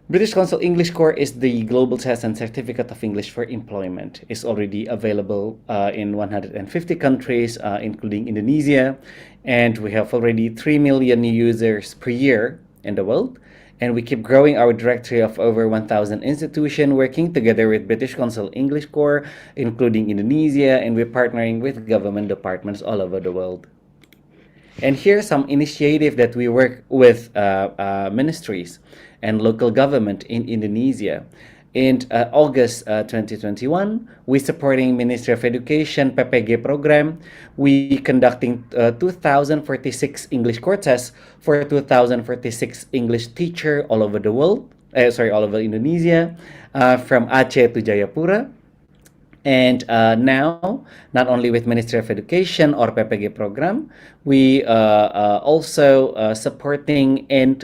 British Council English Core is the global test and certificate of English for employment. It's already available in 150 countries, including Indonesia, and we have already 3 million new users per year in the world. And we keep growing our directory of over 1,000 institutions working together with British Council English Core, including Indonesia, and we're partnering with government departments all over the world. And here's some initiative that we work with ministries and local government in Indonesia. In August 2021, we supporting Ministry of Education PPG program. We conducting 2,046 English core tests for 2,046 English teacher all over the world. All over Indonesia, from Aceh to Jayapura. And now, not only with Ministry of Education or PPG program, we also supporting and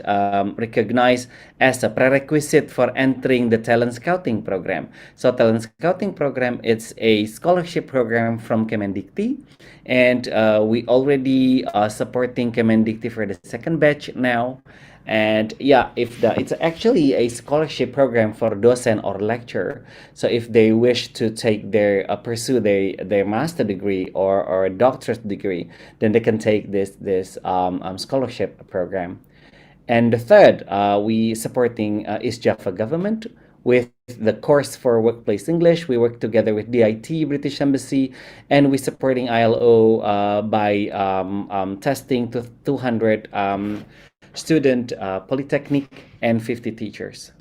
recognize as a prerequisite for entering the talent scouting program. So talent scouting program, it's a scholarship program from Kemendikti, and we already supporting Kemendikti for the second batch now. And yeah, it's actually a scholarship program for docent or lecturer. So if they wish to take pursue their master degree or a doctorate degree, then they can take this scholarship program. And the third, we supporting East Java government with the course for workplace English. We work together with DIT, British Embassy, and we supporting ILO by testing to 200 student polytechnic and 50 teachers.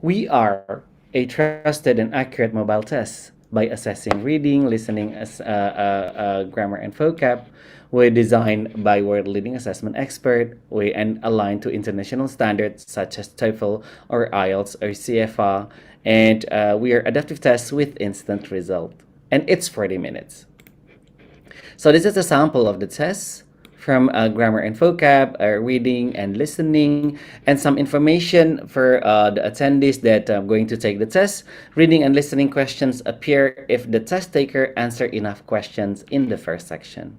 We are a trusted and accurate mobile test by assessing reading, listening, grammar, and vocab. We're designed by world-leading assessment expert. We and aligned to international standards such as TOEFL or IELTS or CFA, and we are adaptive tests with instant result. And it's 40 minutes. So this is a sample of the tests from grammar and vocab, reading and listening, and some information for the attendees that are going to take the test. Reading and listening questions appear if the test taker answer enough questions in the first section.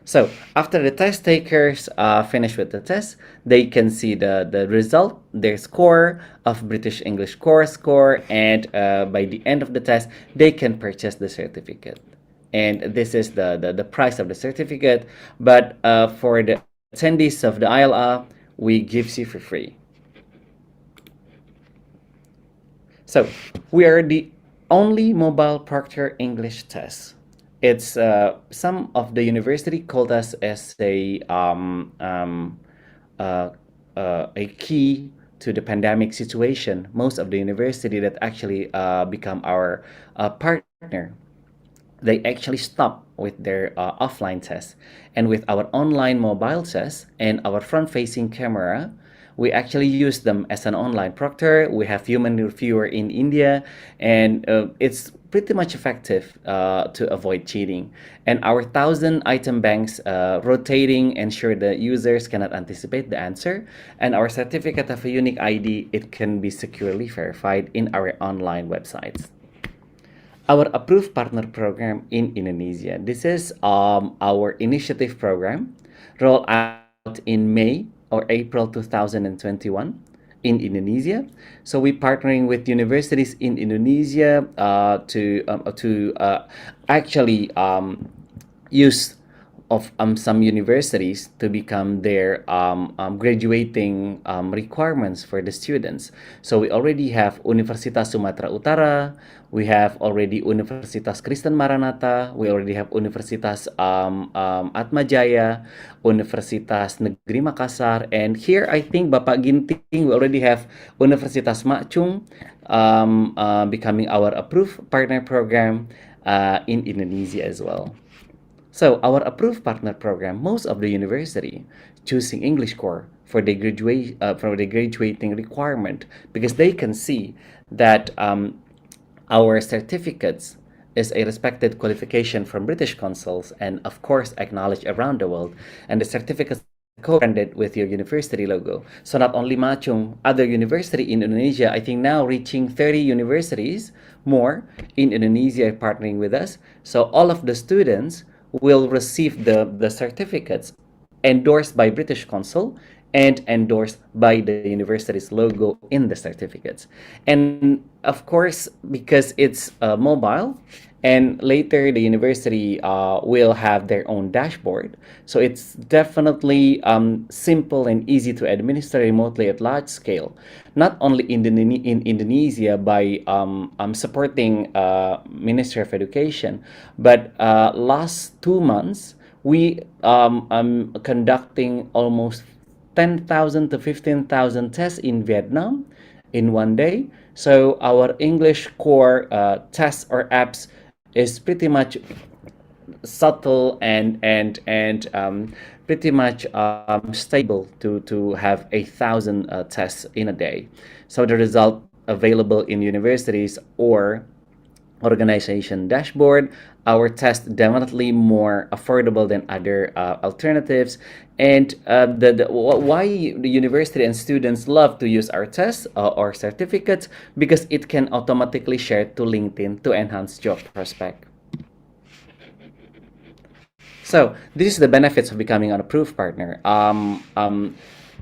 So after the test takers finish with the test, they can see the result, their score of British English core score, and by the end of the test, they can purchase the certificate. And this is the price of the certificate, but for the attendees of the ILA, we gives you for free. So we are the only mobile proctor English test. It's some of the university called us as a key to the pandemic situation. Most of the university that actually become our partner, they actually stop with their offline tests. And with our online mobile test and our front-facing camera, we actually use them as an online proctor. We have human reviewer in India, and it's pretty much effective to avoid cheating. And our 1,000-item banks rotating ensure the users cannot anticipate the answer. And our certificate of a unique ID, it can be securely verified in our online websites. Our approved partner program in Indonesia. This is our initiative program rolled out in May or April 2021 in Indonesia. So we're partnering with universities in Indonesia to actually use of some universities to become their graduating requirements for the students. So we already have Universitas Sumatera Utara, we have already Universitas Kristen Maranatha, we already have Universitas Atmajaya, Universitas Negeri Makassar, and here I think Bapak Ginting, we already have Universitas Makchung becoming our approved partner program in Indonesia as well. So our approved partner program, most of the university choosing English core for the graduating requirement because they can see that our certificates is a respected qualification from British consuls and of course acknowledged around the world, and the certificates co-branded with your university logo. So not only Machung, other university in Indonesia, I think now reaching 30 universities more in Indonesia are partnering with us. So all of the students will receive the certificates endorsed by British consul and endorsed by the university's logo in the certificates. And of course, because it's mobile, and later the university will have their own dashboard, so it's definitely simple and easy to administer remotely at large scale, not only in Indonesia by supporting Ministry of Education, but last 2 months we conducting almost 10,000 to 15,000 tests in Vietnam in one day. So our English core tests or apps is pretty much subtle and pretty much stable to have 1,000 tests in a day. So the result available in universities or organization dashboard. Our test definitely more affordable than other alternatives, and why the university and students love to use our tests or certificates because it can automatically share to LinkedIn to enhance job prospect. So this is the benefits of becoming an approved partner.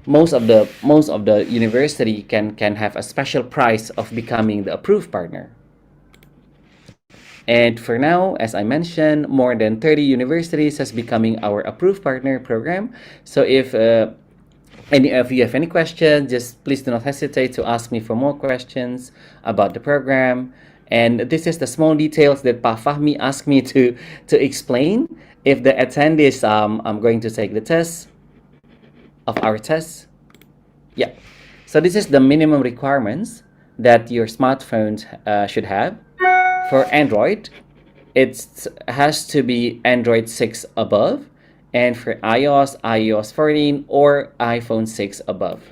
Most of the university can have a special price of becoming the approved partner. And for now, as I mentioned, more than 30 universities has becoming our approved partner program. So if you have any questions, just please do not hesitate to ask me for more questions about the program. And this is the small details that Pa Fahmi asked me to explain. If the attendees I'm going to take the test of our test. Yeah. So this is the minimum requirements that your smartphones should have. For Android, it has to be Android 6 above, and for iOS, iOS 14 or iPhone 6 above.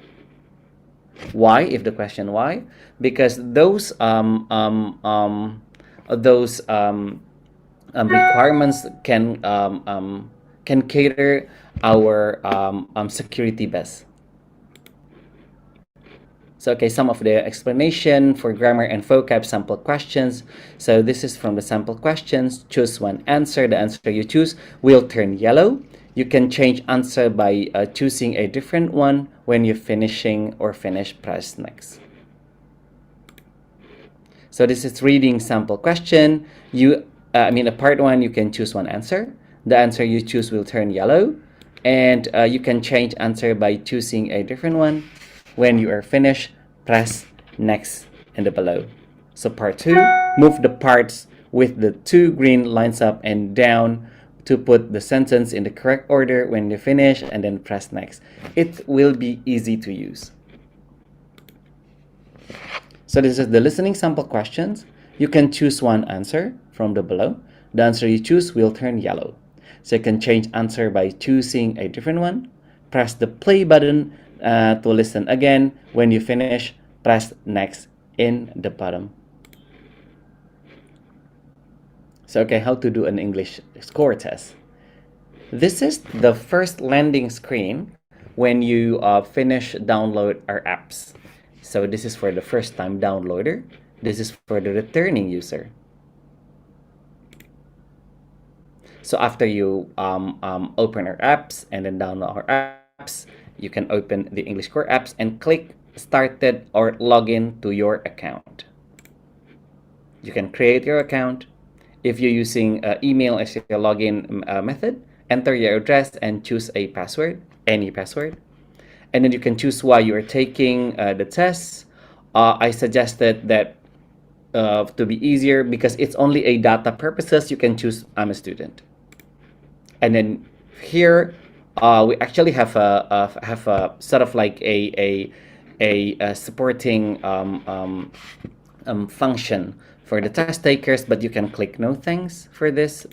Why? If the question why, because those requirements can cater our security best. So, okay, some of the explanation for grammar and vocab sample questions. So this is from the sample questions. Choose one answer. The answer you choose will turn yellow. You can change answer by choosing a different one. When you're finishing or finish, press next. So this is reading sample question. A part one, you can choose one answer. The answer you choose will turn yellow. And you can change answer by choosing a different one. When you are finished, press next in the below. So part 2, move the parts with the 2 green lines up and down to put the sentence in the correct order when you finish, and then press next. It will be easy to use. So this is the listening sample questions. You can choose one answer from the below. The answer you choose will turn yellow. So you can change answer by choosing a different one. Press the play button to listen again. When you finish, press next in the bottom. So, okay, how to do an English score test. This is the first landing screen when you finish download our apps. So this is for the first time downloader. This is for the returning user. So after you open our apps and then download our apps, you can open the English Core apps and click started or login to your account. You can create your account. If you're using email as your login method, enter your address and choose a password, any password. And then you can choose why you are taking the test. I suggested that to be easier, because it's only a data purposes, you can choose I'm a student. And then here we actually have a sort of like a supporting function for the test takers, but you can click no thanks for this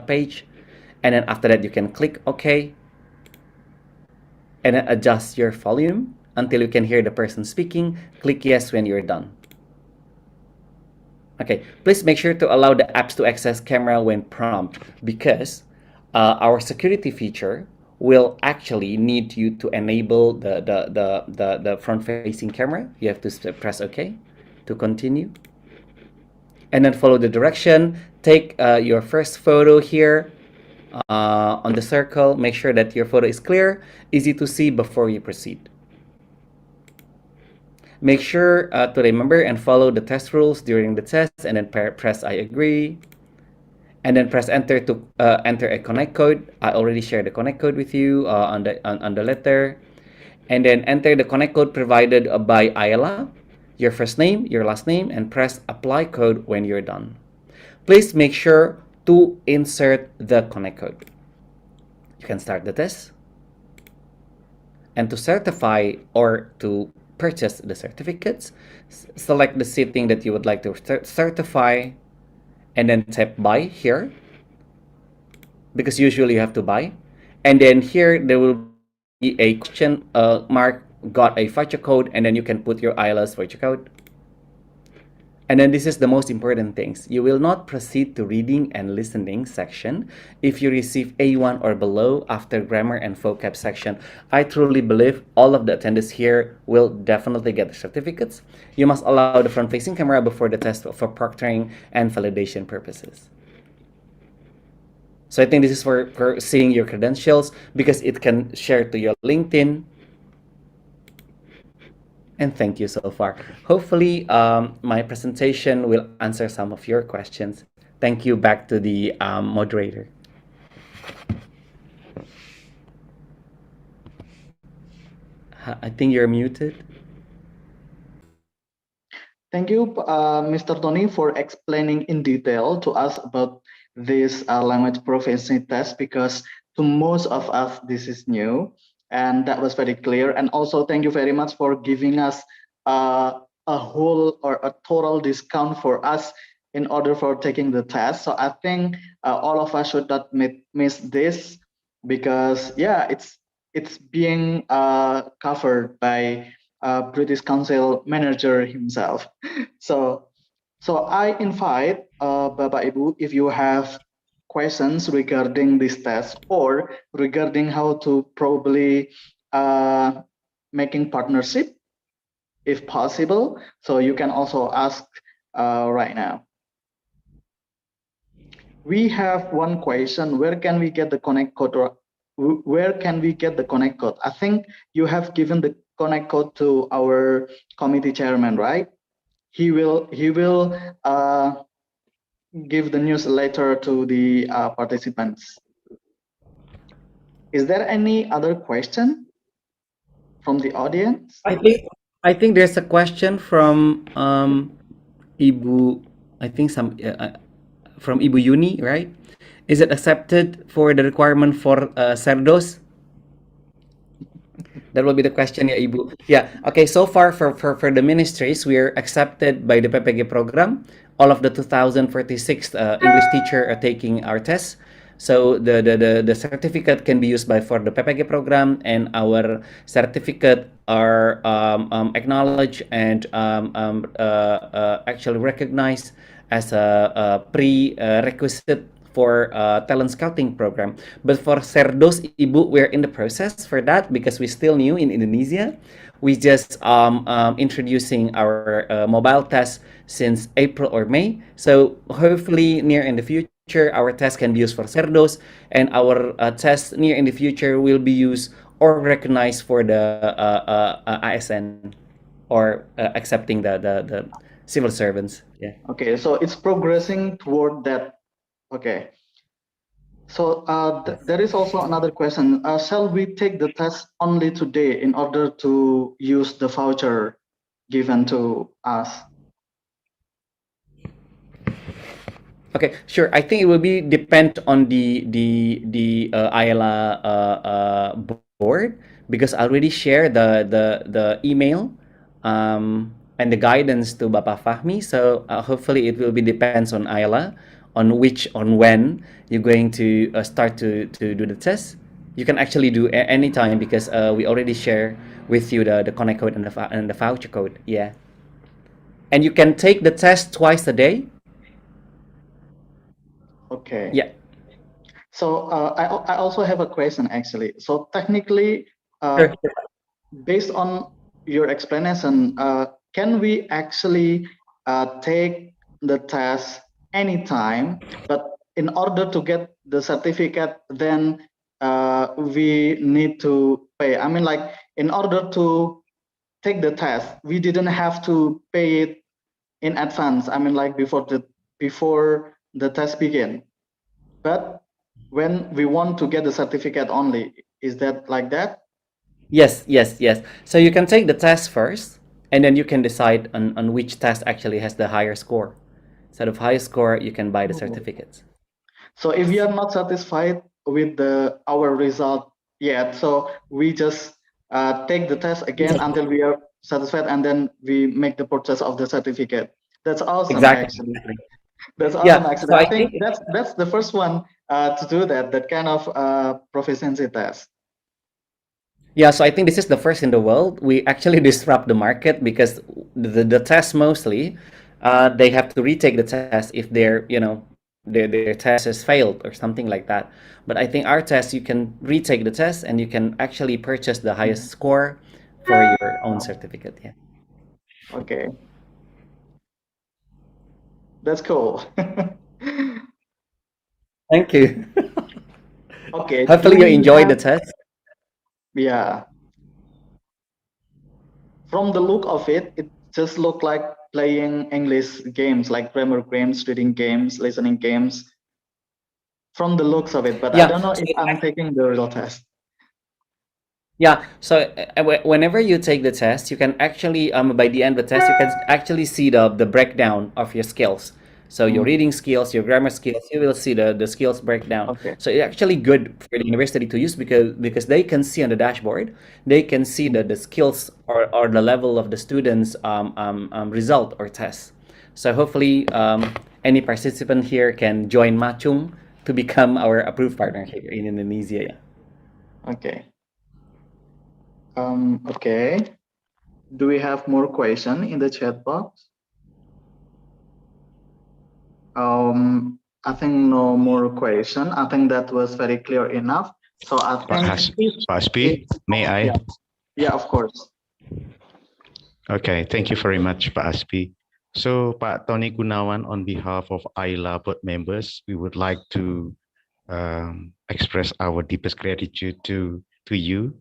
page. And then after that, you can click OK, and then adjust your volume until you can hear the person speaking. Click yes when you're done. Okay, please make sure to allow the apps to access camera when prompt, because our security feature will actually need you to enable the front-facing camera. You have to press OK to continue. And then follow the direction. Take your first photo here on the circle. Make sure that your photo is clear, easy to see before you proceed. Make sure to remember and follow the test rules during the test, and then press I agree. And then press enter to enter a connect code. I already shared the connect code with you on the letter. And then enter the connect code provided by Iela, your first name, your last name, and press apply code when you're done. Please make sure to insert the connect code. You can start the test. And to certify or to purchase the certificates, select the setting that you would like to certify, and then tap buy here, because usually you have to buy. And then here there will be a question mark, got a voucher code, and then you can put your IELTS voucher code. And then this is the most important things. You will not proceed to reading and listening section if you receive A1 or below after grammar and vocab section. I truly believe all of the attendees here will definitely get the certificates. You must allow the front-facing camera before the test for proctoring and validation purposes. So I think this is for seeing your credentials, because it can share to your LinkedIn. And thank you so far. Hopefully, my presentation will answer some of your questions. Thank you. Back to the moderator. I think you're muted. Thank you, Mr. Tony, for explaining in detail to us about this language proficiency test, because to most of us, this is new. And that was very clear. And also, thank you very much for giving us a whole or a total discount for us in order for taking the test. So I think all of us should not miss this, because yeah, it's being covered by British Council manager himself. So I invite Bapak Ibu, if you have questions regarding this test or regarding how to probably making partnership, if possible, so you can also ask right now. We have one question: where can we get the connect code, or where can we get the connect code? I think you have given the connect code to our committee chairman, right? He will give the newsletter to the participants. Is there any other question from the audience? I think there's a question from Ibu. I think from Ibu Yuni, right? Is it accepted for the requirement for Cerdos? That will be the question, ya Ibu. Yeah. Okay. So far for the ministries, we are accepted by the PPG program. All of the 2046 English teacher are taking our test. So the certificate can be used for the PPG program, and our certificate are acknowledged and actually recognized as a prerequisite for talent scouting program. But for Cerdos, Ibu, we're in the process for that, because we're still new in Indonesia. We just introducing our mobile test since April or May. So hopefully near in the future, our test can be used for Cerdos, and our test near in the future will be used or recognized for the ASN, or accepting the civil servants. Yeah. Okay, so it's progressing toward that. Okay. So there is also another question. Shall we take the test only today in order to use the voucher given to us? Okay, sure. I think it will be depend on the Iela board, because I already shared the email and the guidance to Bapak Fahmi. So hopefully it will be depends on Iela on when you're going to start to do the test, you can actually do any time because we already share with you the connect code and the voucher code. Yeah, and you can take the test twice a day. Okay. Yeah. So I also have a question actually. So technically, Sure. based on your explanation, can we actually take the test anytime? But in order to get the certificate, then we need to pay. I mean, like in order to take the test, we didn't have to pay it in advance. I mean, like before the test begin. But when we want to get the certificate only, is that like that? Yes, yes, yes. So you can take the test first, and then you can decide on which test actually has the higher score. So the highest score, you can buy the certificates. So if we are not satisfied with our result yet, so we just take the test again until we are satisfied, and then we make the purchase of the certificate. That's awesome, Exactly. actually. That's awesome, Yeah. actually. So I I think think that's the first one to do that kind of proficiency test. Yeah, so I think this is the first in the world. We actually disrupt the market because the test mostly, they have to retake the test if their test has failed or something like that. But I think our test, you can retake the test and you can actually purchase the highest score for your own certificate. Yeah. Okay, that's cool. Thank you. Okay, do Hopefully you we enjoyed the have? test. Yeah, from the look of it, it just looked like playing English games, like grammar games, reading games, listening games. From the looks of it, but I Yeah. don't know if I'm taking the real test. Yeah, so whenever you take the test, you can actually by the end of the test, you can actually see the breakdown of your skills. So your reading skills, your grammar skills, you will see the skills breakdown. Okay. So it's actually good for the university to use because they can see on the dashboard, they can see the skills or the level of the students' result or test. So hopefully any participant here can join Machung to become our approved partner here in Indonesia. Okay. Okay. Do we have more question in the chat box? I think no more question. I think that was very clear enough. So I think Pak Aspi, may I? Yeah, of course. Okay, thank you very much, Pak Aspi. So, Pak Tony Gunawan, on behalf of Iela board members, we would like to express our deepest gratitude to you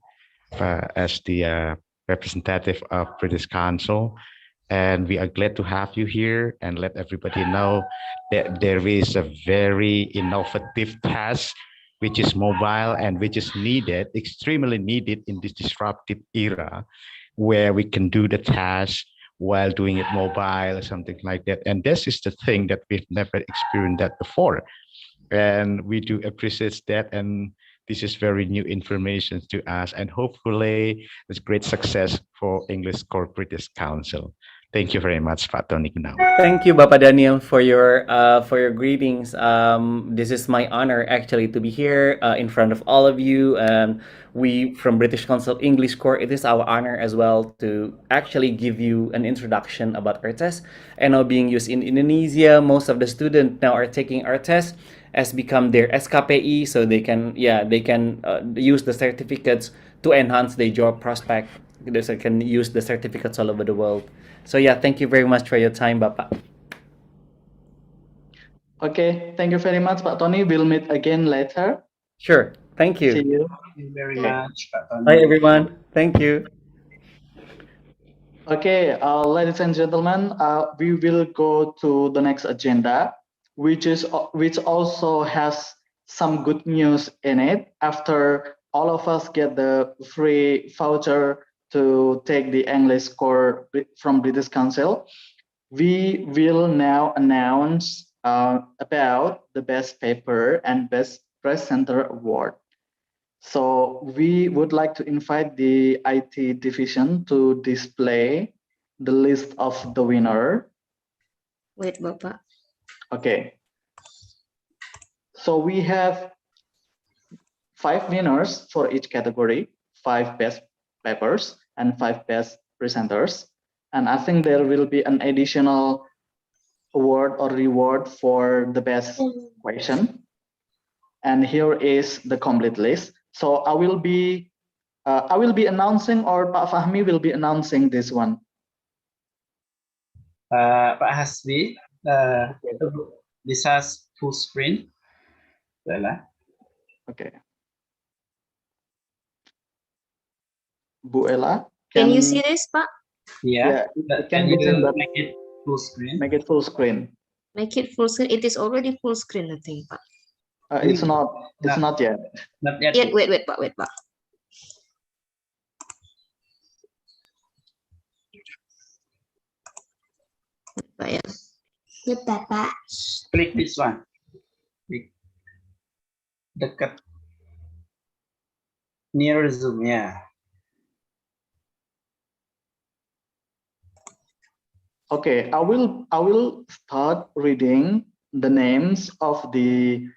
as the representative of British Council. And we are glad to have you here and let everybody know that there is a very innovative task which is mobile and which is needed, extremely needed in this disruptive era, where we can do the task while doing it mobile or something like that. And this is the thing that we've never experienced that before. And we do appreciate that. And this is very new information to us. And hopefully it's great success for English Core British Council. Thank you very much, Pak Tony Gunawan. Thank you, Bapak Daniel, for your greetings. This is my honor actually to be here in front of all of you. We from British Council English Corps. It is our honor as well to actually give you an introduction about our test. And now being used in Indonesia, most of the students now are taking our test as become their SKPI, so they can use the certificates to enhance their job prospect. They can use the certificates all over the world. So yeah, thank you very much for your time, Bapak. Okay, thank you very much, Pak Tony. We'll meet again later. Sure, thank you. See you. Thank you very much, Pak Tony. Bye, everyone. Thank you. Okay, ladies and gentlemen, we will go to the next agenda, which also has some good news in it. After all of us get the free voucher to take the English core from British Council, we will now announce about the best paper and best presenter award. So we would like to invite the IT division to display the list of the winner. Wait, Bapak. Okay. So we have 5 winners for each category, 5 best papers and 5 best presenters. And I think there will be an additional award or reward for the best question. And here is the complete list. So I will be announcing, or Pak Fahmi will be announcing this one. Pak Hasbi, bisa full screen. Iela. Okay. Bu Ella, Can you see this, Pak? Yeah. Can you make it full screen? Make it full screen. Make it full screen. It is already full screen, I think, Pak. It's not. It's not yet. Not yet. Wait, Pak. Wait, Pak. Pak, ya. Bentar, Pak. Klik this one. Klik dekat near zoom-nya. Okay, I will start reading the names of the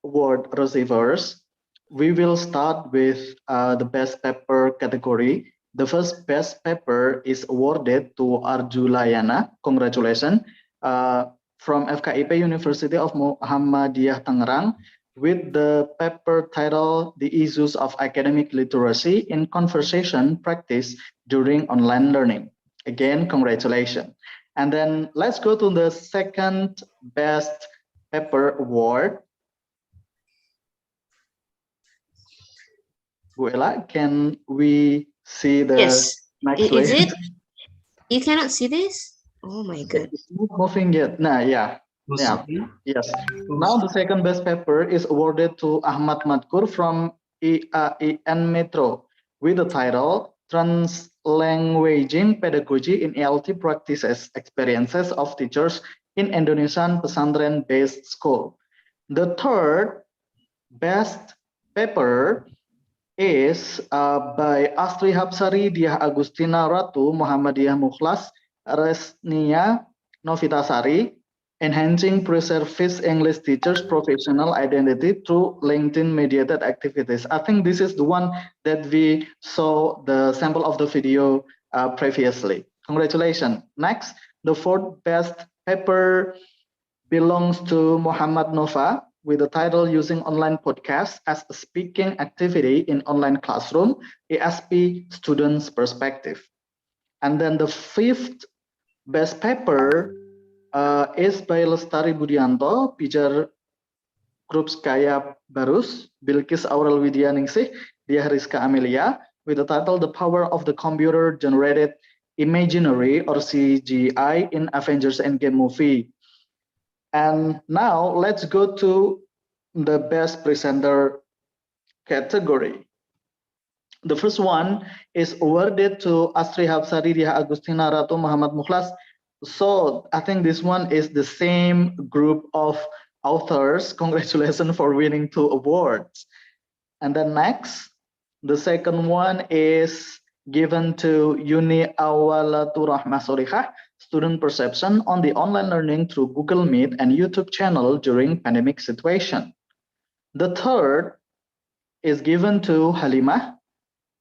award receivers. We will start with the best paper category. The first best paper is awarded to Arju Layana. Congratulations. From FKIP University of Muhammadiyah Tangerang, with the paper title The Issues of Academic Literacy in Conversation Practice During Online Learning. Again, congratulations. And then let's go to the second best paper award. Bu Ella, can we see the next list? Is it? You cannot see this? Oh my God. It's not moving yet. Nah, yeah. Yes. Now the second best paper is awarded to Ahmad Madkur from IAIN Metro with the title Translanguaging Pedagogy in ELT Practices Experiences of Teachers in Indonesian Pesantren-Based School. The third best paper is by Astri Hapsari, Diah Agustina Ratu, Muhammadiyah Mukhlas, Resnia Novitasari, Enhancing Pre-Service English Teachers' Professional Identity through LinkedIn-mediated activities. I think this is the one that we saw the sample of the video previously. Congratulations. Next, the fourth best paper belongs to Muhammad Nova with the title Using Online Podcasts as a Speaking Activity in Online Classroom, ESP Students' Perspective. And then the fifth best paper is by Lestari Budianto, Pijar Krupskaya Barus, Bilkis Aurel Widyaningsih, Diah Rizka Amelia, with the title The Power of the Computer Generated Imaginary or CGI in Avengers Endgame movie. And now let's go to the best presenter category. The first one is awarded to Astri Hapsari, Diah Agustina Ratu, Muhammad Mukhlas. So I think this one is the same group of authors. Congratulations for winning 2 awards. And then next, the second one is given to Yuni Awalatu Rahmah Solihah, Student Perception on the Online Learning through Google Meet and YouTube channel during pandemic situation. The third is given to Halimah,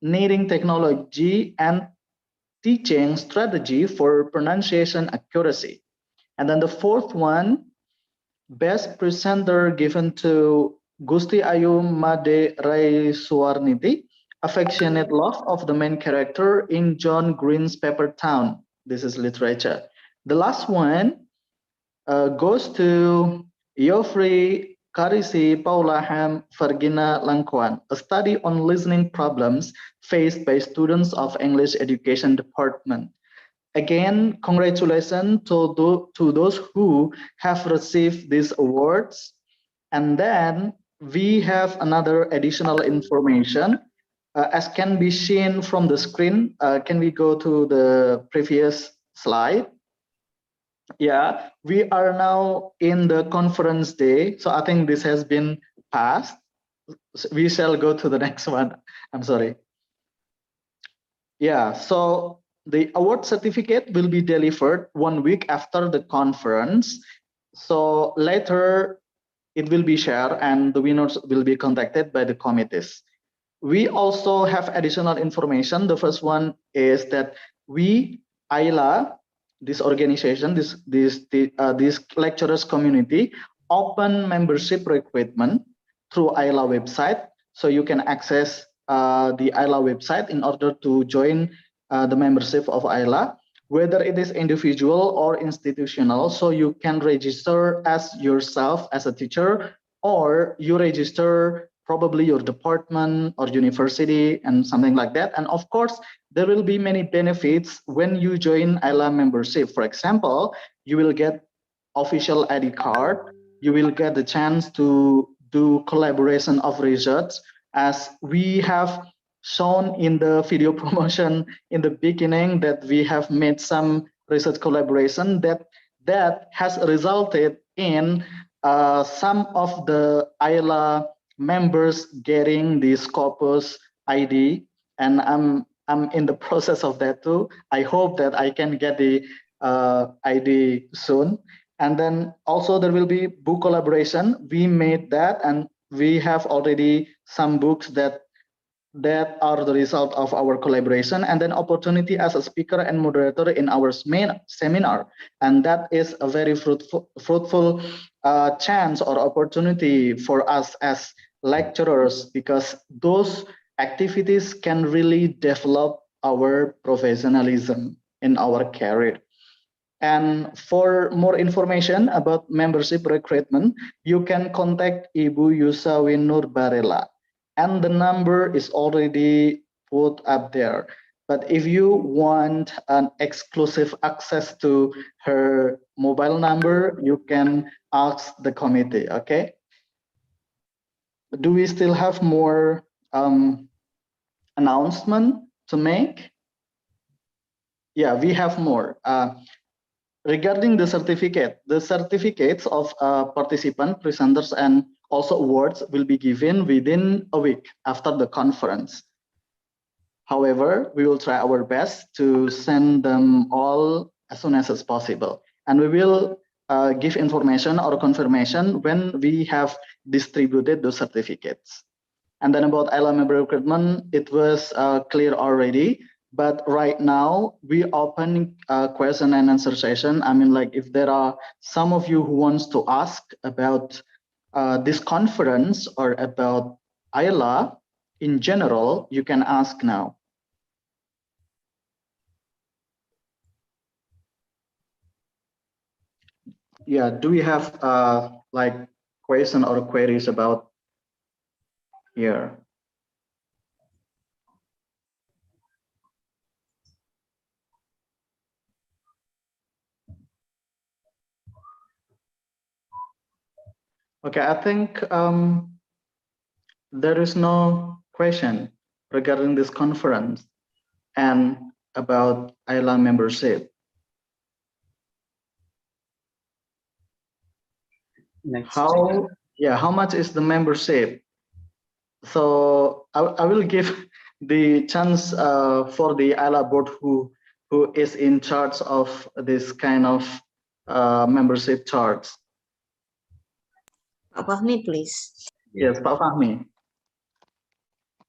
Needing Technology and Teaching Strategy for Pronunciation Accuracy. And then the fourth one, Best Presenter, given to Gusti Ayu Made Rai Suwarniti, Affectionate Love of the Main Character in John Green's Paper Town. This is literature. The last one goes to Yofri Karisi Paulaham Fergina Langkuan, a study on listening problems faced by students of English Education Department. Again, congratulations to those who have received these awards. And then we have another additional information. As can be seen from the screen, can we go to the previous slide? Yeah, we are now in the conference day. So I think this has been passed. We shall go to the next one. I'm sorry. Yeah, so the award certificate will be delivered 1 week after the conference. So later it will be shared and the winners will be contacted by the committees. We also have additional information. The first one is that we, Iela, this organization, this lecturers community, open membership recruitment through Iela website. So you can access the Iela website in order to join the membership of Iela, whether it is individual or institutional. So you can register as yourself as a teacher, or you register probably your department or university and something like that. And of course, there will be many benefits when you join Iela membership. For example, you will get official ID card. You will get the chance to do collaboration of research, as we have shown in the video promotion in the beginning that we have made some research collaboration that has resulted in some of the Iela members getting the Scopus ID, and I'm in the process of that too. I hope that I can get the ID soon. And then also there will be book collaboration. We made that, and we have already some books that are the result of our collaboration, and then opportunity as a speaker and moderator in our main seminar. And that is a very fruitful chance or opportunity for us as lecturers, because those activities can really develop our professionalism in our career. And for more information about membership recruitment, you can contact Ibu Yusawin Nurbarela, and the number is already put up there. But if you want an exclusive access to her mobile number, you can ask the committee, okay? Do we still have more announcement to make? Yeah, we have more. Regarding the certificates of participant, presenters, and also awards will be given within a week after the conference. However, we will try our best to send them all as soon as possible. And we will give information or confirmation when we have distributed those certificates. And then about Iela member recruitment, it was clear already. But right now, we open a question and answer session. I mean, like, if there are some of you who wants to ask about this conference or about Iela in general, you can ask now. Yeah, do we have like question or queries about here? Okay, I think there is no question regarding this conference and about Iela membership. How much is the membership? So I will give the chance for the Iela board who is in charge of this kind of membership charge. Pak Fahmi, please. Yes, Pak Fahmi.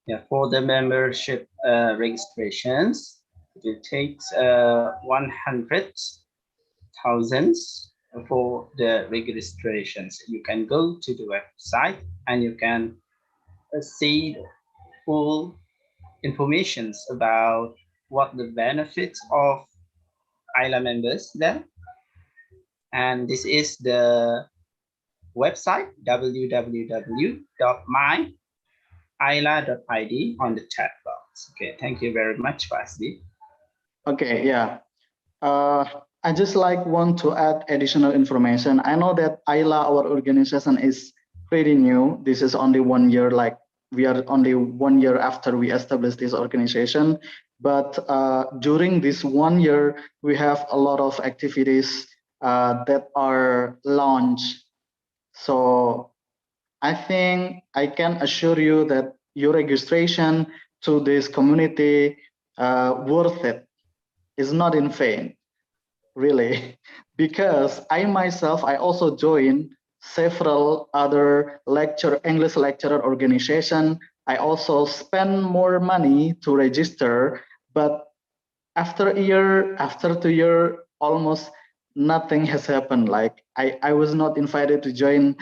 Yeah, for the membership registrations, it takes 100,000 for the registrations. You can go to the website and you can see full information about what the benefits of Iela members there. And this is the website www.myiela.id on the chat box. Okay, thank you very much, Pasdi. Okay, yeah. I just want to add additional information. I know that Iela, our organization, is pretty new. This is only 1 year, like we are only 1 year after we established this organization. But during this 1 year, we have a lot of activities that are launched. So I think I can assure you that your registration to this community worth it. Is not in vain, really, because I myself, I also joined several other English lecturer organization. I also spend more money to register, but after 2 years, almost nothing has happened. Like I was not invited to join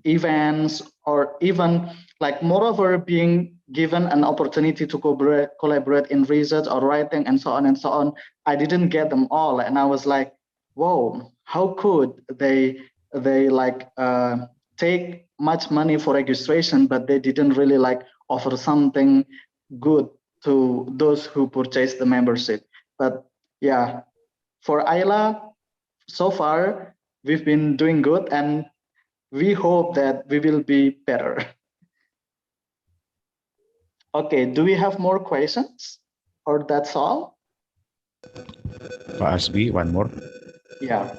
events, or even like moreover being given an opportunity to collaborate in research or writing and so on and so on. I didn't get them all, and I was like, whoa, how could they like take much money for registration, but they didn't really like offer something good to those who purchase the membership. But yeah, for Iela, so far we've been doing good, and we hope that we will be better. Okay, do we have more questions, or that's all? Pak Asbi, one more. Yeah.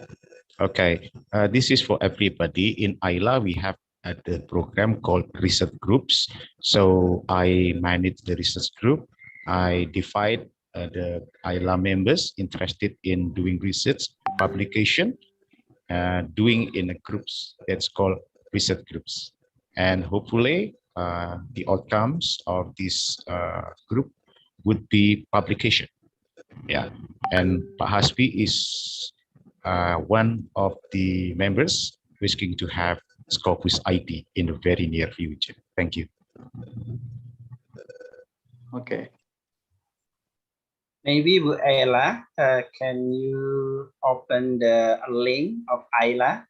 Okay, this is for everybody. In Iela, we have the program called research groups. So I manage the research group. I divide the Iela members interested in doing research, publication, doing in a groups. That's called research groups. And hopefully the outcomes of this group would be publication. Yeah, and Pak Hasbi is one of the members wishing to have Scopus ID in the very near future. Thank you. Okay. Maybe Bu Iela, can you open the link of Iela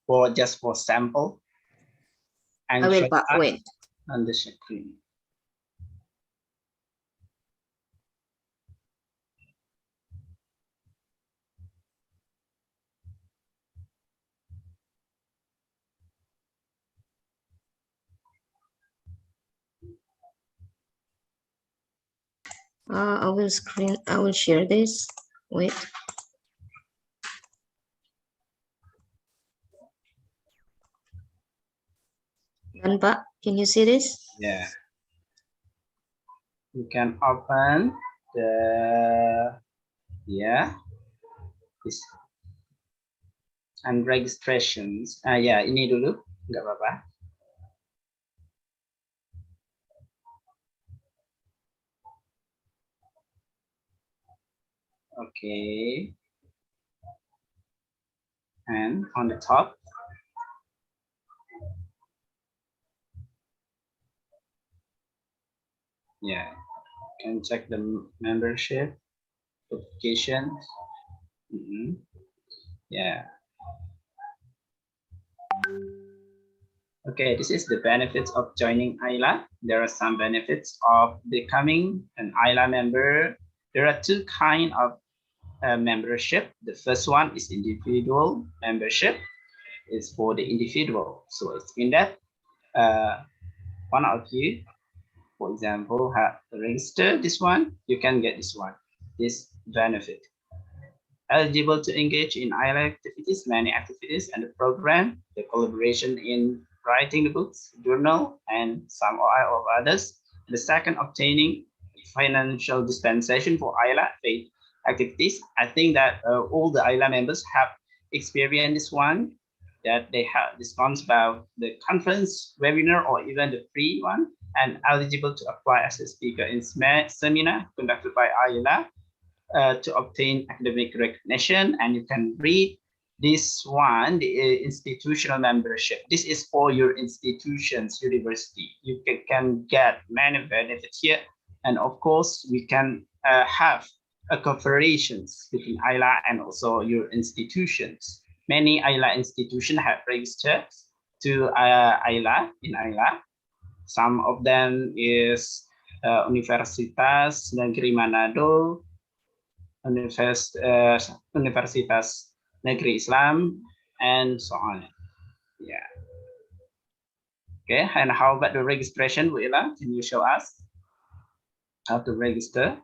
for just for sample and I will, show Pak. us Wait. on the screen? I will share this. Wait. Dan Pak, can you see this? Yeah. You can open the this and registrations. Ya, ini dulu, nggak apa-apa. Okay. And on the top, yeah, you can check the membership notifications. Yeah. Okay, this is the benefits of joining Iela. There are some benefits of becoming an Iela member. There are two kinds of membership. The first one is individual membership. It's for the individual. So it's mean that one of you, for example, have registered this one, you can get this one, this benefit. Eligible to engage in Iela activities, many activities and the program, the collaboration in writing the books, journal, and some of others. The second, obtaining financial dispensation for Iela faith activities. I think that all the Iela members have experienced this one, that they have discounts about the conference, webinar, or even the free one, and eligible to apply as a speaker in seminar conducted by Iela to obtain academic recognition. And you can read this one, the institutional membership. This is for your institutions, university. You can get many benefits here. And of course, we can have cooperations between Iela and also your institutions. Many Iela institutions have registered to Iela in Iela. Some of them is Universitas Negeri Manado, Universitas Negeri Islam, and so on. Yeah. Okay, and how about the registration, Iela? Can you show us how to register?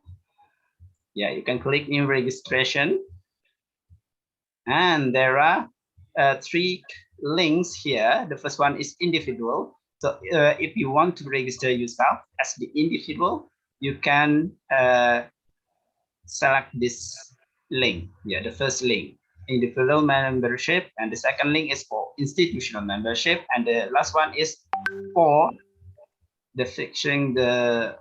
Yeah, you can click new registration. And there are three links here. The first one is individual. So if you want to register yourself as the individual, you can select this link. Yeah, the first link. individual membership, and the second link is for institutional membership, and the last one is for the fixing the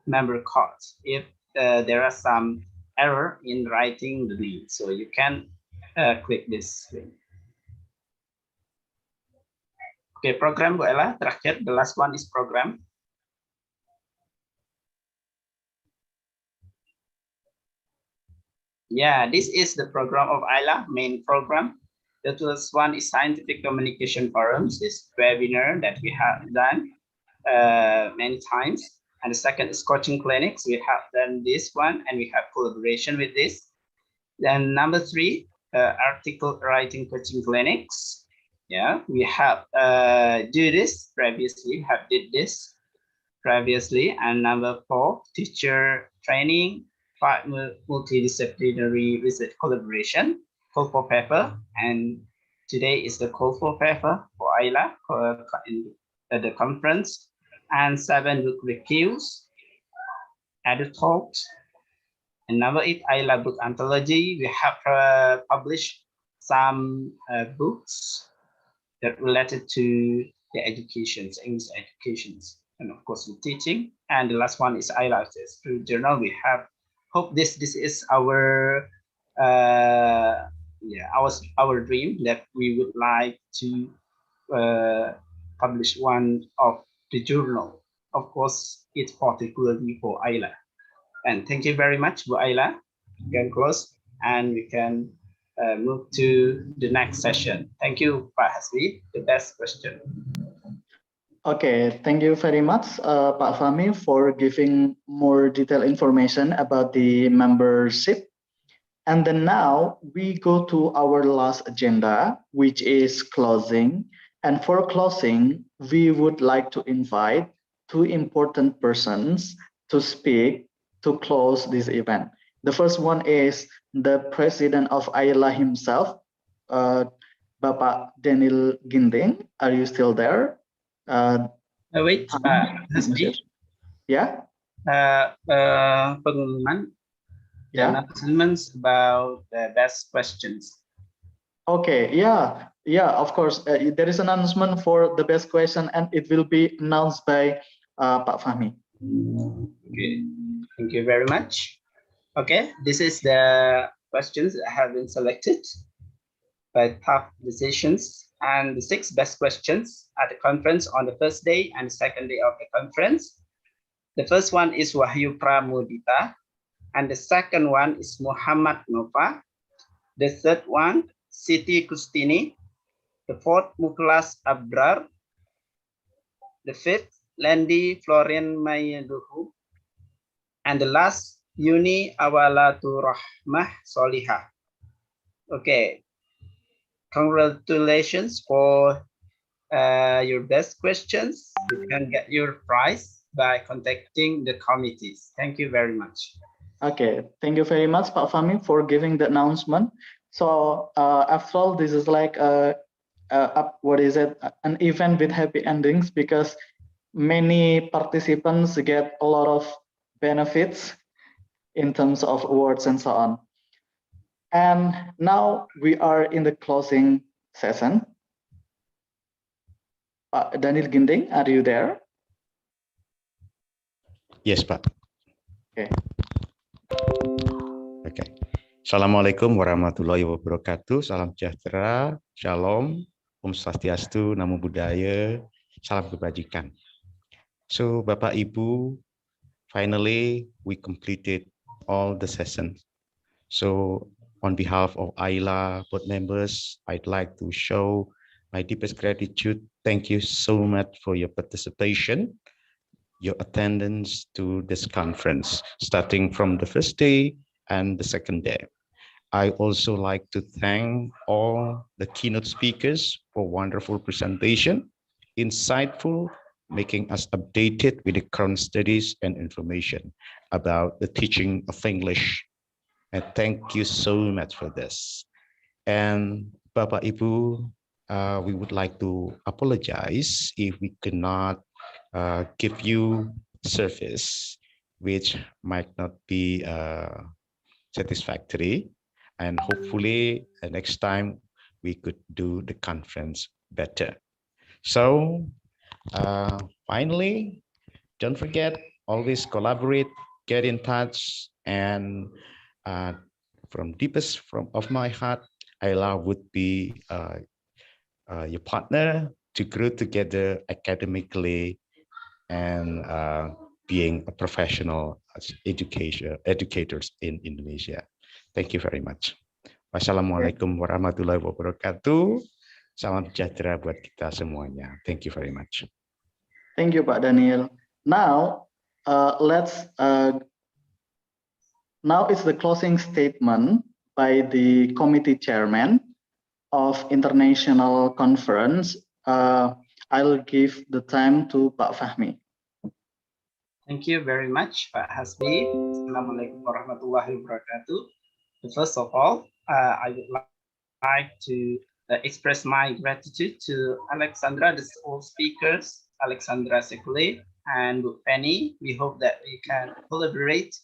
member cards. If there are some error in writing the link, so you can click this link. Okay, program Bu Ella, terakhir, the last one is program. Yeah, this is the program of Iela, main program. The first one is scientific communication forums, this webinar that we have done many times. And the second is coaching clinics. We have done this one and we have collaboration with this. Then number 3, article writing coaching clinics. Yeah, we have do this previously, we have did this previously. And number 4, teacher training, 5, multidisciplinary research collaboration, call for paper. And today is the call for paper for Iela at the conference. And 7, book reviews, edit talks. And number 8, Iela book anthology. We have published some books that related to the educations, English educations, and of course the teaching. And the last one is Iela through journal. We have hope this is our our dream that we would like to publish one of the journal. Of course, it's particularly for Iela. And thank you very much, Bu Iela. We can close and we can move to the next session. Thank you, Pak Hasbi. The best question. Okay, thank you very much, Pak Fahmi, for giving more detailed information about the membership. And then now we go to our last agenda, which is closing. And for closing, we would like to invite 2 important persons to speak to close this event. The first one is the president of Iela himself, Bapak Daniel Ginting. Are you still there? Wait, Hasbi. Yeah. Pengumuman dan announcements about the best questions. Okay, yeah, of course. There is an announcement for the best question, and it will be announced by Pak Fahmi. Okay, thank you very much. Okay, this is the questions that have been selected by tough decisions, and the 6 best questions at the conference on the first day and the second day of the conference. The first one is Wahyu Pramudita, and the second one is Muhammad Nova. The third one, Siti Kustini. The fourth, Muklas Abrar. The fifth, Lendi Florian Mayeduhu. And the last, Yuni Awalatu Rahmah Solihah. Okay, congratulations for your best questions. You can get your prize by contacting the committees. Thank you very much. Okay, thank you very much, Pak Fahmi, for giving the announcement. So after all, this is like an event with happy endings, because many participants get a lot of benefits in terms of awards and so on. And now we are in the closing session. Daniel Ginting, are you there? Yes, Pak. Okay. Okay. Assalamualaikum warahmatullahi wabarakatuh. Salam sejahtera, shalom, Om Swastiastu, Namo Buddhaya, salam kebajikan. So, Bapak Ibu, finally we completed all the sessions. So, on behalf of Iela board members, I'd like to show my deepest gratitude. Thank you so much for your participation, your attendance to this conference, starting from the first day and the second day. I also like to thank all the keynote speakers for wonderful presentation, insightful, making us updated with the current studies and information about the teaching of English. And thank you so much for this. And Bapak Ibu, we would like to apologize if we cannot give you service which might not be satisfactory. and hopefully next time we could do the conference better. So finally, don't forget, always collaborate, get in touch, and from deepest of my heart, Iela would be your partner to grow together academically and being a professional as educators in Indonesia. Thank you very much. Wassalamualaikum warahmatullahi wabarakatuh. Salam sejahtera buat kita semuanya. Thank you very much. Thank you, Pak Daniel. Now, now it's the closing statement by the committee chairman of international conference. I'll give the time to Pak Fahmi. Thank you very much, Pak Hasbi. Assalamualaikum warahmatullahi wabarakatuh. First of all, I would like to express my gratitude to Alexandra, the all speakers, Alexandra Sekule and Penny. We hope that we can collaborate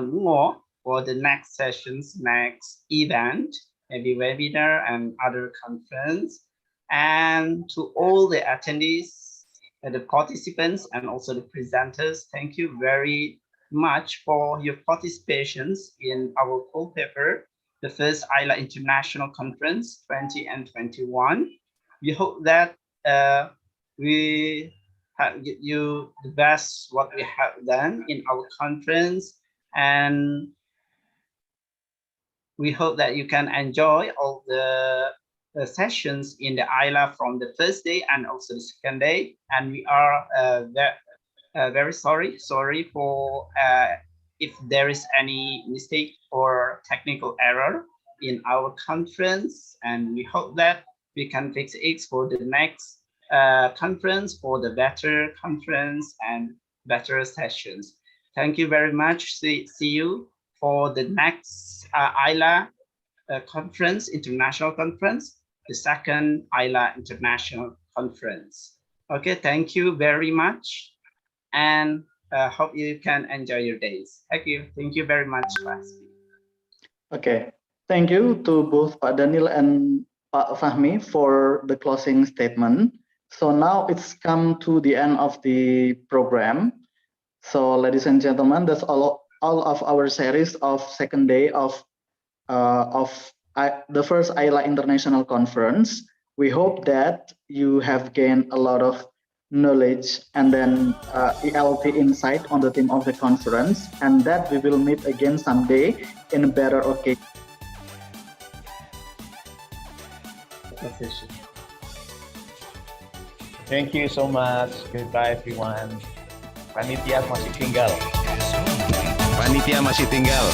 more for the next sessions, next event, maybe webinar and other conference. And to all the attendees, the participants, and also the presenters, thank you very much for your participations in our call paper, the first Iela International Conference 20 and 21. We hope that we have you the best what we have done in our conference, and we hope that you can enjoy all the sessions in the Iela from the first day and also the second day. And we are very sorry for if there is any mistake or technical error in our conference, and we hope that we can fix it for the next conference, for the better conference and better sessions. Thank you very much. See you for the next Iela conference, international conference, the second Iela International Conference. Okay, thank you very much, and hope you can enjoy your days. Thank you very much, class. Okay, thank you to both Pak Daniel and Pak Fahmi for the closing statement. So now it's come to the end of the program. So ladies and gentlemen, that's all of our series of second day of the first Iela International Conference. We hope that you have gained a lot of knowledge and then ELT insight on the theme of the conference, and that we will meet again someday in a better occasion. Thank you so much. Goodbye everyone. Panitia masih tinggal. Panitia masih tinggal.